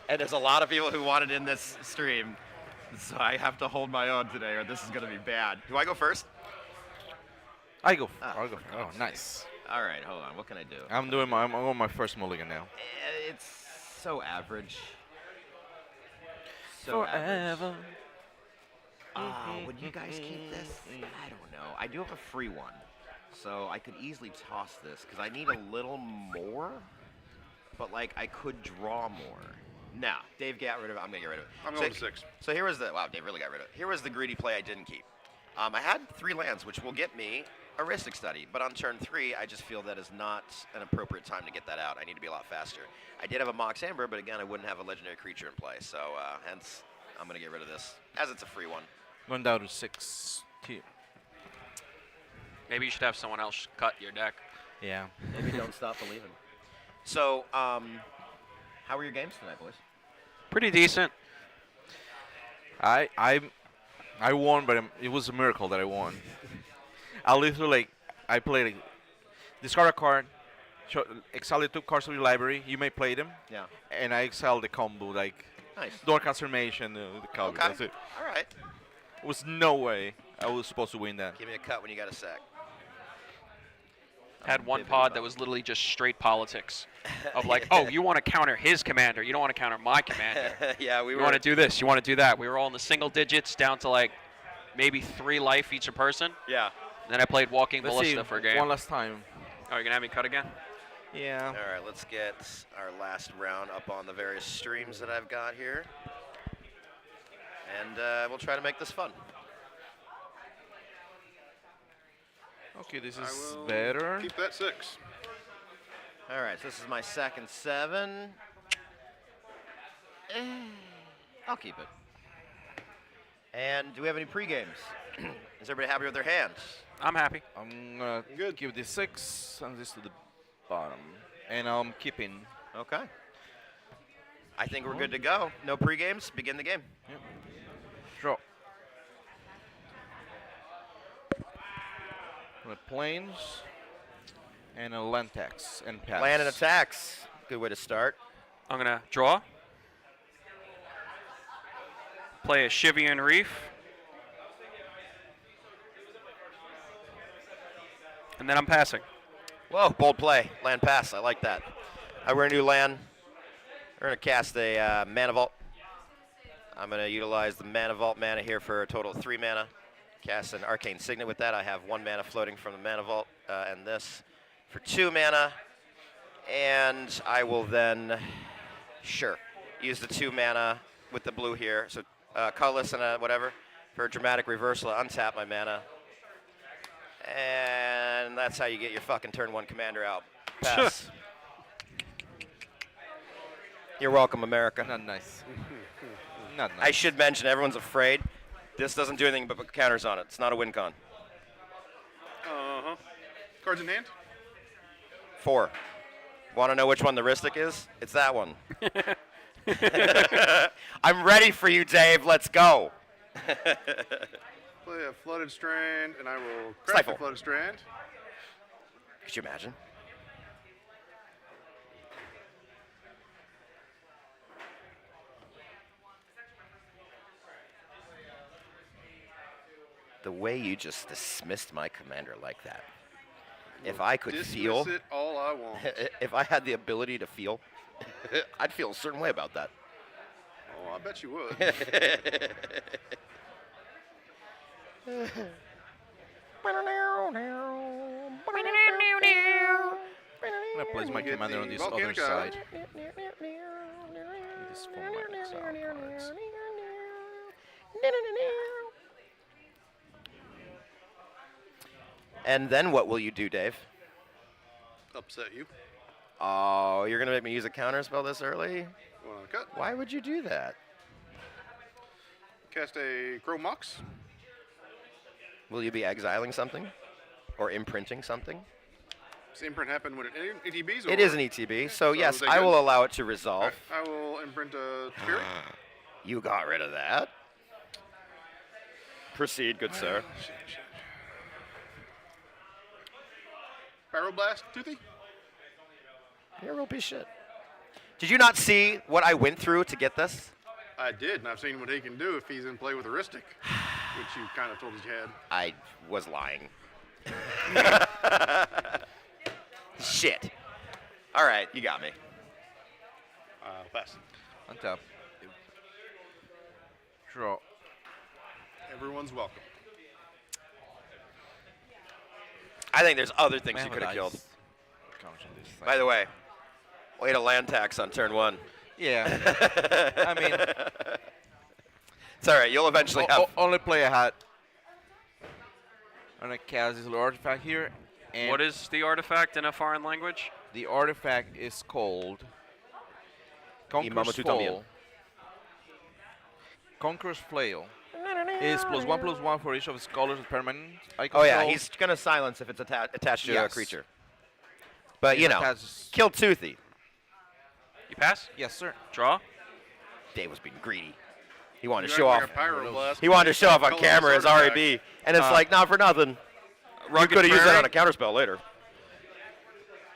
and there's a lot of people who want it in this stream. So I have to hold my own today, or this is going to be bad. Do I go first? I'll go. Oh, Oh, nice. All right, hold on. What can I do? I'm on my first mulligan now. It's so average. So average. Would you guys keep this? I don't know. I do have a free one, so I could easily toss this because I need a little more, but like I could draw more. Nah, Dave got rid of it. I'm gonna get rid of it. I'm going to 6. So here was the wow. Dave really got rid of it. Here was the greedy play I didn't keep. I had 3 lands, which will get me a Ristic Study, but on turn 3, I just feel that is not an appropriate time to get that out. I need to be a lot faster. I did have a Mox Amber, but again, I wouldn't have a legendary creature in play, so hence I'm gonna get rid of this as it's a free one. Going down to 6. Maybe you should have someone else cut your deck. Yeah. Maybe don't stop believing. So, how were your games tonight, boys? Pretty decent. I won, but it was a miracle that I won. I literally I played discard a card, exile the 2 cards of your library. You may play them. Yeah. And I exiled the combo like Nice. door transformation, the combo. Okay. That's it. All right. There was no way I was supposed to win that. Give me a cut when you got a sec. Had one pod that was literally just straight politics of like, oh, you want to counter his commander. You don't want to counter my commander. Yeah, we You were. want to do this. You want to do that. We were all in the single digits down to like maybe 3 life each a person. Yeah. Then I played Walking Let's Ballista see, for a game. one last time. Oh, you're going to have me cut again? Yeah. All right, let's get our last round up on the various streams that I've got here. And we'll try to make this fun. Okay, this I is will better. keep that 6. All right, so this is my second 7. I'll keep it. And do we have any pre-games? Is everybody happy with their hands? I'm happy. I'm gonna Good. give this 6 and this to the bottom, and I'm keeping. Okay. I think we're good to go. No pre-games. Begin the game. Draw. The planes and a land tax and pass. Land and attacks. Good way to start. I'm going to draw. Play a Shivian Reef. And then I'm passing. Whoa, bold play. Land pass. I like that. We're going to do land. We're going to cast a Mana Vault. I'm going to utilize the Mana Vault mana here for a total of 3 mana. Cast an Arcane Signet with that. I have 1 mana floating from the Mana Vault and this for 2 mana. And I will then, sure, use the 2 mana with the blue here. So colorless and whatever for a dramatic reversal. Untap my mana. And that's how you get your fucking turn 1 commander out. Pass. You're welcome, America. Not nice. Not nice. I should mention, everyone's afraid. This doesn't do anything but put counters on it. It's not a win con. Uh-huh. Cards in hand? 4. Want to know which one the Ristic is? It's that one. I'm ready for you, Dave. Let's go. Play a Flooded Strand, and I will craft Stifle. a Flooded Strand. Could you imagine? The way you just dismissed my commander like that. If I could feel, Dismiss it all I want. if I had the ability to feel, I'd feel a certain way about that. Oh, I bet you would. I'm gonna place my Get commander the on this other volcanic island. side. This for my exile cards. And then what will you do, Dave? Upset you. Oh, you're gonna make me use a counter spell this early? Want to cut? Why would you do that? Cast a Crow Mox. Will you be exiling something? Or imprinting something? Does the imprint happen when it ETBs? It is an ETB, so yes, is that I good? will allow it to All resolve. right, I will imprint a Fury. You got rid of that. Proceed, good sir. Shit. Pyroblast, Toothy. You're a real piece of shit. Did you not see what I went through to get this? I did, and I've seen what he can do if he's in play with a Ristic, which you kind of told us you had. I was lying. Shit. All right, you got me. Pass. Untap. Draw. Everyone's welcome. I think there's other things you could have killed. By the way, way to land tax on turn 1. Yeah. I mean, it's all right. You'll eventually have. Only play a hat. I'm gonna cast this little artifact here. And What is the artifact in a foreign language? the artifact is called Conqueror's Imamatu Fall. Conqueror's Flail. Is +1/+1 for each of his colors and permanent I control. Oh yeah, he's gonna silence if it's attached to a Yes. creature. But He you know, attaches- kill Toothy. You pass? Yes, sir. Draw? Dave was being greedy. He wanted to You show act off. like a pyroblast. He wanted to show off on Colorless camera as artifact. RAB, and it's like not for nothing. You Rugged could have used that Prairie. on a counterspell later.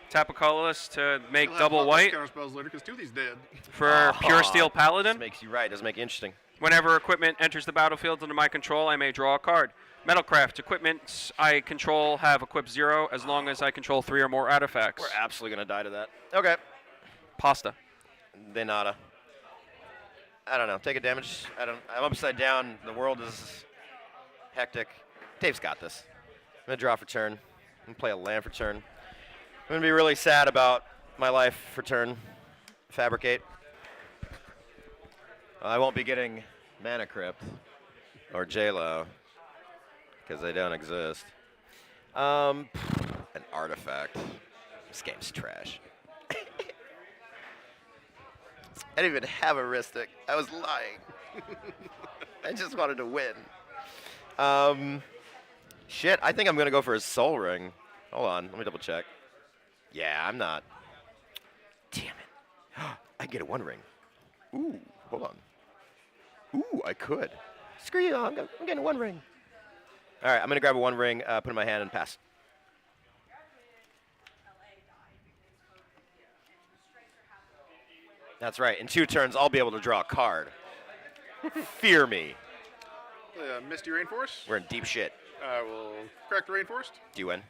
Tap a colorless to make He'll have double lots of white counter spells later because Toothy's dead. for Pure Steel This Paladin. makes you right. Doesn't make it interesting. Whenever equipment enters the battlefield under my control, I may draw a card. Metalcraft equipment I control have equip 0 as long as I control 3 or more artifacts. We're absolutely gonna die to that. Okay. Pasta. De nada. I don't know. Take a damage. I'm upside down. The world is hectic. Dave's got this. I'm gonna draw for turn. I'm gonna play a land for turn. I'm gonna be really sad about my life for turn. Fabricate. I won't be getting Mana Crypt or J-Lo because they don't exist. An artifact. This game's trash. I didn't even have a Ristic. I was lying. I just wanted to win. Shit, I think I'm going to go for a Soul Ring. Hold on, let me double check. Yeah, I'm not. Damn it. I can get a 1 ring. Ooh, hold on. Ooh, I could. Screw you, I'm getting a 1 ring. All right, I'm going to grab a 1 ring, put it in my hand, and pass. That's right. In 2 turns, I'll be able to draw a card. Fear me. Misty Rainforest. We're in deep shit. I will crack the Rainforest. Do you win?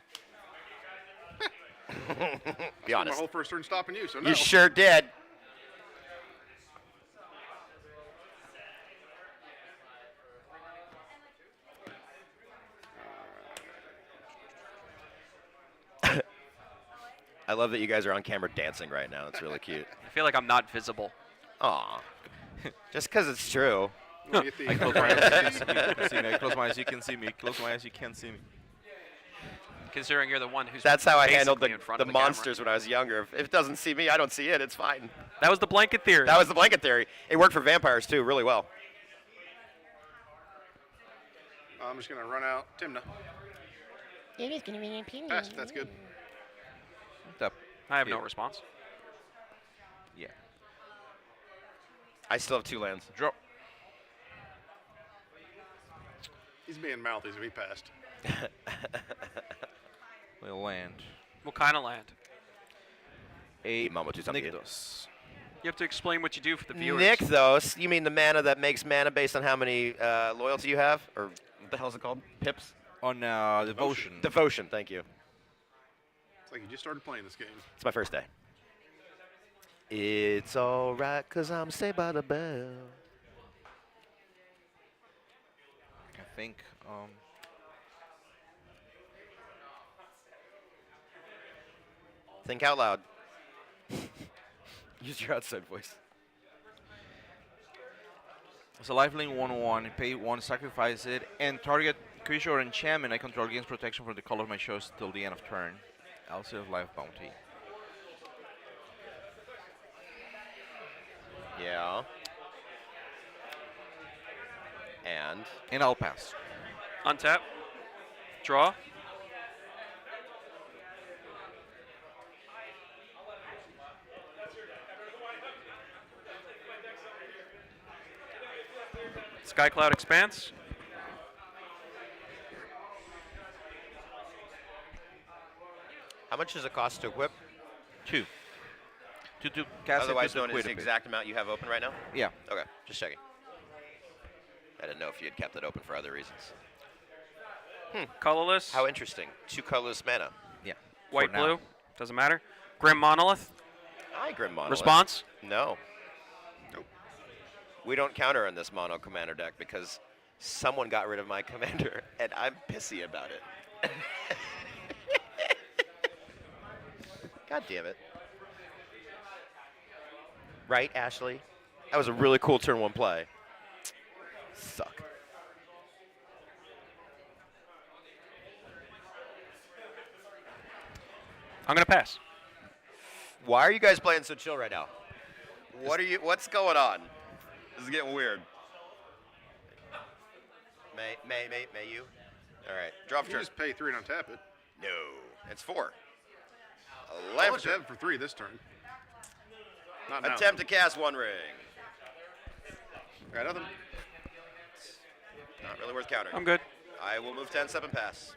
Be My honest. whole first turn stopping you, so no. You sure did. I love that you guys are on camera dancing right now. It's really cute. I feel like I'm not visible. Aw. Just because it's true. You get the- I close my eyes, you can see me. I close my eyes, you can see me. Close my eyes, you can't see me. Considering you're the one who's That's how I handled basically in front the of the camera. monsters when I was younger. If it doesn't see me, I don't see it. It's fine. That was the blanket theory. That was the blanket theory. It worked for vampires, too, really well. I'm just going to run out Timna. It is going to be an opinion. Pass, that's good. Tap. I have no Here. response. Yeah. I still have 2 lands. Draw. He's being mouthy, so he passed. We'll land. What kind of land? A Mama do something. Nykthos. You have to explain what you do for the viewers. Nykthos, you mean the mana that makes mana based on how many loyalty you have? Or what the hell is it called? Pips? On Devotion. Devotion, thank you. It's like you just started playing this game. It's my first day. It's alright, cause I'm saved by the bell. I think. Think out loud. Use your outside voice. It's a lifelink 1/1. Pay 1, sacrifice it, and target creature or enchantment I control gains protection for the color of my choice till the end of turn. Also have life bounty. Yeah. And I'll pass. Untap. Draw. Skycloud Expanse. how much does it cost to equip? 2. to cast Otherwise it to known as quit the a bit. exact amount you have open right now? Yeah. Okay, just checking. I didn't know if you had kept it open for other reasons. Colorless. How interesting. 2 colorless mana. Yeah. White, for now. blue. Doesn't matter. Grim Monolith. Hi, Grim Monolith. Response. No. Nope. We don't counter in this mono commander deck because someone got rid of my commander, and I'm pissy about it. God damn it. Right, Ashley? That was a really cool turn 1 play. Suck. I'm gonna pass. Why are you guys playing so chill right now? What's going on? This is getting weird. May you? All right, drop You turn. just pay 3 and untap it. No, it's 4. I'll 11. untap it for 3 this turn. Not now. Attempt to cast 1 ring. Got nothing. Not really worth countering. I'm good. I will move 10 step and pass.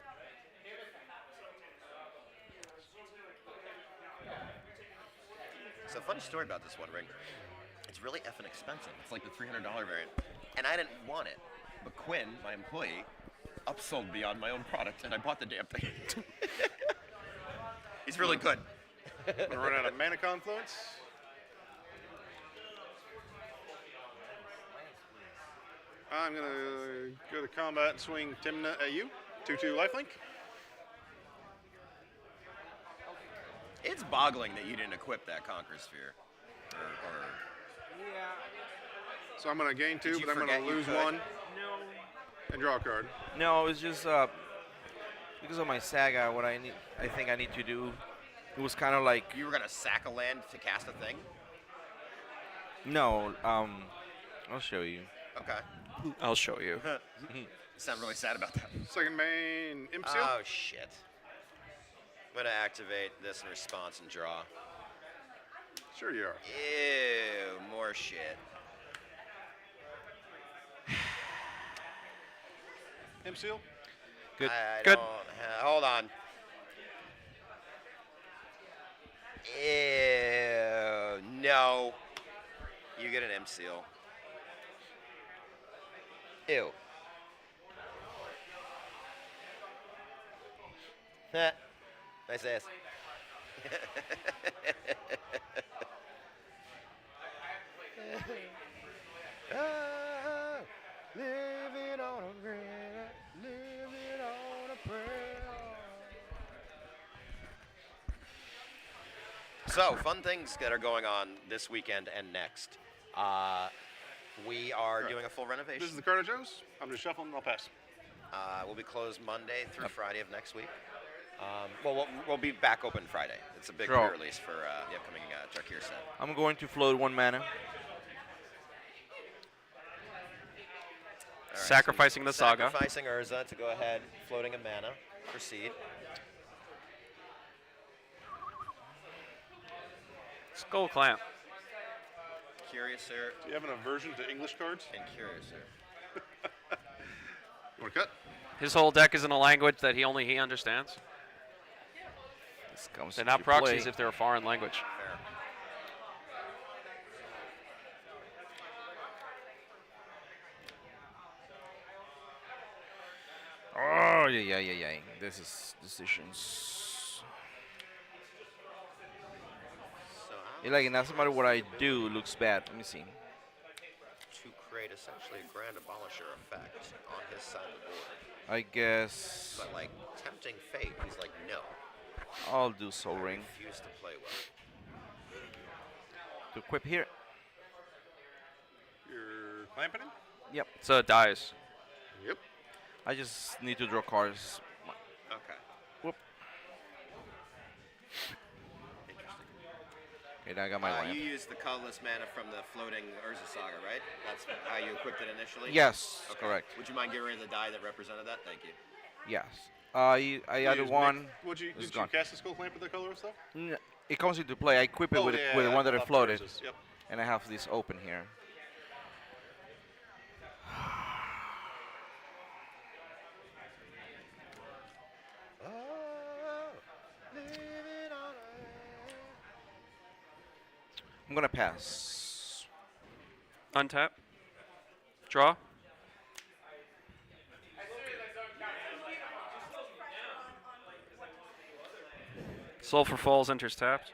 So funny story about this 1 ring. It's really effing expensive. It's like the $300 variant. And I didn't want it. But Quinn, my employee, upsold me on my own product, and I bought the damn thing. He's really good. I'm going to run out of mana confluence. I'm going to go to combat and swing Timna at you. 2/2 lifelink. It's boggling that you didn't equip that Conquer Sphere. So I'm going to gain 2, Did you but I'm going forget to you lose could? 1 and draw a card. No, it's just because of my saga. What I think I need to do. It was kind of like You were going to sack a land to cast a thing? no. I'll show you. Okay. I'll show you. You sound really sad about that. Second main, Imp Seal. Oh, shit. I'm going to activate this in response and draw. Sure you are. Ew, more shit. Imp Seal. Good. I Good. don't hold on. Ew, no. You get an M seal. Ew. Heh. Nice ass. Living on a prayer, living on a prayer. So, fun things that are going on this weekend and next. We are doing a full renovation. This is the card I chose. I'm just shuffling and I'll pass. We'll be closed Monday through Friday of next week. We'll be back open Friday. It's a big Draw. pre-release for the upcoming Tarkir set. I'm going to float 1 mana. All right, Sacrificing the saga. Sacrificing Urza to go ahead, floating a mana. Proceed. Skull Clamp. Curious, sir. Do you have an aversion to English cards? And curious, sir. You want to cut? His whole deck is in a language that he understands. This comes They're into not proxies play. if they're a foreign language. Fair. Oh yeah. This is decisions. So Yeah, like, it doesn't matter what I do. It looks bad. Let me see. to create essentially a Grand Abolisher effect on his side of the board. I guess But like tempting fate, he's like, no. I'll do Soul Ring Refuse to play well. to equip here. You're clamping him? Yep. So it dies. Yep. I just need to draw cards. Okay. Whoop. Interesting. Okay, now I got my lamp. You used the colorless mana from the floating Urza Saga, right? That's how you equipped it initially? Yes, Okay. correct. Would you mind getting rid of the die that represented that? Thank you. Yes. I You added used one. Did you It's gone. cast the Skull Clamp with the color stuff? It comes into play. I equip it Oh, with, yeah, with the one that I love floated, Urzas. Yep. and I have this open here. I'm gonna pass. Untap. Draw. Sulfur Falls enters tapped.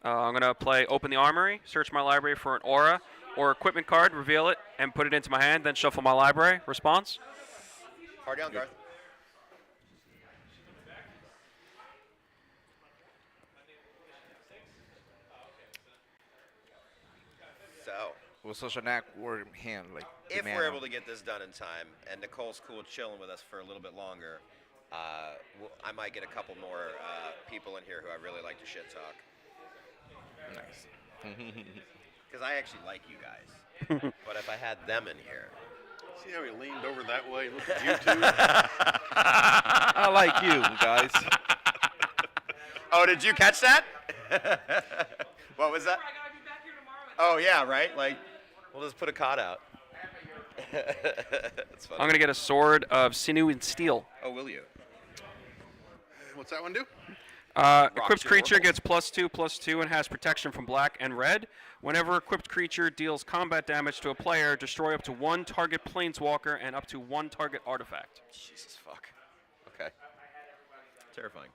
I'm going to play Open the Armory, search my library for an aura or equipment card, reveal it, and put it into my hand, then shuffle my library. Response? Party on, Garth. So, With such an awkward hand, like. the if man we're on- able to get this done in time, and Nicole's cool chilling with us for a little bit longer, I might get a couple more people in here who I really like to shit talk. Nice. Because I actually like you guys. But if I had them in here. See how he leaned over that way? Look at you two. I like you guys. Oh, did you catch that? What was that? Oh, yeah, right? Like, we'll just put a cod out. That's funny. I'm going to get a Sword of Sinew and Steel. Oh, will you? What's that one do? Equipped your creature world. gets +2/+2 and has protection from black and red. Whenever equipped creature deals combat damage to a player, destroy up to one target planeswalker and up to one target artifact. Jesus fuck. Okay. Terrifying.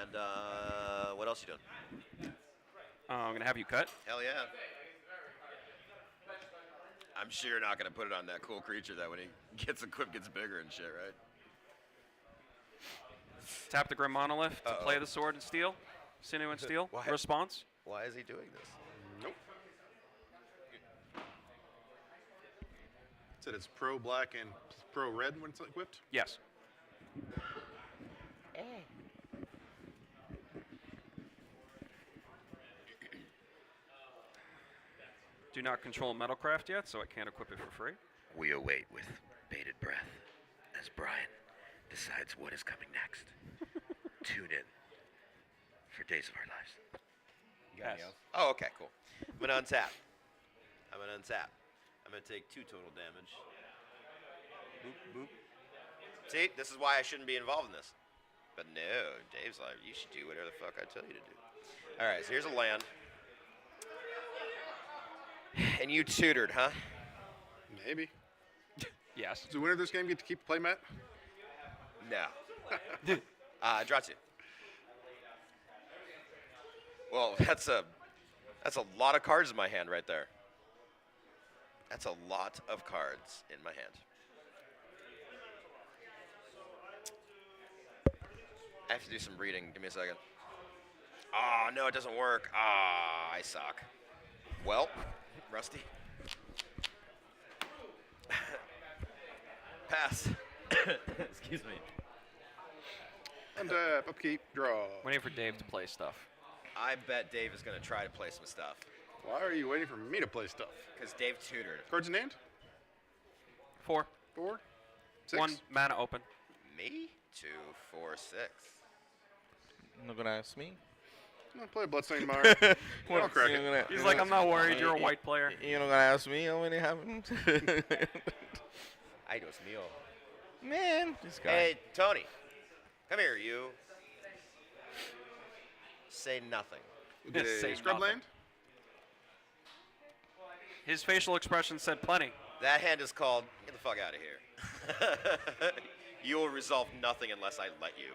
And what else you doing? I'm going to have you cut. Hell yeah. I'm sure you're not going to put it on that cool creature that when he gets equipped gets bigger and shit, right? Tap the Grim Monolith to play the Sword and Steel. Sinew and Steel. Why? Response? Why is he doing this? Nope. Said it's pro black and pro red when it's equipped. Yes. Do not control Metalcraft yet, so I can't equip it for free. We await with bated breath as Brian decides what is coming next. Tune in for Days of Our Lives. You got any else? Oh, okay, cool. I'm going to untap. I'm going to untap. I'm going to take 2 total damage. Boop, boop. See, this is why I shouldn't be involved in this. But no, Dave's like, you should do whatever the fuck I tell you to do. All right, so here's a land. And you tutored, huh? Maybe. Yes. Does the winner of this game get to keep the playmat? No. Draw 2. Well, that's a lot of cards in my hand right there. That's a lot of cards in my hand. I have to do some reading. Give me a second. Oh, no, it doesn't work. Ah, I suck. Well, Rusty. Pass. Excuse me. Untap, upkeep, draw. Waiting for Dave to play stuff. I bet Dave is going to try to play some stuff. Why are you waiting for me to play stuff? Because Dave tutored. Cards in hand? 4. 4? 6? 1 mana open. Me? 2, 4, 6. Not gonna ask me. No, play a Bloodstained Mire. I'll crack it. He's like, I'm not worried. You're a white player. You're not gonna ask me how many happened? Ay, Dios mío. Man, this guy. Hey, Tony. Come here, you. Say nothing. We get Say a scrub nothing. land. His facial expression said plenty. That hand is called, get the fuck out of here. You will resolve nothing unless I let you.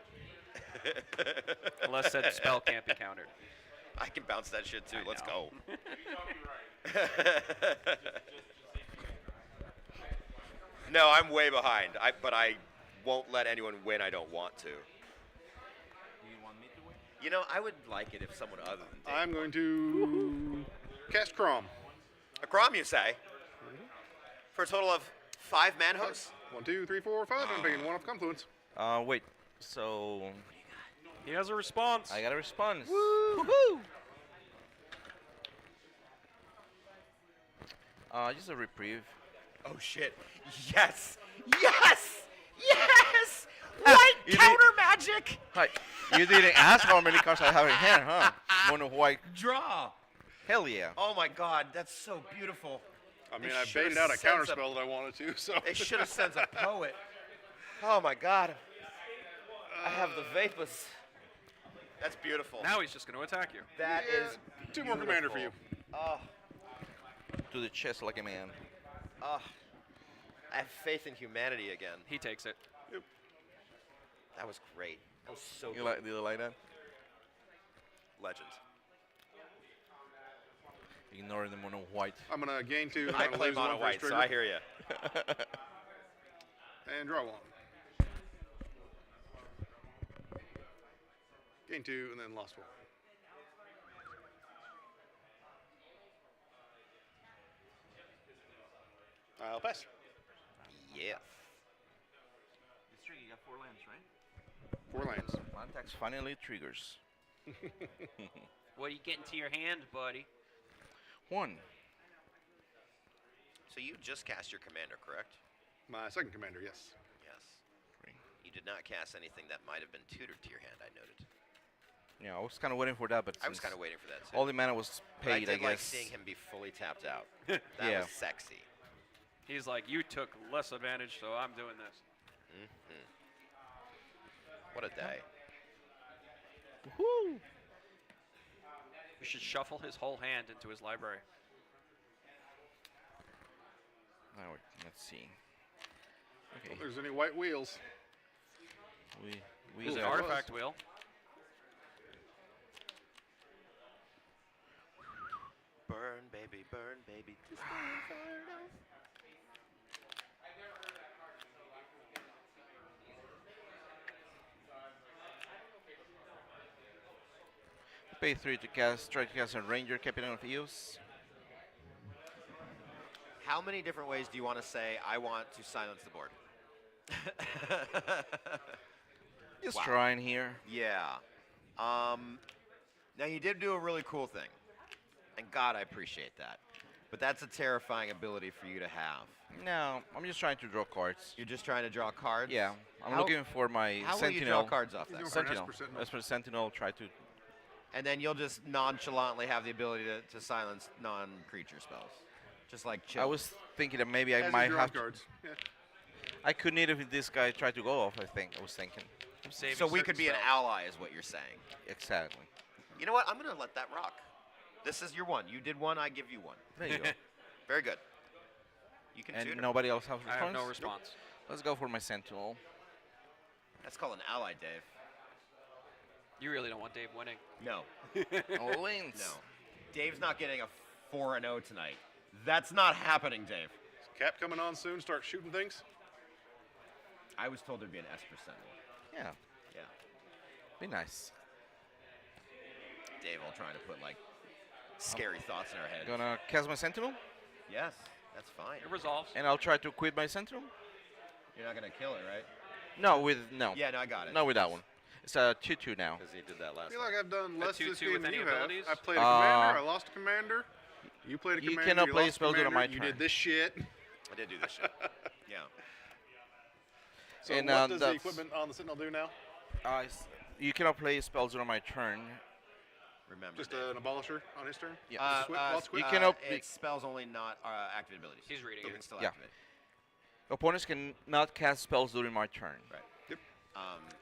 Unless said spell can't be countered. I can bounce that shit too. Let's know. go. No, I'm way behind. But I won't let anyone win I don't want to. You know, I would like it if someone other than Dave. I'm going to cast Crom. A Grom, you say? For a total of 5 manhos? 1, 2, 3, 4, 5. I'm picking 1 off Confluence. Wait. So He has a response. I got a response. Woo-hoo! Just a reprieve. Oh shit. Yes! Yes! Yes! White You counter magic! Hi. You didn't ask how many cards I have in hand, huh? Mono white. Draw! Hell yeah. Oh my god, that's so beautiful. I mean, They I should've baited out a sent counterspell that I wanted to, so. They should have sent a poet. Oh my God. I have the vapors. That's beautiful. Now he's just going to attack you. That Yeah, is 2 more commander for you. Oh, To the chest like a man. oh. I have faith in humanity again. He takes it. That was great. That was so You good. like? Do you like that? Legend. Ignoring the mono white. I'm going to gain 2. I play mono white, so I hear you. And draw 1. Gain 2 and then lost 1. I'll pass. Yeah. It's tricky. You got 4 lands, right? 4 lands. Contax finally triggers. What are you getting to your hand, buddy? 1. So you just cast your commander, correct? My second commander, yes. Yes. 3. You did not cast anything that might have been tutored to your hand, I noted. Yeah, I was kind of waiting for that, but I was since kind of waiting for that, too. all the mana was But I paid, did I like guess. seeing him be fully tapped out. That Yeah. was sexy. He's like, you took less advantage, so I'm doing this. What a day. Woo! We should shuffle his whole hand into his library. Now let's see. If Okay. there's any white wheels. We There's an there it artifact wheel. Burn, baby, burn, baby. This fire off. pay 3 to cast. Try to cast a Ranger Captain of Eos. How many different ways do you want to say, I want to silence the board? Just Wow. trying here. Yeah. Now, you did do a really cool thing. And God, I appreciate that. But that's a terrifying ability for you to have. No, I'm just trying to draw cards. You're just trying to draw cards? Yeah, I'm How- looking for my How will Sentinel. you draw cards off that? You're doing for an Sentinel. Esper Sentinel. Esper Sentinel, try to. And then you'll just nonchalantly have the ability to silence non-creature spells. Just like chill. I was thinking that maybe I As might you draw have to. cards. Yeah. I could need if this guy tried to go off, I think. I was thinking. I'm saving So we certain could be an spells. ally is what you're saying. Exactly. You know what? I'm going to let that rock. This is your one. You did one, I give you one. There you go. Very good. You can And tutor. nobody else has I response? have no response. Let's go for my Sentinel. That's called an ally, Dave. You really don't want Dave winning. No. Oh, Lance. No. Dave's not getting a 4-0 tonight. That's not happening, Dave. Is Cap coming on soon? Start shooting things? I was told there'd be an Esper Sentinel. Yeah, Yeah. be nice. Dave will try to put, like, scary thoughts in our head. Gonna cast my Sentinel, Yes, that's fine. It resolves. and I'll try to quit my Sentinel. You're not going to kill it, right? No, with no. Yeah, no, I got it. Not with that one. It's a 2/2 now. Because he did that I last feel time. like I've done less 2/2 this game with than any you have. abilities? I played a commander. I lost a commander. You played a You commander. cannot you play lost a spells during commander, my You turn. did this shit. I did do this shit. Yeah. So And, what does the that's- equipment on the Sentinel do now? You cannot play spells during my turn. Remember. Just Dave. an abolisher on his turn? Yeah. Lost you quit? cannot- It spells only not active abilities. He's reading You it. can still Yeah. activate. Opponents cannot cast spells during my turn. Right. Yep.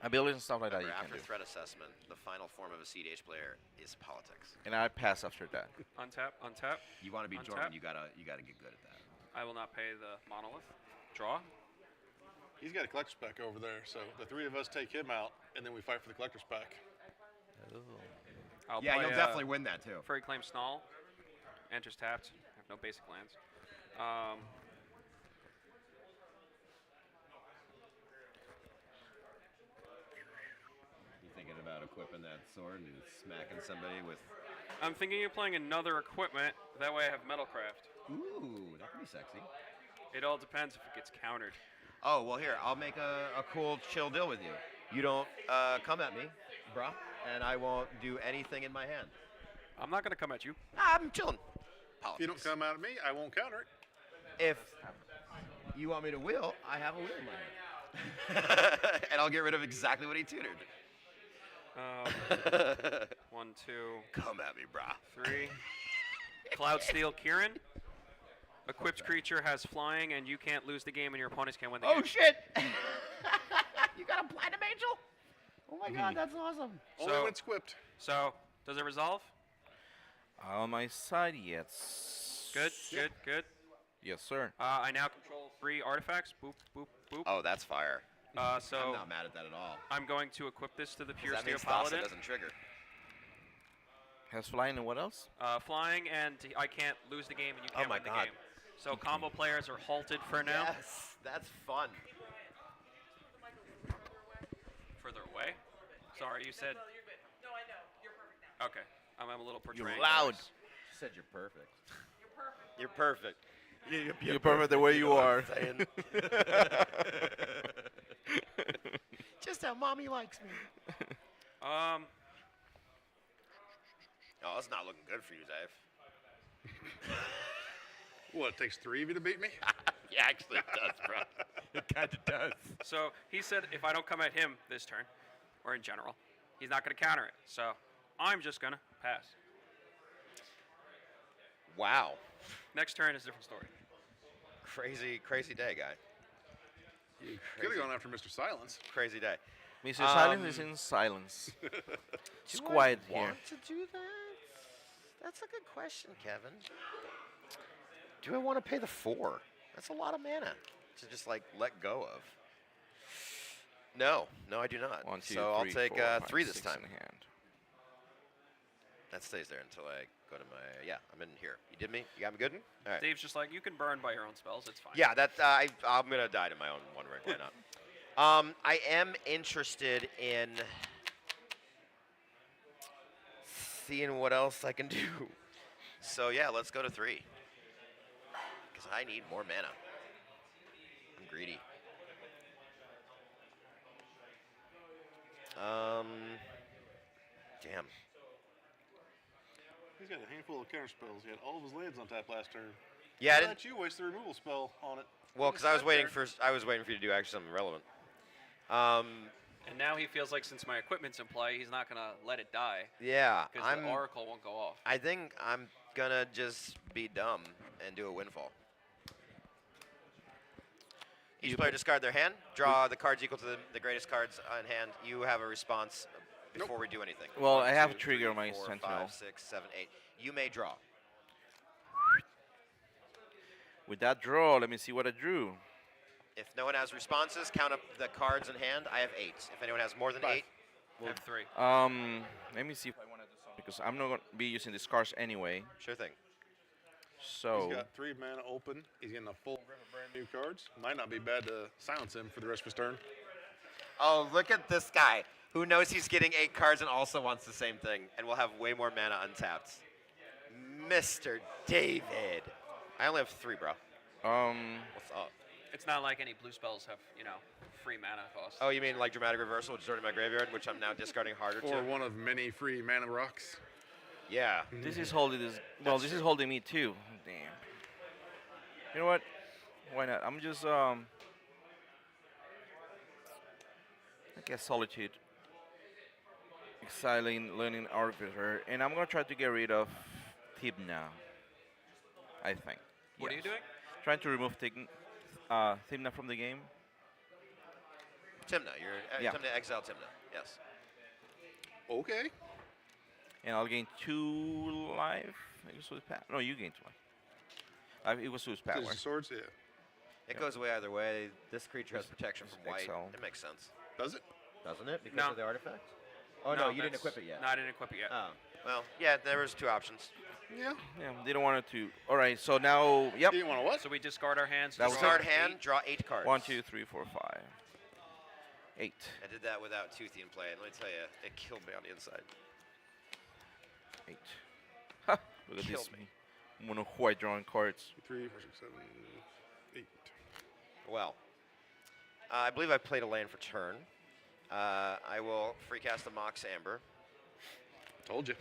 Abilities and stuff like that you Remember, can after do. threat assessment, the final form of a CDH player is politics. And I pass after that. Untap, untap. You want to be Untap. Jordan, you gotta get good at that. I will not pay the monolith. Draw. He's got a collector's pack over there, so the 3 of us take him out, and then we fight for the collector's pack. I'll Yeah, play, you'll definitely win that too. Furry Claim Snarl. Enters tapped. I have no basic lands. You thinking about equipping that sword and smacking somebody with? I'm thinking of playing another equipment. That way I have Metalcraft. Ooh, that could be sexy. It all depends if it gets countered. Oh well, here I'll make a cool, chill deal with you. You don't come at me, bruh, and I won't do anything in my hand. I'm not going to come at you. I'm chilling. If you don't come out at me, I won't counter it. If you want me to wheel, I have a wheel in my hand. And I'll get rid of exactly what he tutored. 1, 2, Come at me, brah. 3. Cloud Steel Kieran. Equipped creature has flying, and you can't lose the game, and your opponents can't win the Oh game. shit! You got a Platinum Angel? Oh my god, that's awesome. Only when it's equipped. So, does it resolve? On my side, yes. Good, good, good. Yes, sir. I now control 3 artifacts. Boop, boop, boop. Oh, that's fire. So I'm not mad at that at all. I'm going to equip this to the Pure That Steel means Thassa Paladin. doesn't trigger. Has flying and what else? Flying, and I can't lose the game, and you can't my win the God. game. So combo players are halted for now. Yes, that's fun. Further away. Sorry, you said. No, I know. You're perfect now. Okay, I'm a little portraying. You're loud. voice. She said you're perfect. You're perfect. You're perfect the way you are. Just how mommy likes me. Oh, it's not looking good for you, Dave. What, it takes 3 of you to beat me? Yeah, actually it does, bro. It kind of does. So he said if I don't come at him this turn, or in general, he's not going to counter it. So I'm just going to pass. Wow. Next turn is a different story. Crazy day, guy. You could have gone after Mr. Silence. Crazy day. Mr. Silence is in silence. It's quiet here. Want to do that? That's a good question, Kevin. Do I want to pay the 4? That's a lot of mana to just like let go of. No, I do not. 1, 2, so 3, I'll take 4, 5, 3 this 6 time. in hand. That stays there until I go to my. Yeah, I'm in here. You did me? You got me good? All right. Dave's just like, you can burn by your own spells. It's fine. Yeah, that I'm gonna die to my own one ring. Why not? I am interested in seeing what else I can do. So yeah, let's go to 3. Because I need more mana. I'm greedy. Damn. He's got a handful of counter spells. He had all of his lands on tap last turn. Yeah, I Why didn't. don't you waste the removal spell on it? Well, because I was waiting for you to do actually something relevant. And now he feels like since my equipment's in play, he's not going to let it die. Yeah, Because the Oracle won't go off. I think I'm gonna just be dumb and do a windfall. Each player discard their hand, draw the cards equal to the greatest cards in hand. You have a response before we do anything. Well, 1, I have 2, a trigger 3, on my 4, Sentinel. 5, 6, 7, 8. You may draw. With that draw, let me see what I drew. If no one has responses, count up the cards in hand. I have 8. If anyone has more than 8, I have 3. Let me see if I want to do something because I'm not going to be using these cards anyway. sure thing. So He's got 3 mana open. He's getting a full rip of brand new cards. Might not be bad to silence him for the rest of his turn. Oh, look at this guy who knows he's getting 8 cards and also wants the same thing and will have way more mana untapped. Mr. David. I only have 3, bro. What's up? It's not like any blue spells have, free mana cost. Oh, you mean like Dramatic Reversal, which is already in my graveyard, which I'm now discarding harder Or to? one of many free mana rocks. Yeah. this is holding this. Well, this is holding me too. Damn. You know what? Why not? I'm just I guess Solitude. Exiling, learning Arbiter, and I'm gonna try to get rid of Thibna. I think. What are you Yes. doing? Trying to remove Thibna from the game. Timna, you're Yeah. time to exile Timna. Yes. Okay. And I'll gain 2 life. I guess with power. No, you gain 2 life. It was Sue's power. Does the swords, yeah. It goes away either way. This creature has protection from white. Exile. It makes sense. Does it? Doesn't it? Because No. of the artifact? Oh, no, you didn't equip it yet. No, I didn't equip it yet. Oh. Well, yeah, there was 2 options. Yeah. Yeah, they don't want it to. All right, so now, yep. Do you want to what? So we discard our hands. That was draw Discard eight. hand, draw 8 cards. 1, 2, 3, 4, 5. 8. I did that without Toothy in play, and let me tell you, it killed me on the inside. 8. Ha! Look at Killed this me. mono white drawing cards. 3, 4, 6, 7, 8. Well, I believe I played a land for turn. I will free cast the Mox Amber. Told you.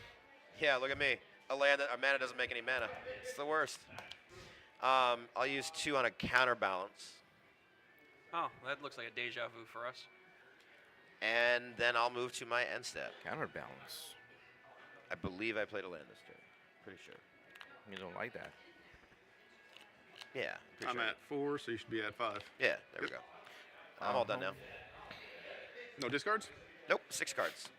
Yeah, look at me. A land that our mana doesn't make any mana. It's the worst. I'll use 2 on a counterbalance. Oh, that looks like a deja vu for us. And then I'll move to my end step. Counterbalance. I believe I played a land this turn. Pretty sure. You don't like that. Yeah. I'm at 4, so you should be at 5. Yeah, there we go. I'm all done now. No discards? Nope, 6 cards.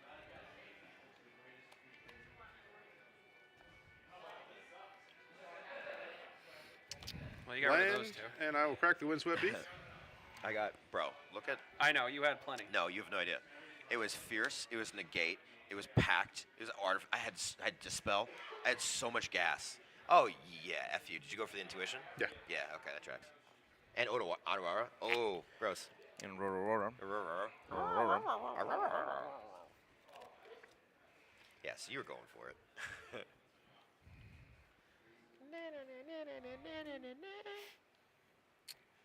Well, you got rid of those Land, two. and I will crack the windswept heath. I got, bro, look at, I know, you had plenty. no, you have no idea. It was fierce, it was negate, it was packed, it was I had dispel, I had so much gas. Oh, yeah, F you. Did you go for the intuition? Yeah. Yeah, okay, that tracks. And Ottawa. Oh, gross. And Rorora. Yeah, so you were going for it.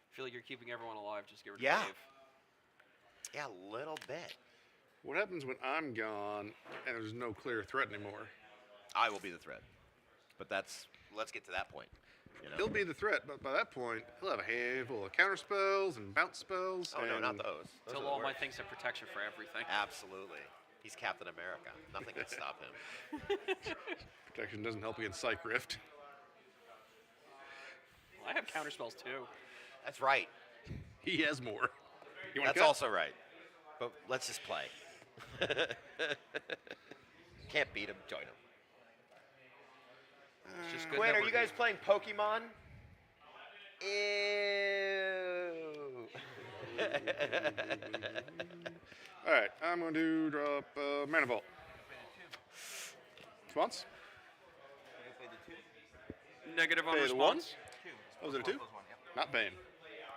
I feel like you're keeping everyone alive. Just get rid Yeah. of Dave. Yeah, a little bit. What happens when I'm gone and there's no clear threat anymore? I will be the threat. But let's get to that point. You know? He'll be the threat, but by that point, he'll have a handful of counter spells and bounce spells. Oh, no, and not those. Those Till are the all my worst. things have protection for everything. Absolutely. He's Captain America. Nothing can stop him. Protection doesn't help against Psych Rift. Well, I have counter spells too. That's right. He has more. You want That's also right. But let's just play. Can't beat him, join him. It's just good Quinn, that are we're you guys here. playing Pokemon? Ew. All right, I'm going to drop Mana Vault. Response? Negative on Pay the one. response. Oh, was it a 2? Not Bane.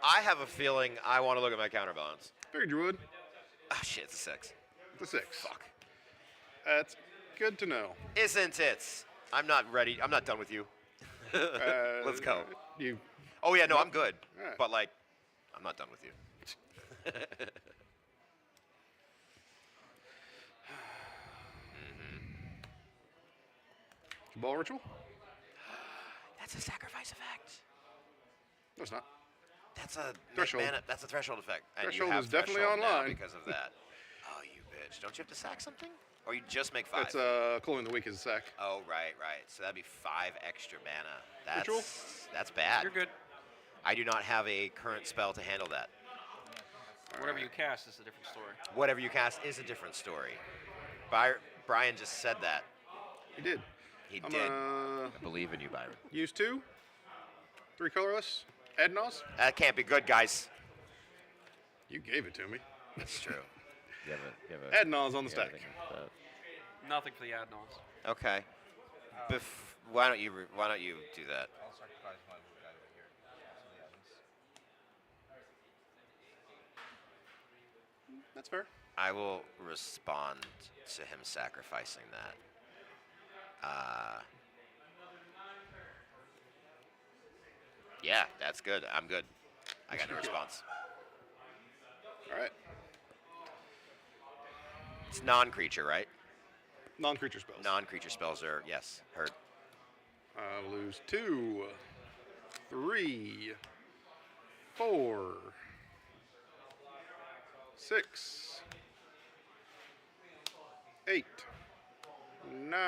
I have a feeling I want to look at my counterbalance. Figured you would. Oh, shit, it's a 6. It's a 6. Fuck. That's good to know. Isn't it? I'm not ready. I'm not done with you. Let's go. You. Oh, yeah, no, I'm good. All right. But, like, I'm not done with you. Ball Ritual? That's a sacrifice effect. No, it's not. That's a Threshold. That's a threshold effect. And Threshold you have is definitely threshold now online. because of that. Oh, you bitch! Don't you have to sack something, or you just make 5? That's Cooling the Weak is a sack. Oh, right. So that'd be 5 extra mana. That's Ritual? that's bad. You're good. I do not have a current spell to handle that. Whatever you cast is a different story. Whatever you cast is a different story. Brian just said that. He did. He I'm did. gonna I believe in you, Byron. use 2. 3 colorless. Adnos. That can't be good, guys. You gave it to me. That's true. Adnos on the stack. Nothing for the Adnons. Okay. Why don't you do that? That's fair. I will respond to him sacrificing that. Yeah, that's good. I'm good. I got no response. All right. It's non-creature, right? Non-creature spells. Non-creature spells are, yes, heard. I'll lose 2, 3, 4, 6, 8, 9,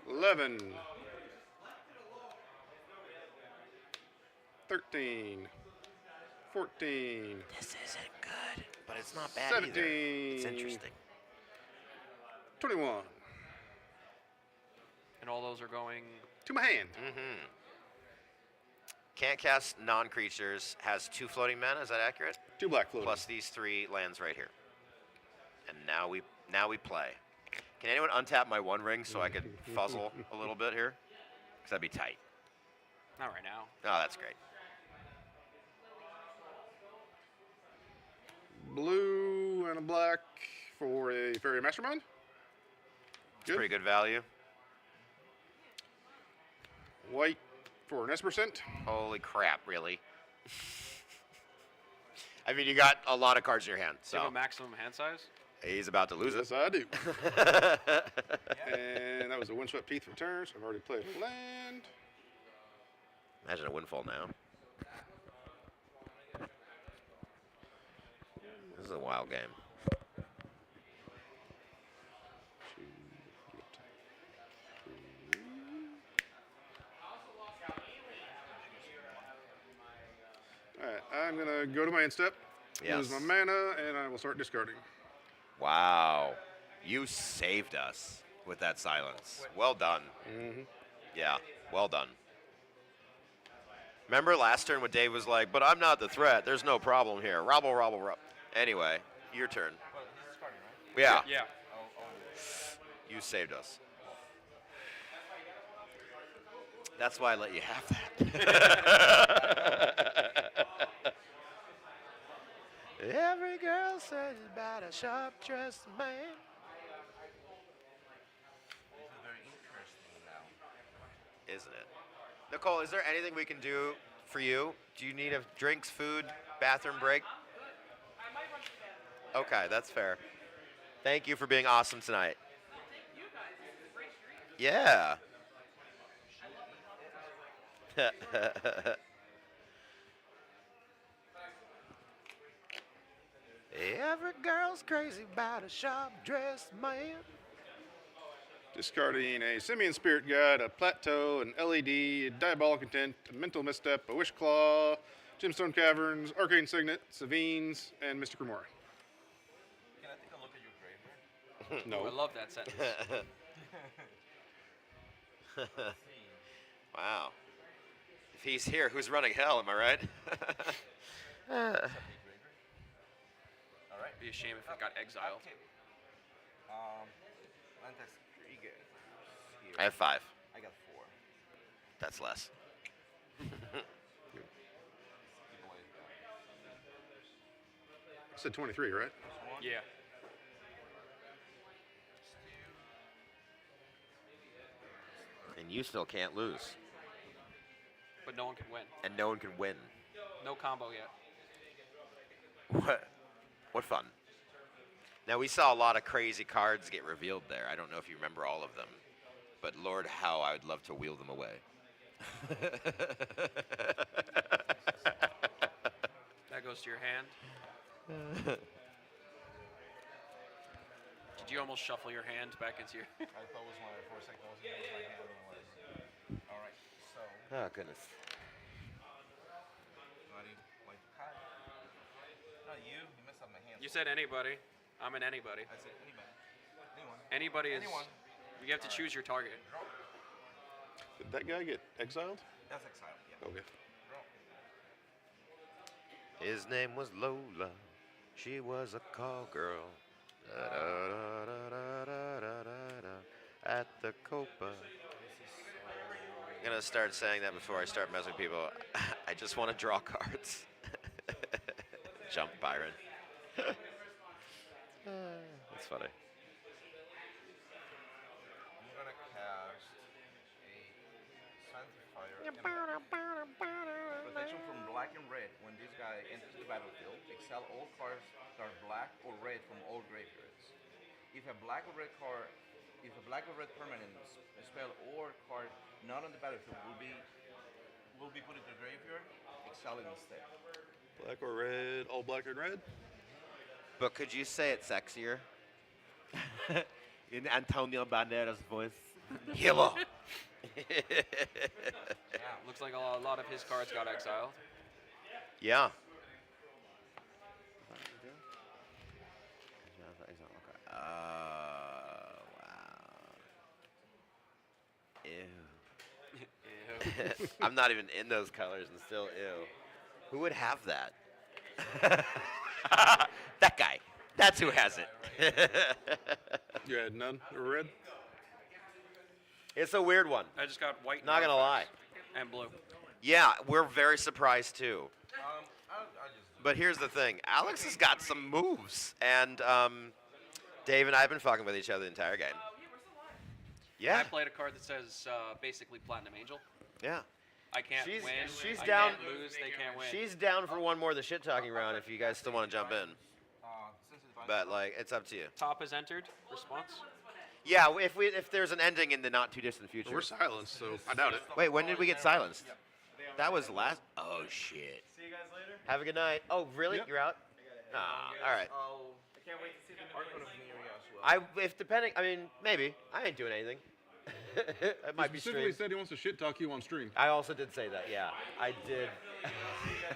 11, 13, 14, This isn't good, but it's not bad 17, either. It's interesting. 21. And all those are going. To my hand. Mm-hmm. Can't cast non-creatures. Has 2 floating mana. Is that accurate? 2 black floating. Plus these 3 lands right here. And now we play. Can anyone untap my 1 ring so I could fuzzle a little bit here? Because that'd be tight. Not right now. Oh, that's great. Blue and a black for a Fairy Mastermind. Good. Pretty good value. White for an Espercent. Holy crap, really? I mean, you got a lot of cards in your hand, Do you have so a maximum hand size? he's about to lose it. Yes, I do. And that was a Windswept Heath return, so I've already played a land. Imagine a windfall now. This is a wild game. I'm going to go to my end step, use my Yes. mana, and I will start discarding. Wow. You saved us with that silence. Well done. Yeah, well done. Remember last turn when Dave was like, but I'm not the threat. There's no problem here. Robble, robble, robble. Anyway, your turn. Yeah, Yeah. you saved us. That's why I let you have that. Every girl says about a sharp-dressed man. Isn't it? Nicole, is there anything we can do for you? Do you need drinks, food, bathroom break? Okay, that's fair. Thank you for being awesome tonight. Yeah. Every girl's crazy about a sharp-dressed man. Discarding a Simian Spirit Guide, a Plateau, an LED, a Diabolic Intent, a Mental Misstep, a Wish Claw, Gemstone Caverns, Arcane Signet, Savines, and Mystic Remora. Can I take a look at your graveyard? No. I love that sentence. Wow. If he's here, who's running hell, am I right? All right. Be a shame if it got exiled. Okay. Lantex Krieger here. I have 5. I got 4. That's less. Keep away. I said 23, right? Yeah. And you still can't lose. But no one can win. And no one can win. No combo yet. What fun. Now, we saw a lot of crazy cards get revealed there. I don't know if you remember all of them. But Lord, how I would love to wheel them away. That goes to your hand. Did you almost shuffle your hand back into your... I thought it was my, for a second, I was going to my hand when it was. All right, so. Oh, goodness. Ready? Like, hi. Not you. You messed up my hand. You said anybody. I'm an anybody. I said anybody. Anyone. Anybody is... Anyone. You have to choose your target. Did that guy get exiled? That's exiled, yeah. Okay. His name was Lola. She was a call girl. At the Copa. I'm gonna start saying that before I start messing with people. I just want to draw cards. Jump, Byron. That's funny. I'm gonna cast a Sanctifier. Protection from black and red. When this guy enters the battlefield, exile all cards that are black or red from all graveyards. If a black or red permanent spell or card not on the battlefield will be put into the graveyard, exile it instead. Black or red, all black and red? But could you say it sexier? In Antonio Banderas' voice. Hilo. Looks like a lot of his cards got exiled. Yeah. Wow. Ew. Ew. I'm not even in those colors and still ew. Who would have that? That guy. That's who has it. You had none or red? It's a weird one. I just got white. Not gonna lie. And blue. Yeah, we're very surprised too. I just. But here's the thing. Alex has got some moves. And Dave and I have been fucking with each other the entire game. Yeah. I played a card that says basically Platinum Angel. Yeah. I can't She's- win. she's I down- can't lose. They can't win. She's down for one more of the shit talking round if you guys still want to jump in. But like, it's up to you. Top has entered. Response. Yeah, if there's an ending in the not too distant future. We're silenced, so I doubt it. Wait, when did we get silenced? That was last. Oh shit. See you guys later. Have a good night. Oh really? Yep. You're out? Ah, all right. I can't wait to see the new Archon face. of Veneria as well. If depending, I mean, maybe I ain't doing anything. It might be Specifically streamed. said he wants to shit talk you on stream. I also did say that. Yeah, I did.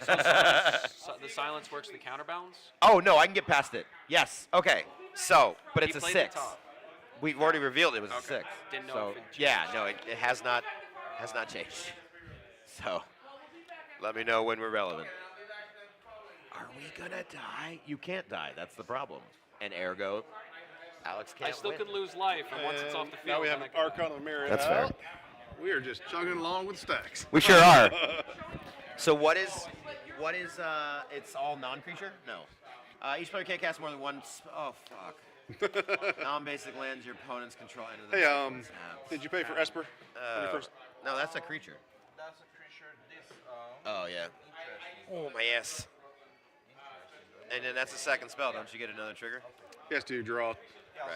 The silence works the counterbalance. Oh no, I can get past it. Yes. Okay. So, but He it's a played 6. the top. We've already revealed it was a Okay. 6. Didn't know so, if it changed. yeah, no, it has not changed. So, let me know when we're relevant. Are we gonna die? You can't die. That's the problem. And ergo, Alex can't I still win. could lose life, and once it's off the field, Now we have then an I can die. Archon of Mirror That's fair. out. We are just chugging along with stacks. We sure are. So what is? It's all non-creature? No. Each player can't cast more than one. Oh fuck. Non-basic lands your opponent's control. Hey, did you pay for Esper? When you first- No, that's a creature. That's a creature. This. Oh yeah. Oh my ass. And then that's a second spell. Don't you get another trigger? He has to draw. Right.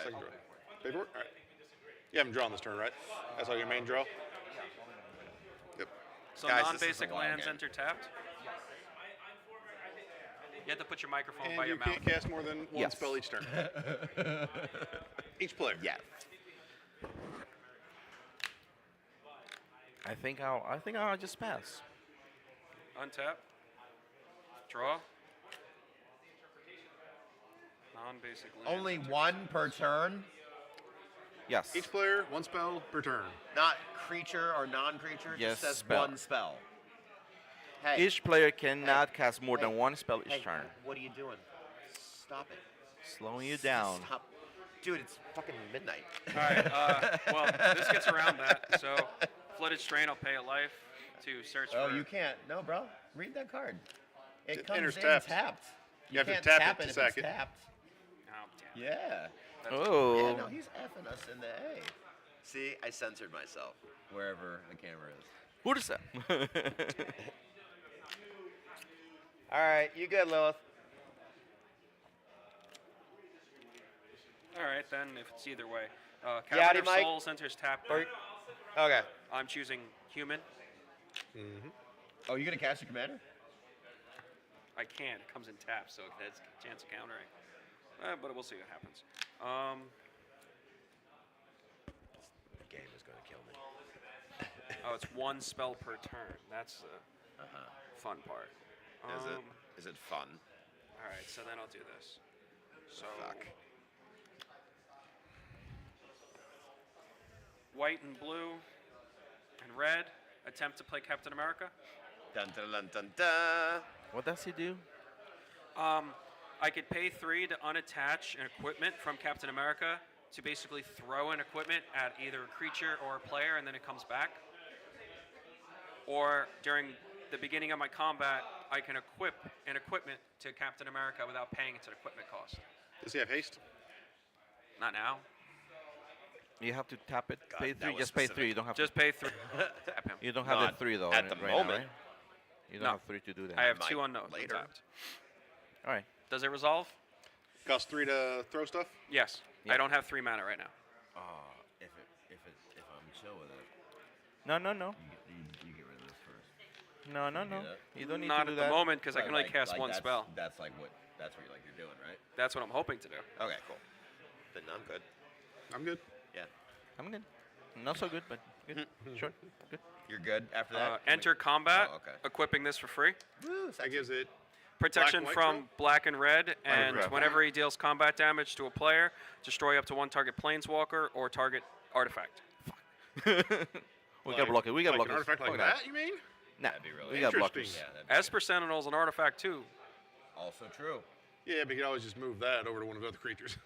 Second draw. Pay for it? All right. You haven't drawn this turn, right? That's all your main draw? Yep. So Guys, this is non-basic a wild lands game. enter tapped. You have to put your microphone And by you your mouth. can't cast more than one Yes. spell each turn. Each player. Yeah. I think I'll just pass. Untap. Draw. Non-basic lands. Only one per turn, Yes. Each player, one spell per turn. not creature or non-creature. Yes, Just says spell. one spell. Hey. Each player cannot cast more Hey. than one spell each Hey, turn. what are you doing? Stop it. Slowing you down. Stop. Dude, it's fucking midnight. All right. Well, this gets around that. So, Flooded Strain, I'll pay a life to search Oh, for. you can't. No, bro. Read that card. It It comes enters in tapped. tapped. You have to can't tap it tap to it if sack it's it. tapped. Oh, damn. Yeah. Oh. Yeah, no, he's effing us in the A. See, I censored myself wherever the camera is. Who does that? All right, you good, Lilith? All right, then, if it's either way. Yachty, Cavern of Mike? Souls enters tapped. Or- Okay. I'm choosing human. Oh, you gonna cast your commander? I can. It comes in tap, so it has a chance of countering. But we'll see what happens. The game is gonna kill me. Oh, it's one spell per turn. That's the fun part. Is it fun? All right, so then I'll do this. So Fuck. white and blue and red attempt to play Captain America. Dun dun dun dun dun. What does he do? I could pay 3 to unattach an equipment from Captain America to basically throw an equipment at either a creature or a player, and then it comes back. Or during the beginning of my combat, I can equip an equipment to Captain America without paying its an equipment cost. Does he have haste? Not now. You have to tap it. God, Pay that 3. was Just pay specific. 3. You don't have Just pay 3. Tap him. to. You don't have Not the 3 though. at in the it right now, moment. right? You don't No. have 3 to do that. I have Might 2 unknowns later. untapped. All right. Does it resolve? Cost 3 to throw stuff? Yes. Yeah. I don't have 3 mana right now. If I'm chill with it, No. you get rid of this first. No. that? You don't need Not to do at that. the moment because I can only Like- cast like one that's- spell. That's like what you're doing, right? That's what I'm hoping to do. Okay, cool. Then I'm good. I'm good. Yeah. I'm good. Not so good, but good. Sure. Good. You're good after that? Enter combat, Oh, okay. equipping this for free. Woo, That gives it Protection white from draw? black and red, and red. whenever he deals combat damage to a player, destroy up to 1 target planeswalker or target artifact. We gotta block it. We gotta like block an it. artifact like Fuck that, you mean? Nah, That'd be really we gotta block interesting. this. Yeah, that'd be Esper Sentinel's an artifact too. also true. Yeah, but you can always just move that over to one of the other creatures.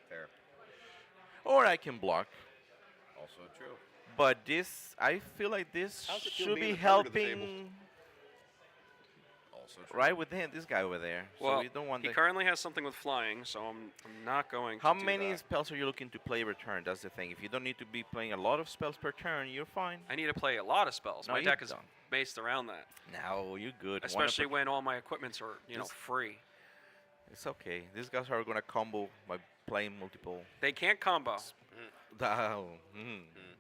Fair. Or I can block. Also true. But this, I feel like this How's it feel should being be the third of the table? helping Also true. right with him, this guy over there. Well, so we don't want he the, currently has something with flying, so I'm not going to How do many that. spells are you looking to play return? That's the thing. If you don't need to be playing a lot of spells per turn, you're fine. I need to play a lot of spells. No, My you deck is don't. based around that, No, you're good. One especially per- when all my equipments are, Just- free. It's okay. These guys are gonna combo by playing multiple. They can't combo Oh,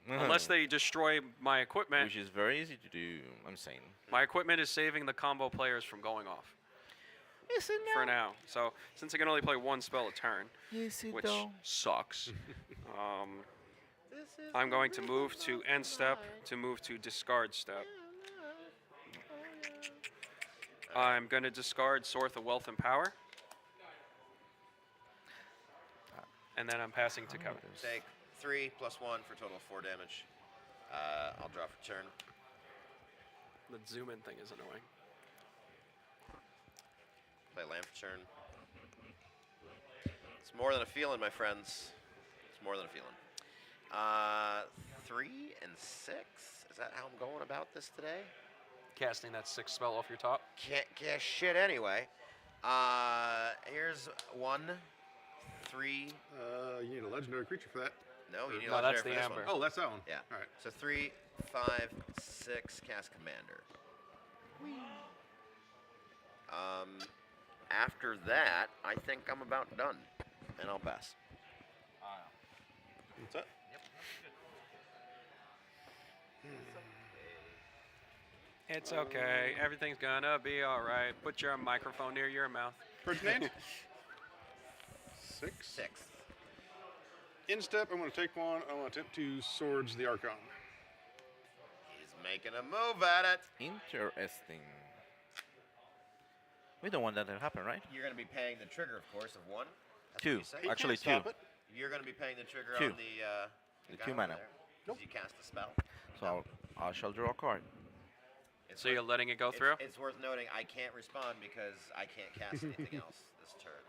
unless they destroy my equipment. Which is very easy to do. I'm saying. My equipment is saving the combo players from going off Is it for now. So since I can only play 1 spell a turn, Is it which though? sucks. I'm going to move to end step to move to discard step. I'm going to discard Sorth of Wealth and Power. And then I'm passing to Kevin. Take 3 + 1 for a total of 4 damage. I'll draw for turn. The zoom in thing is annoying. Play land for turn. It's more than a feeling, my friends. It's more than a feeling. 3 and 6. Is that how I'm going about this today? Casting that 6th spell off your top. Can't cast shit anyway. Here's 1, 3. You need a legendary creature for that. No, you need a No, legendary that's for the this amber. one. Oh, that's that one. Yeah. All right. So 3, 5, 6. Cast Commander. After that, I think I'm about done, and I'll pass. What's that? It's okay. Everything's gonna be all right. Put your microphone near your mouth. Ferdinand? 6. 6. In step, I'm going to take one. I want to attempt to Swords the Archon. He's making a move at it. Interesting. We don't want that to happen, right? You're going to be paying the trigger, of course, of 1. That's Two. what you say. He Actually, can't stop 2. it. You're going to be paying the trigger 2. on the The guy 2 over mana. there, 'cause you cast the spell. So I shall draw a card. It's So you're letting it go through? It's worth noting I can't respond because I can't cast anything else this turn.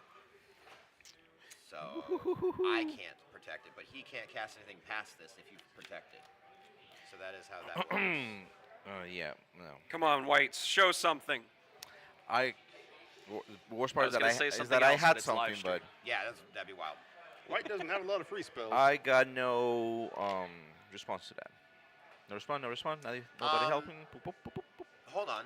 So I can't protect it, but he can't cast anything past this if you protect it. So that is how that works. Yeah, no. Come on, Whites, show something. The worst part I was is gonna that say is something that I else, but had it's live something, but stream. Yeah, that'd be wild. White doesn't have a lot of free spells. I got no response to that. No response, no response. Nobody helping. Boop, boop, boop, boop, boop. Hold on.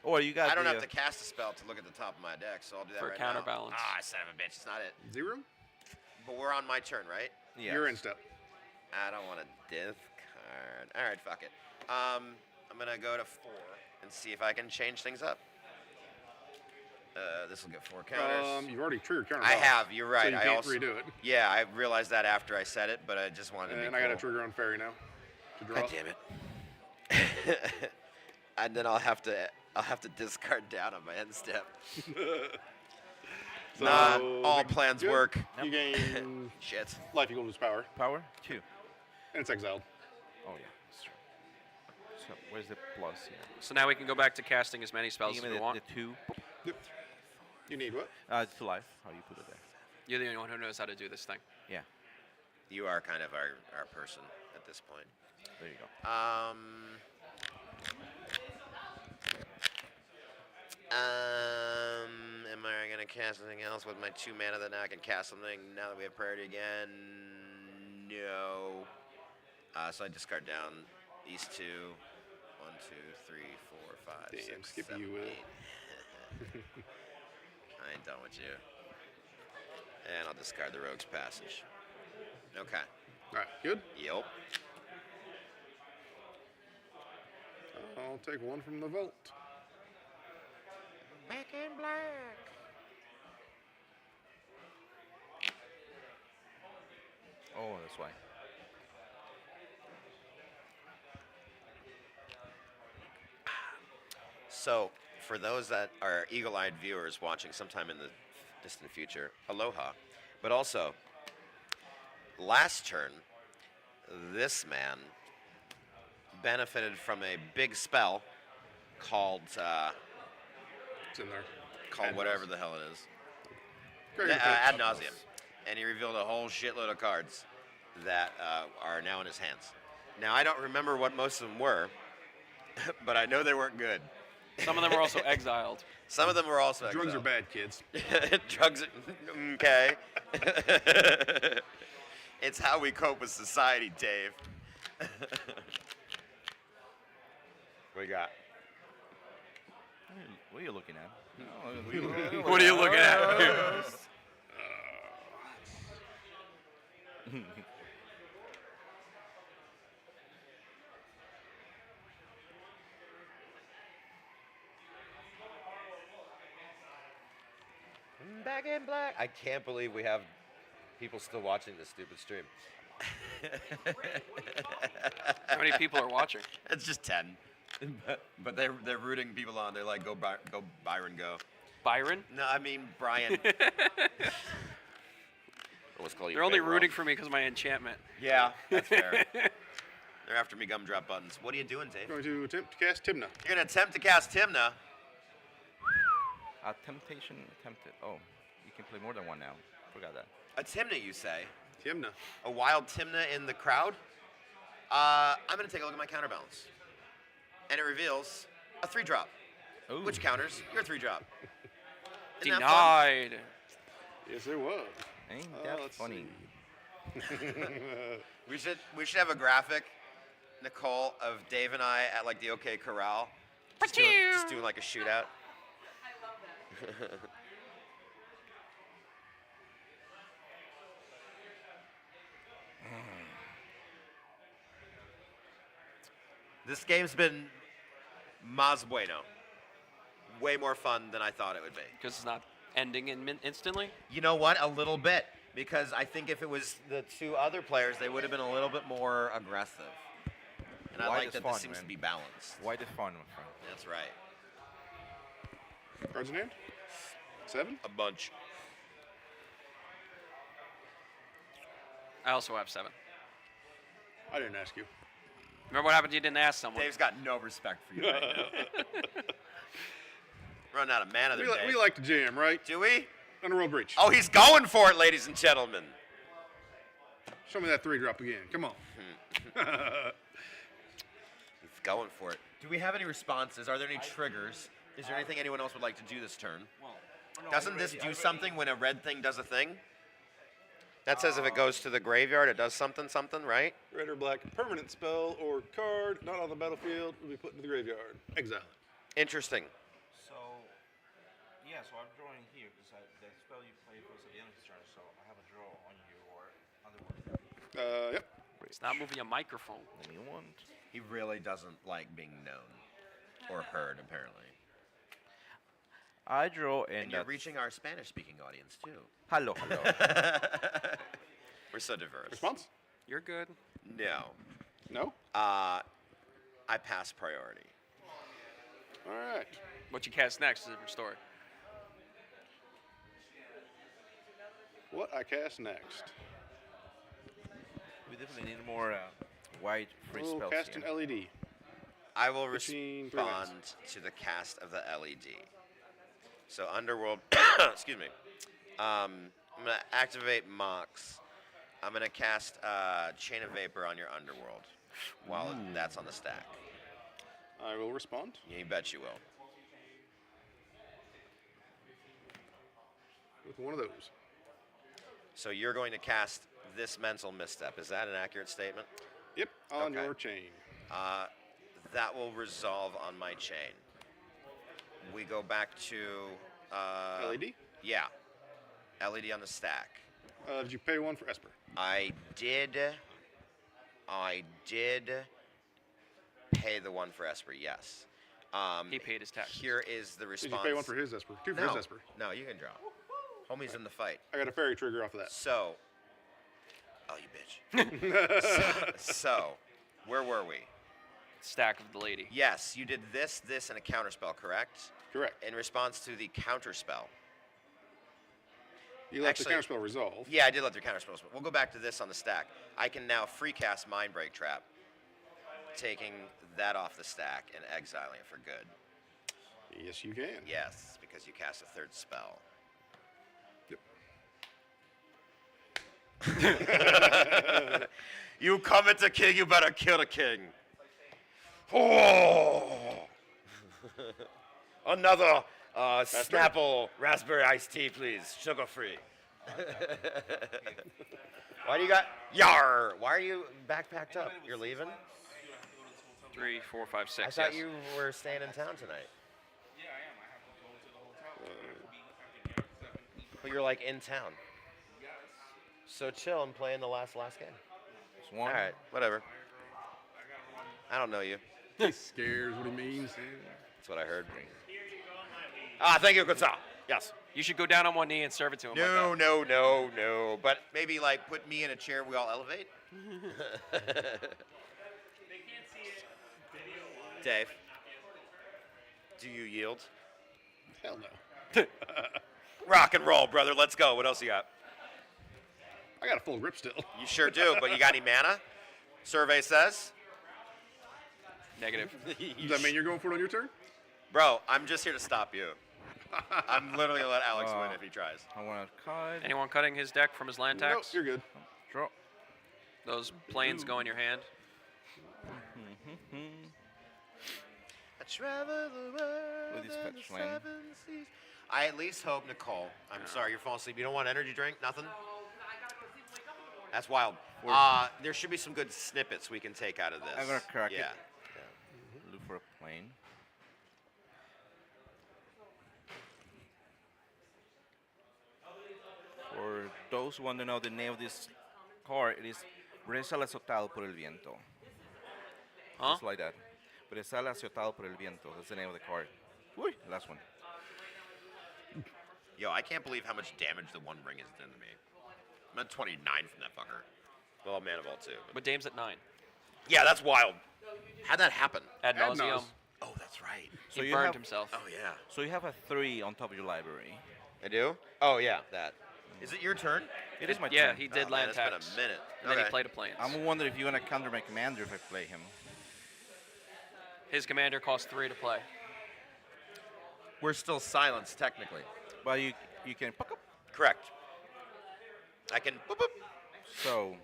Or you got I don't the, have to cast a spell to look at the top of my deck, so I'll do that For right counterbalance. now. Ah, son of a bitch, it's not it. 0? But we're on my turn, right? Yes. You're in step. I don't want to discard. All right, fuck it. I'm gonna go to 4 and see if I can change things up. This will get 4 counters. You've already triggered counter. I have. You're right. So you I can't also redo it. Yeah, I realized that after I said it, but I just wanted to be And I got a cool. trigger on Fairy now. To draw. God damn it. And then I'll have to discard down on my end step. So Nah, all plans good. work. You gain Shit. life equal to its power, power 2. and it's exiled. Oh yeah, that's true. So where's the plus here? So now we can go back to casting as many spells Give as me we want. the 2. Yep. You need what? It's to life. How you put it there? You're the only one who knows how to do this thing. Yeah. You are kind of our person at this point. There you go. Am I gonna cast anything else with my 2 mana that now I can cast something now that we have priority again? No. So I discard down these 2. 1, 2, 3, 4, 5, Damn, 6, Skippy, 7, you will. 8. I ain't done with you. And I'll discard the Rogue's Passage. Okay. All right, good. Yep. I'll take 1 from the vault. Back in black. Oh, this way. So, for those that are eagle-eyed viewers watching sometime in the distant future, aloha. But also, last turn, this man benefited from a big spell called It's in there. called Ad whatever nauseam. the hell it is. Great Ad effect. nauseum. And he revealed a whole shitload of cards that are now in his hands. Now, I don't remember what most of them were, but I know they weren't good. Some of them are also exiled. Some of them were also Drugs are exiled. bad, kids. Drugs are... Okay. It's how we cope with society, Dave. What you got? What are you looking at? What are you looking at? Back in black. I can't believe we have people still watching this stupid stream. How many people are watching? It's just 10. But they're rooting people on. They're like, go Byron, go. Byron? No, I mean Brian. Almost call you They're only Bay rooting Ralph. for me because of my enchantment. Yeah, that's fair. They're after me gumdrop buttons. What are you doing, Dave? Going to attempt to cast Timna. You're going to attempt to cast Timna. Temptation attempted. Oh, you can play more than one now. Forgot that. A Timna, you say? Timna. A wild Timna in the crowd? I'm going to take a look at my counterbalance. And it reveals a 3-drop, Ooh. which counters your 3-drop. Isn't that fun? Denied. Yes, it was. Ain't that let's funny? We should have a graphic, Nicole, of Dave and I at like the OK Corral, just doing like a shootout. This game's been más bueno. Way more fun than I thought it would be. Because it's not ending instantly? You know what? A little bit. Because I think if it was the two other players, they would have been a little bit more aggressive. And I Why like this that fun, this seems man? to be balanced. Why the fun, my friend? That's right. Cards in hand? 7? A bunch. I also have 7. I didn't ask you. Remember what happened? You didn't ask someone. Dave's got no respect for you right now. Run out of mana there, Dave. We like to jam, right? Do we? Underworld Breach. Oh, he's going for it, ladies and gentlemen. Show me that 3-drop again. Come on. He's going for it. Do we have any responses? Are there any triggers? Is there anything anyone else would like to do this turn? Doesn't this do something when a red thing does a thing? That says if it goes to the graveyard, it does something, right? Red or black permanent spell or card not on the battlefield will be put into the graveyard. Exile it. Interesting. So, yeah, so I'm drawing here because the spell you play goes at the end of the turn, so I have a draw on your underworld. Yep. Stop moving your microphone. What do you want? He really doesn't like being known or heard, apparently. I draw And you're reaching our Spanish-speaking audience, too. Hello, hello. We're so diverse. Response? You're good. No. No? I pass priority. All right. What you cast next is a different story. What I cast next? We definitely need more white free We'll spells cast here. an LED. I will Between 3 respond lands. to the cast of the LED. So Underworld, excuse me. I'm going to activate Mox. I'm going to cast Chain of Vapor on your Underworld while that's on the stack. I will respond. You bet you will. With one of those. So you're going to cast this Mental Misstep. Is that an accurate statement? Yep, on Okay. your chain. That will resolve on my chain. We go back to... LED? Yeah. LED on the stack. Did you pay 1 for Esper? I did pay the 1 for Esper, yes. He paid his taxes. Here is the Did response. you pay 1 for his Esper? 2 for No, his Esper. no, you can draw. Homie's in the fight. I got a fairy trigger off of that. So, oh, you bitch. so, where were we? Stack of the lady. Yes, you did this, and a counterspell, correct? Correct. In response to the counterspell. You let Actually- the counterspell resolve. Yeah, I did let the counterspell. We'll go back to this on the stack. I can now free cast Mind Break Trap, taking that off the stack and exiling it for good. Yes, you can. Yes, because you cast a 3rd spell. Yep. You come at the king, you better kill the king. Oh! Another Snapple raspberry iced tea, please. Sugar free. Why do you got Yar? Why are you backpacked up? You're leaving? 3, 4, 5, 6. I thought yes. you were staying in town tonight. But you're like in town. So chill and play in the last game. It's one. All right, whatever. I don't know you. He scares what he means. That's what I heard. Thank you, good sir. Yes. You should go down on one knee and serve it to him. No, like no, no, no. But maybe like put me in a chair. We all elevate. Dave, do you yield? Hell no. Rock and roll, brother. Let's go. What else you got? I got a full grip still. You sure do, but you got any mana? Survey says. Negative. Does that mean you're going for it on your turn? Bro, I'm just here to stop you. I'm literally gonna let Alex win if he tries. I want to cut. Anyone cutting his deck from his land tax? Nope, you're good. Draw. Those planes go in your hand. I travel the world With his and fetch the lane. 7 seas. I at least hope, Nicole. I'm sorry, you're falling asleep. You don't want energy drink? Nothing? That's wild. There should be some good snippets we can take out of this. I'm gonna crack it. Yeah. Look for a plane. For those who want to know the name of this card, it is Brezal azotado por el viento. Huh? Just like that. Brezal azotado por el viento. That's the name of the card. Uy, last one. Yo, I can't believe how much damage the One Ring has done to me. I'm at 29 from that fucker. Well, Man of All too. But Dame's at 9. Yeah, that's wild. How'd that happen? Ad nauseum. Oh, that's right. So He you burned have- himself. Oh, yeah. So you have a 3 on top of your library. I do? Oh, yeah, that. Is it your turn? It is my Yeah, turn. he did Oh, man, land it's been tax. a minute. And then he Okay. played a planes. I'm wondering if you're gonna counter my commander if I play him. His commander costs 3 to play. We're still silenced, technically. But you can pick up. Correct. I can boop, boop. So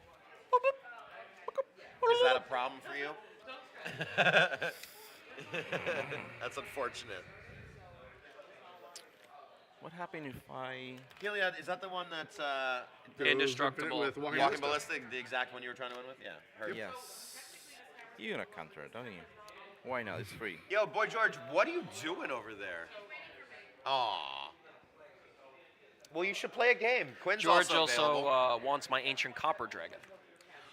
Is that a problem for you? That's unfortunate. what happened if I? Gilead, is that the one that's Indestructible. With Walking Walking Ballistic. Ballistic, the exact one you were trying to win with? Yeah. Heard. Yes. You're gonna counter it, don't you? Why not? It's free. Yo, Boy George, what are you doing over there? Aw. Well, you should play a game. Quinn's George also available. also wants my ancient copper dragon.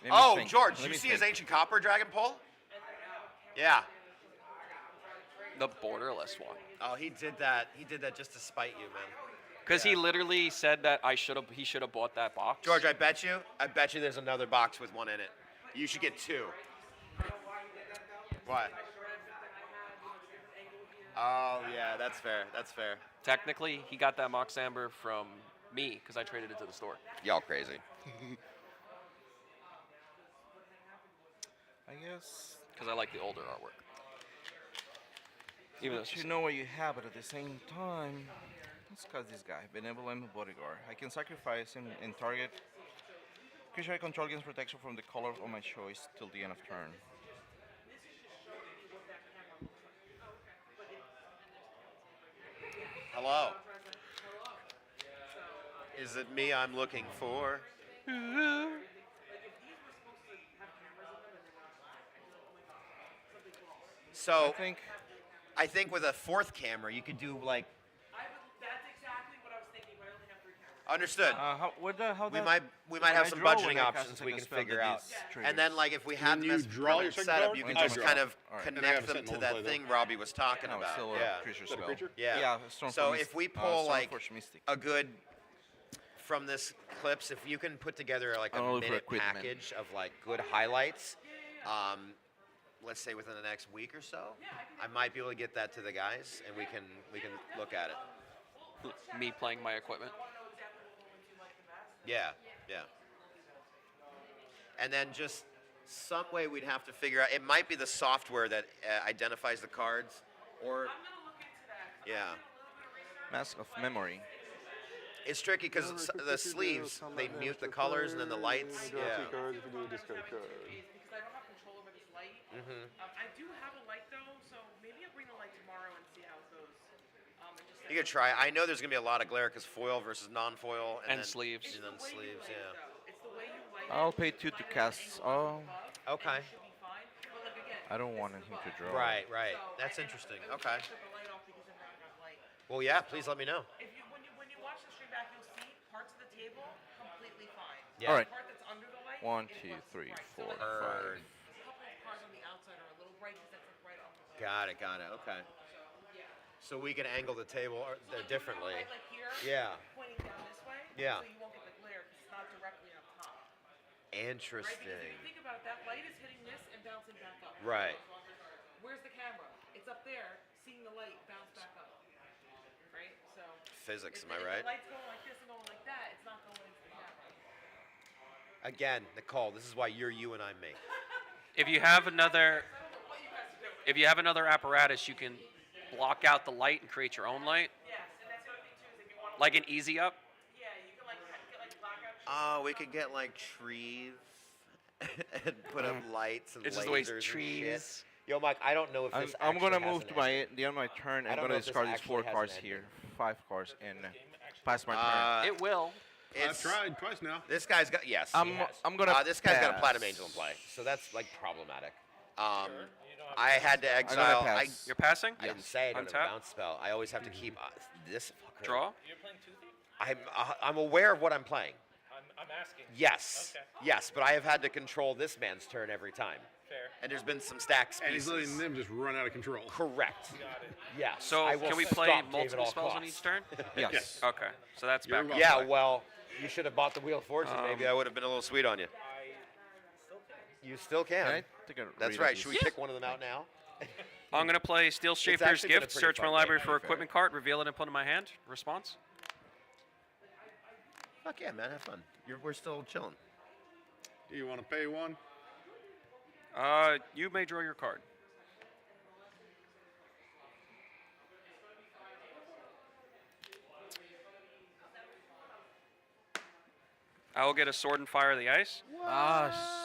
Let me Oh, think. George, Let you me see his think. ancient copper dragon pull? Yeah. The borderless one. Oh, he did that. He did that just to spite you, man. Because he literally said that he should have bought that box. George, I bet you there's another box with one in it. You should get 2. What? Oh, yeah, that's fair. That's fair. Technically, he got that Mox Amber from me because I traded it to the store. Y'all crazy. I guess. Because I like the older artwork. Even though But you know what you have, but at the same time, let's cut this guy. Benevolent Bodyguard. I can sacrifice him and target creature I control against protection from the color of my choice till the end of turn. Hello. Is it me I'm looking for? So I think with a 4th camera, you could do like. That's exactly what I was thinking, but I only have 3 cameras. Understood. How We might have some budgeting options we can figure out. And then like if we had When them you as draw your permanent second setup, card, you can I just draw. kind of Alright. And they have connect them Sentinel to that play thing them. Robbie was talking No, about. still Yeah. a creature Is that a spell. creature? Yeah. Stormforge So Mystic- if we pull like Stormforge Mystic. a good from this clips, if you can put together like I'm a all for minute equipment. package of like good highlights, let's say within the next week or so, I might be able to get that to the guys and we can look at it. me playing my equipment. Yeah, yeah. And then just some way we'd have to figure out. It might be the software that identifies the cards, or yeah. Mask of Memory. It's tricky because the sleeves they mute the colors and then the lights. Yeah. Because I don't have control over this light. I do have a light though, so maybe I'll bring the light tomorrow and see how it goes. You could try. I know there's gonna be a lot of glare because foil versus non-foil, And then, sleeves. And then sleeves, yeah. It's the way you light I'll pay 2 to cast. Oh, Okay. I don't want him to draw. Right. That's interesting. Okay. Well, yeah. Please let me know. When you watch the stream back, you'll see parts of the table completely fine. Yeah. All right. The part that's under the light. 1, it 2, looks 3, bright. 4, So 5. a couple of parts on the outside are a little bright because that's like right off the light. Got it. Okay. So we can angle the table differently. Like here, Yeah. pointing down this way. Yeah. So you won't get the glare because it's not directly up top. Interesting. Right? Because if you think about it, that light is hitting this and bouncing back up. Right. Where's the camera? It's up there, seeing the light bounce back up. Right? So. Physics, am I if right? the light's going like this and going like that, it's not going into the camera. Again, Nicole, this is why you're you and I'm me. If you have another apparatus, you can block out the light and create your own light. Yes, and that's the other thing too is if you want to. Like an easy up. Yeah, you can like get like blackout. Oh, we could get like trees and put up lights and It's just lasers the way it's and trees. shit. Yo, Mike, I don't know if this. I'm gonna actually has move an to my ending. the end of my turn. I I'm don't gonna know if this discard these actually 4 has an cards ending. here, 5 cards, and pass my turn. It will. I've tried twice now. This guy's got yes. I'm he has. gonna This guy's got a pass. platinum angel in play, so that's like problematic. I had to I'm exile. gonna pass. You're passing? I didn't say I don't have a Untap. bounce spell. I always have to keep this fucker. Draw. I'm aware of what I'm playing. I'm asking. Yes. Okay. Yes, but I have had to control this man's turn every time. Fair. And there's been some stack And he's pieces. letting them just run out of control. Correct. Got it. Yes. So I will can we play stop David multiple all spells on costs. each turn? Yes. Okay. So that's You're back. welcome. Yeah, well, you should have bought the Wheel of Fortune. Um, Maybe I would have been a little sweet on you. You still can. Can I take a That's read right. of Should we these? pick one of them out now? I'm gonna play Steel Shaper's actually been a Gift. pretty Search my fun library game, for to be equipment card. Reveal it and put it in my hand. Response. Fuck yeah, man. Have fun. We're still chilling. Do you want to pay one? You may draw your card. I will get a Sword and Fire the Ice.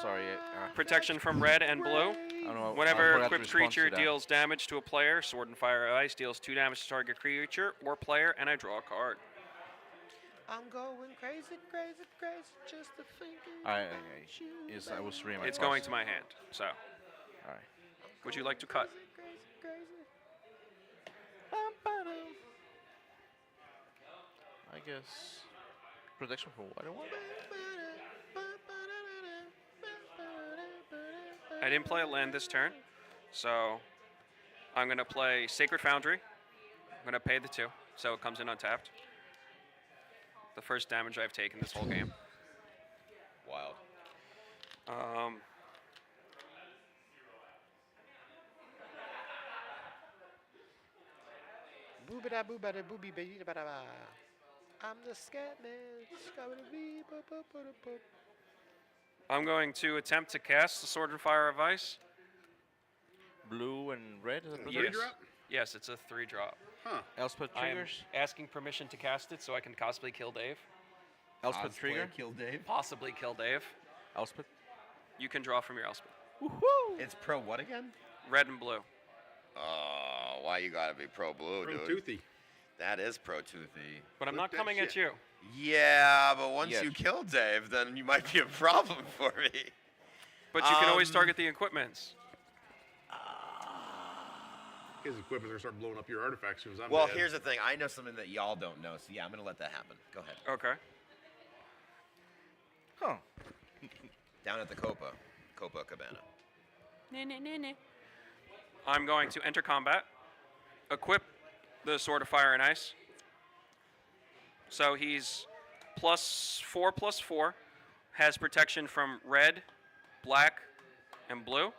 Sorry. Protection from red and blue. I don't know. I Whenever forgot to equipped respond to creature that. deals damage to a player, Sword and Fire Ice deals 2 damage to target creature or player, and I draw a card. I'm going crazy, crazy, crazy, just to think Yes, I was reading my It's cards. going to my hand. So, All right. would you like to cut? I guess protection from what I want. I didn't play a land this turn, so I'm going to play Sacred Foundry. I'm going to pay the 2, so it comes in untapped. The first damage I've taken this whole game. Wild. Boobada boobada booby baby ba da ba. I'm the scat man. I'm going to attempt to cast the Sword and Fire of Ice. Blue and red. Is that Three Yes. drop? Yes, it's a 3-drop. Huh. Elspeth I am triggers. asking permission to cast it so I can possibly kill Dave. Elspeth trigger. Kill Dave. Possibly kill Dave. Elspeth. You can draw from your Elspeth. It's pro what again? Red and blue. Oh, why you gotta be pro blue, Pro dude? toothy. That is pro toothy. But I'm Flip not that coming at shit. you. Yeah, but once Yes. you kill Dave, then you might be a problem for me. But you can always target the equipments. His equipment are start blowing up your artifacts as soon as I'm Well, dead. here's the thing. I know something that y'all don't know, so yeah, I'm gonna let that happen. Go ahead. Okay. Huh. Down at the Copacabana. I'm going to enter combat, equip the Sword of Fire and Ice. So he's +4/+4, has protection from red, black, and blue.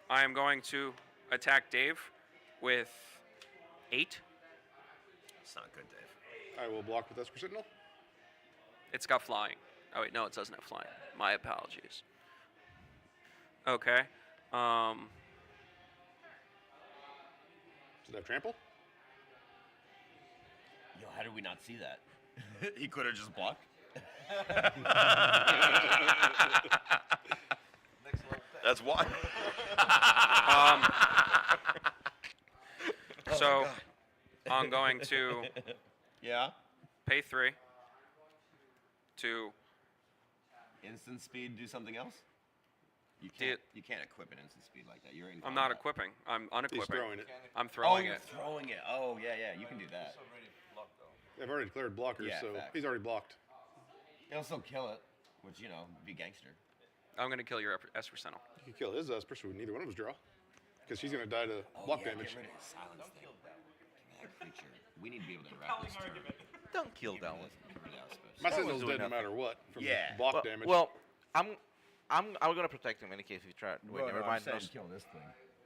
I am going to attack Dave with 8. It's not good, Dave. I will block with Esper Sentinel. It's got flying. Oh wait, no, it doesn't have flying. My apologies. Okay. Does it have trample? Yo, how did we not see that? He could have just blocked. That's why. So I'm going to Yeah. pay 3 to Instant speed. Do something else. You Do can't. it. You can't equip an instant speed like that. You're in. I'm not combat. equipping. I'm unequipping. He's throwing it. I'm Oh, throwing you're it. throwing it. Oh, yeah, yeah. You can do that. They've already declared blockers, Yeah, so facts. he's already blocked. It'll still kill it, which be gangster. I'm gonna kill your Esper Sentinel. You can kill his Esper, so neither one of us draw. Because she's going to die to block damage. Silence thing. That creature. We need to be able to interact with this turn. Don't kill that one. My That Sentinel's one's dead doing no matter nothing. what from Yeah. block damage. Well, I'm gonna protect him in any case if you try. Wait, never mind. No, Kill this thing.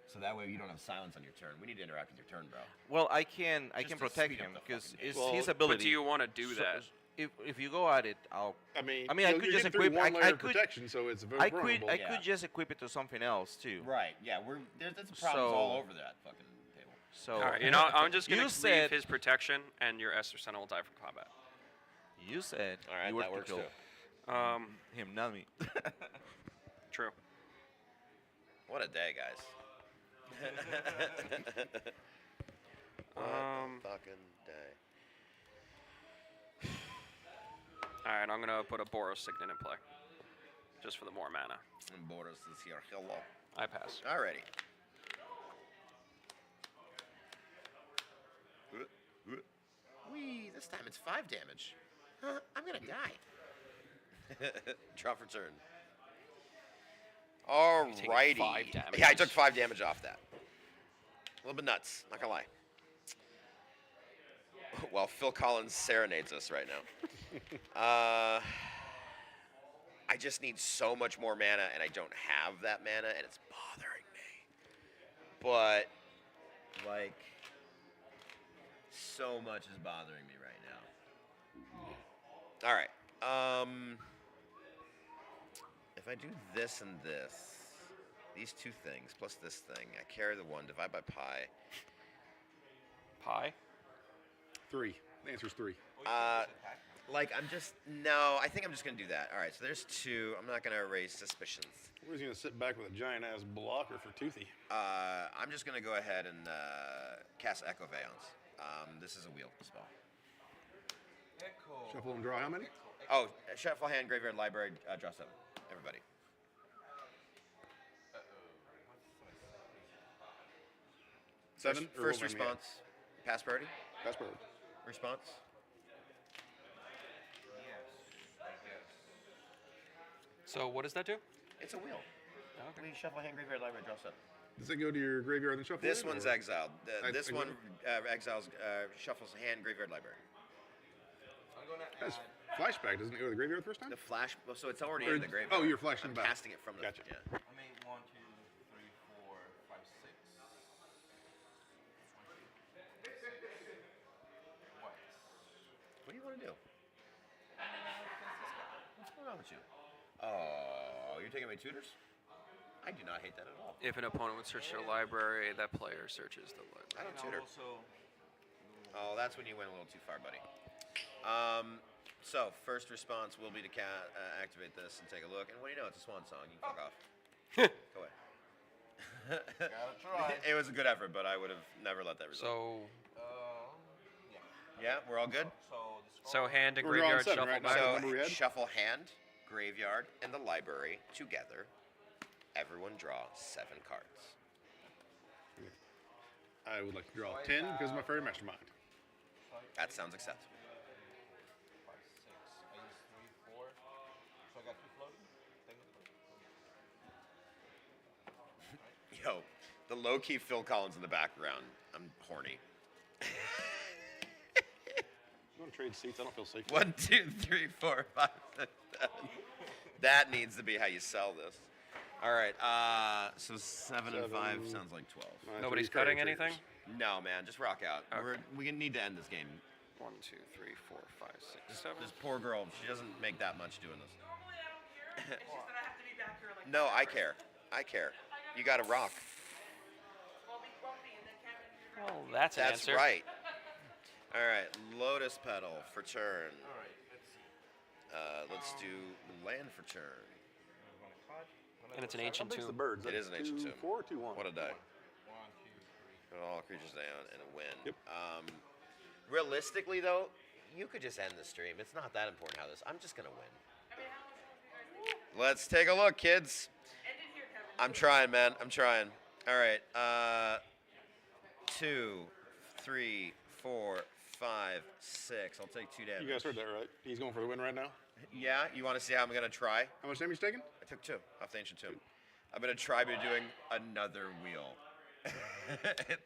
So that way you don't have silence on your turn. We need to interact with your turn, bro. well, I can Just to protect speed up him the because fucking it's game. his Well, ability. But do you want to do that? If you go at it, I'll. I mean, I you're could just getting through equip. one layer I of could. protection, so it's very I could. vulnerable. I Yeah. could just equip it to something else too. Right. Yeah. There's problems So- all over that fucking table. So All right, you know, I'm just gonna You leave said- his protection, and your Esper Sentinel will die from combat. you said All right, you were that to works kill too. him, not me. True. What a day, guys. What a fucking day. All right, I'm gonna put a Boros Signet in play, just for the more mana. And Boris is here. Hello. I pass. Alrighty. Whee, this time it's 5 damage. Huh, I'm gonna die. Draw for turn. taking Alrighty. 5 damage. Yeah, I took 5 damage off that. A little bit nuts, not gonna lie. While Phil Collins serenades us right now. I just need so much more mana, and I don't have that mana, and it's bothering me. But, like, so much is bothering me right now. All right. If I do this and this, these two things plus this thing, I carry the 1, divide by pi. Pi? 3. The answer is 3. I think I'm just going to do that. All right, so there's 2. I'm not going to raise suspicions. We're just going to sit back with a giant-ass blocker for Toothy. I'm just going to go ahead and cast Echo Veons. This is a wheel spell. Shuffle and draw how many? Oh, Shuffle Hand, Graveyard, Library, draw 7. Everybody. Seven? Or First what were we at? response. Pass priority. Pass priority. Response. So what does that do? It's a wheel. Okay. We shuffle hand, graveyard, library, draw 7. Does it go to your graveyard and then shuffle? This in, one's or- exiled. This I- one exiles, shuffles hand, graveyard, library. Has flashback, doesn't it go to the graveyard the first time? The flash, so it's already Or- in the graveyard. oh, you're flashing I'm back. casting it from the. Gotcha. Yeah. I made 1, 2, 3, 4, 5, 6. What do you want to do? What's going on with you? Oh, you're taking my tutors? I do not hate that at all. If an opponent would search their library, that player searches the library. I don't tutor. Oh, that's when you went a little too far, buddy. So, first response will be to activate this and take a look. And what do you know? It's a swan song. You can fuck off. Go away. Gotta try. It was a good effort, but I would have never let that result. So, Yeah, we're all good? so hand and We're drawing graveyard 7, shuffle right? back. So- So, number we had? shuffle hand, graveyard, and the library together. Everyone draw 7 cards. I would like to draw 10 because of my fairy mastermind. That sounds acceptable. 5, 6. I used 3, 4. So I got 2 floating. Technically. Yo, the low-key Phil Collins in the background. I'm horny. You want to trade seats? I don't feel safe. 1, 2, 3, 4, 5, 6, 7. That needs to be how you sell this. All right, so 7 and 5 7. sounds like 12. Nobody's cutting anything? No, man, just rock out. Okay. We need to end this game. 1, 2, 3, 4, 5, 6, 7. This poor girl, she doesn't make that much doing this. Normally I don't care. It's just that I have to be back here like. No, I care. I care. You got to rock. I'll be grumpy and then Kevin. Well, that's an That's answer. right. All right, Lotus Petal for turn. All right, let's see. Let's do land for turn. And it's an ancient tomb. birds. It is an ancient tomb. 4 or 2 1. What a day. 1, 2, 3. Put all creatures down and a win. Yep. Realistically, though, you could just end the stream. It's not that important how this. I'm just gonna win. Let's take a look, kids. I'm trying, man. I'm trying. All right. 2, 3, 4, 5, 6. I'll take 2 damage. You guys heard that right? He's going for the win right now. Yeah, you want to see how I'm going to try? How much damage you taking? I took 2 off the Ancient Tomb. I'm going to try by doing another wheel.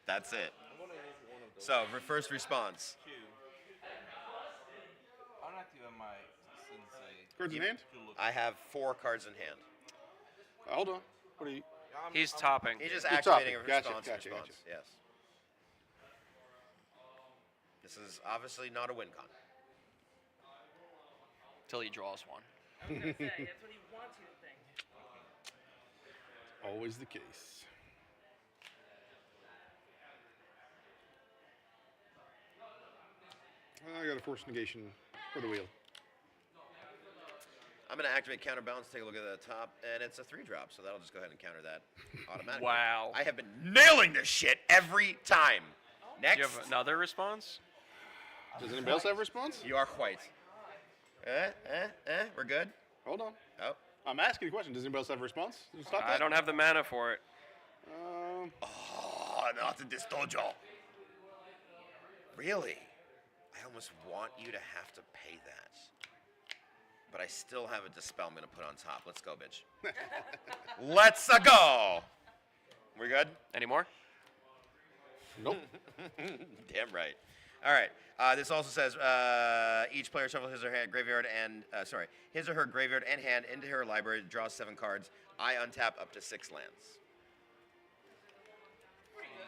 That's it. So, first response. Cards in hand? I have 4 cards in hand. Hold on. What are you? He's topping. He's just He's activating topping. a Gotcha, response. gotcha, response. gotcha. Yes. This is obviously not a win con. Till he draws one. I was gonna say, that's what he wants you to think. Always the case. I got a force negation for the wheel. I'm going to activate Counterbalance, take a look at the top, and it's a 3-drop, so that'll just go ahead and counter that automatically. Wow. I have been nailing this shit every time. Next. Do you have another response? Does anybody else have a response? You are white. We're good? Hold on. Oh. I'm asking a question. Does anybody else have a response? Did you stop I that? don't have the mana for it. Oh, not in this dojo. Really? I almost want you to have to pay that. But I still have a Dispel I'm going to put on top. Let's go, bitch. Let's go. We good? Any more? Nope. Damn right. All right. This also says each player shuffles his or her graveyard and his or her graveyard and hand into her library, draws 7 cards. I untap up to 6 lands.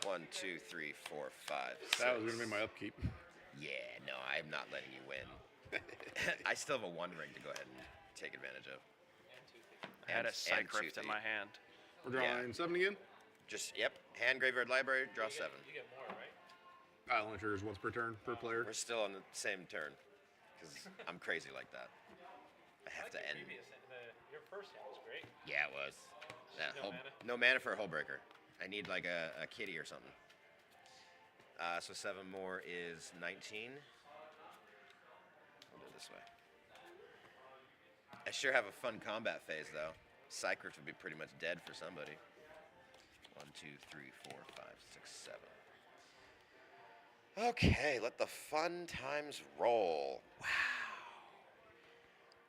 1, 2, 3, 4, 5, 6. That was going to be my upkeep. Yeah, no, I'm not letting you win. I still have a 1 ring to go ahead and take advantage of. I had a And Cycrypt in Toothy. my hand. We're drawing 7 again? Just, yep. Hand, graveyard, library, draw 7. You get more, right? Only triggers once per turn, per player. We're still on the same turn. Because I'm crazy like that. I have to end. Your first hand was great. Yeah, it was. Yeah, no mana? no mana for a hull breaker. I need like a kitty or something. So 7 more is 19. I'll do it this way. I sure have a fun combat phase though. Cycrypt would be pretty much dead for somebody. 1, 2, 3, 4, 5, 6, 7. Okay, let the fun times roll. Wow.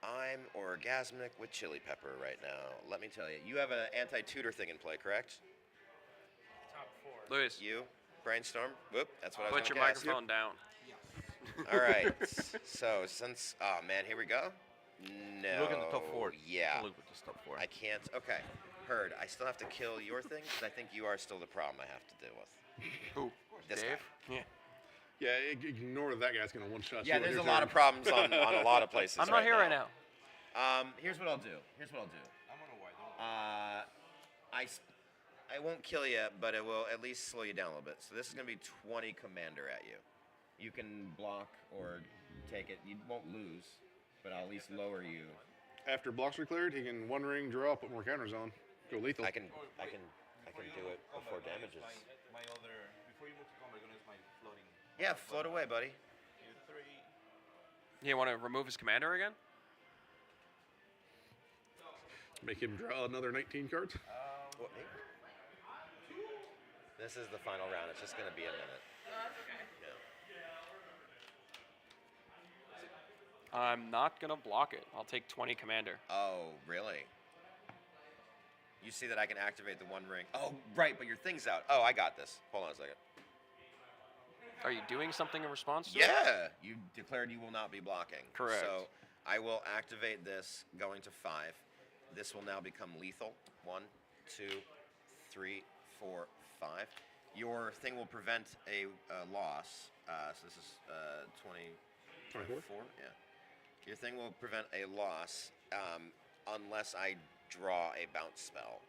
I'm orgasmic with chili pepper right now. Let me tell you, you have an anti-tutor thing in play, correct? Top 4. Luis, You, Brainstorm. Whoop, that's what I was put your gonna cast. microphone down. All right. So since, oh man, here we go. No. Look at the top 4. Yeah. Look at the top 4. I can't. Okay. Heard. I still have to kill your thing because I think you are still the problem I have to deal with. Who? This Dave? guy. Yeah. Yeah, ignore that guy's going to one-shot you. Yeah, on there's your a lot turn. of problems on a lot of places. I'm not here right now. Here's what I'll do. I won't kill you, but it will at least slow you down a little bit. So this is going to be 20 commander at you. You can block or take it. You won't lose, but I'll at least lower you. After blocks are cleared, he can 1 ring, draw, put more counters on. Go lethal. I can do it before damages. Before you move to combat, I'm gonna use my floating. Yeah, float away, buddy. You want to remove his commander again? Make him draw another 19 cards. What, me? This is the final round. It's just going to be a minute. Yeah. I'm not going to block it. I'll take 20 commander. Oh, really? You see that I can activate the 1 ring. Oh, right, but your thing's out. Oh, I got this. Hold on a second. Are you doing something in response to it? Yeah, you declared you will not be blocking. Correct. So I will activate this going to 5. This will now become lethal. 1, 2, 3, 4, 5. Your thing will prevent a loss. So this is 24? Yeah. Your thing will prevent a loss unless I draw a bounce spell.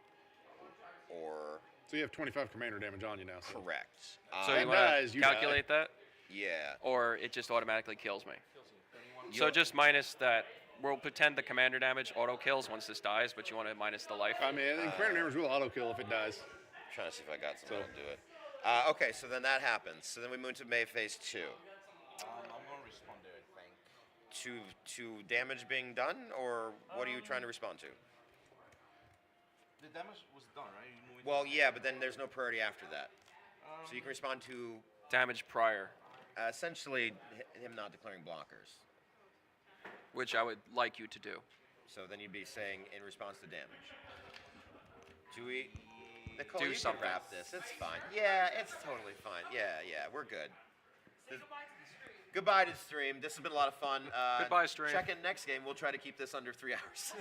Or... So you have 25 commander damage on you now. So. Correct. So you want to calculate that? Yeah. Or it just automatically kills me? So just minus that. We'll pretend the commander damage auto kills once this dies, but you want to minus the life. I mean, I think commander damage will auto kill if it dies. I'm trying to see if I got something that'll do it. Okay, so then that happens. So then we move to May phase 2. I'm gonna respond there, I think. To damage being done, or what are you trying to respond to? The damage was done, right? You moving Well, yeah, but then there's no priority after that. So you can respond to Damage prior. essentially him not declaring blockers. Which I would like you to do. So then you'd be saying in response to damage. Do we? Nicole, Do you something. can wrap this. It's fine. Yeah, it's totally fine. Yeah, we're good. Goodbye to the stream. This has been a lot of fun. Goodbye, stream. Check in next game. We'll try to keep this under 3 hours.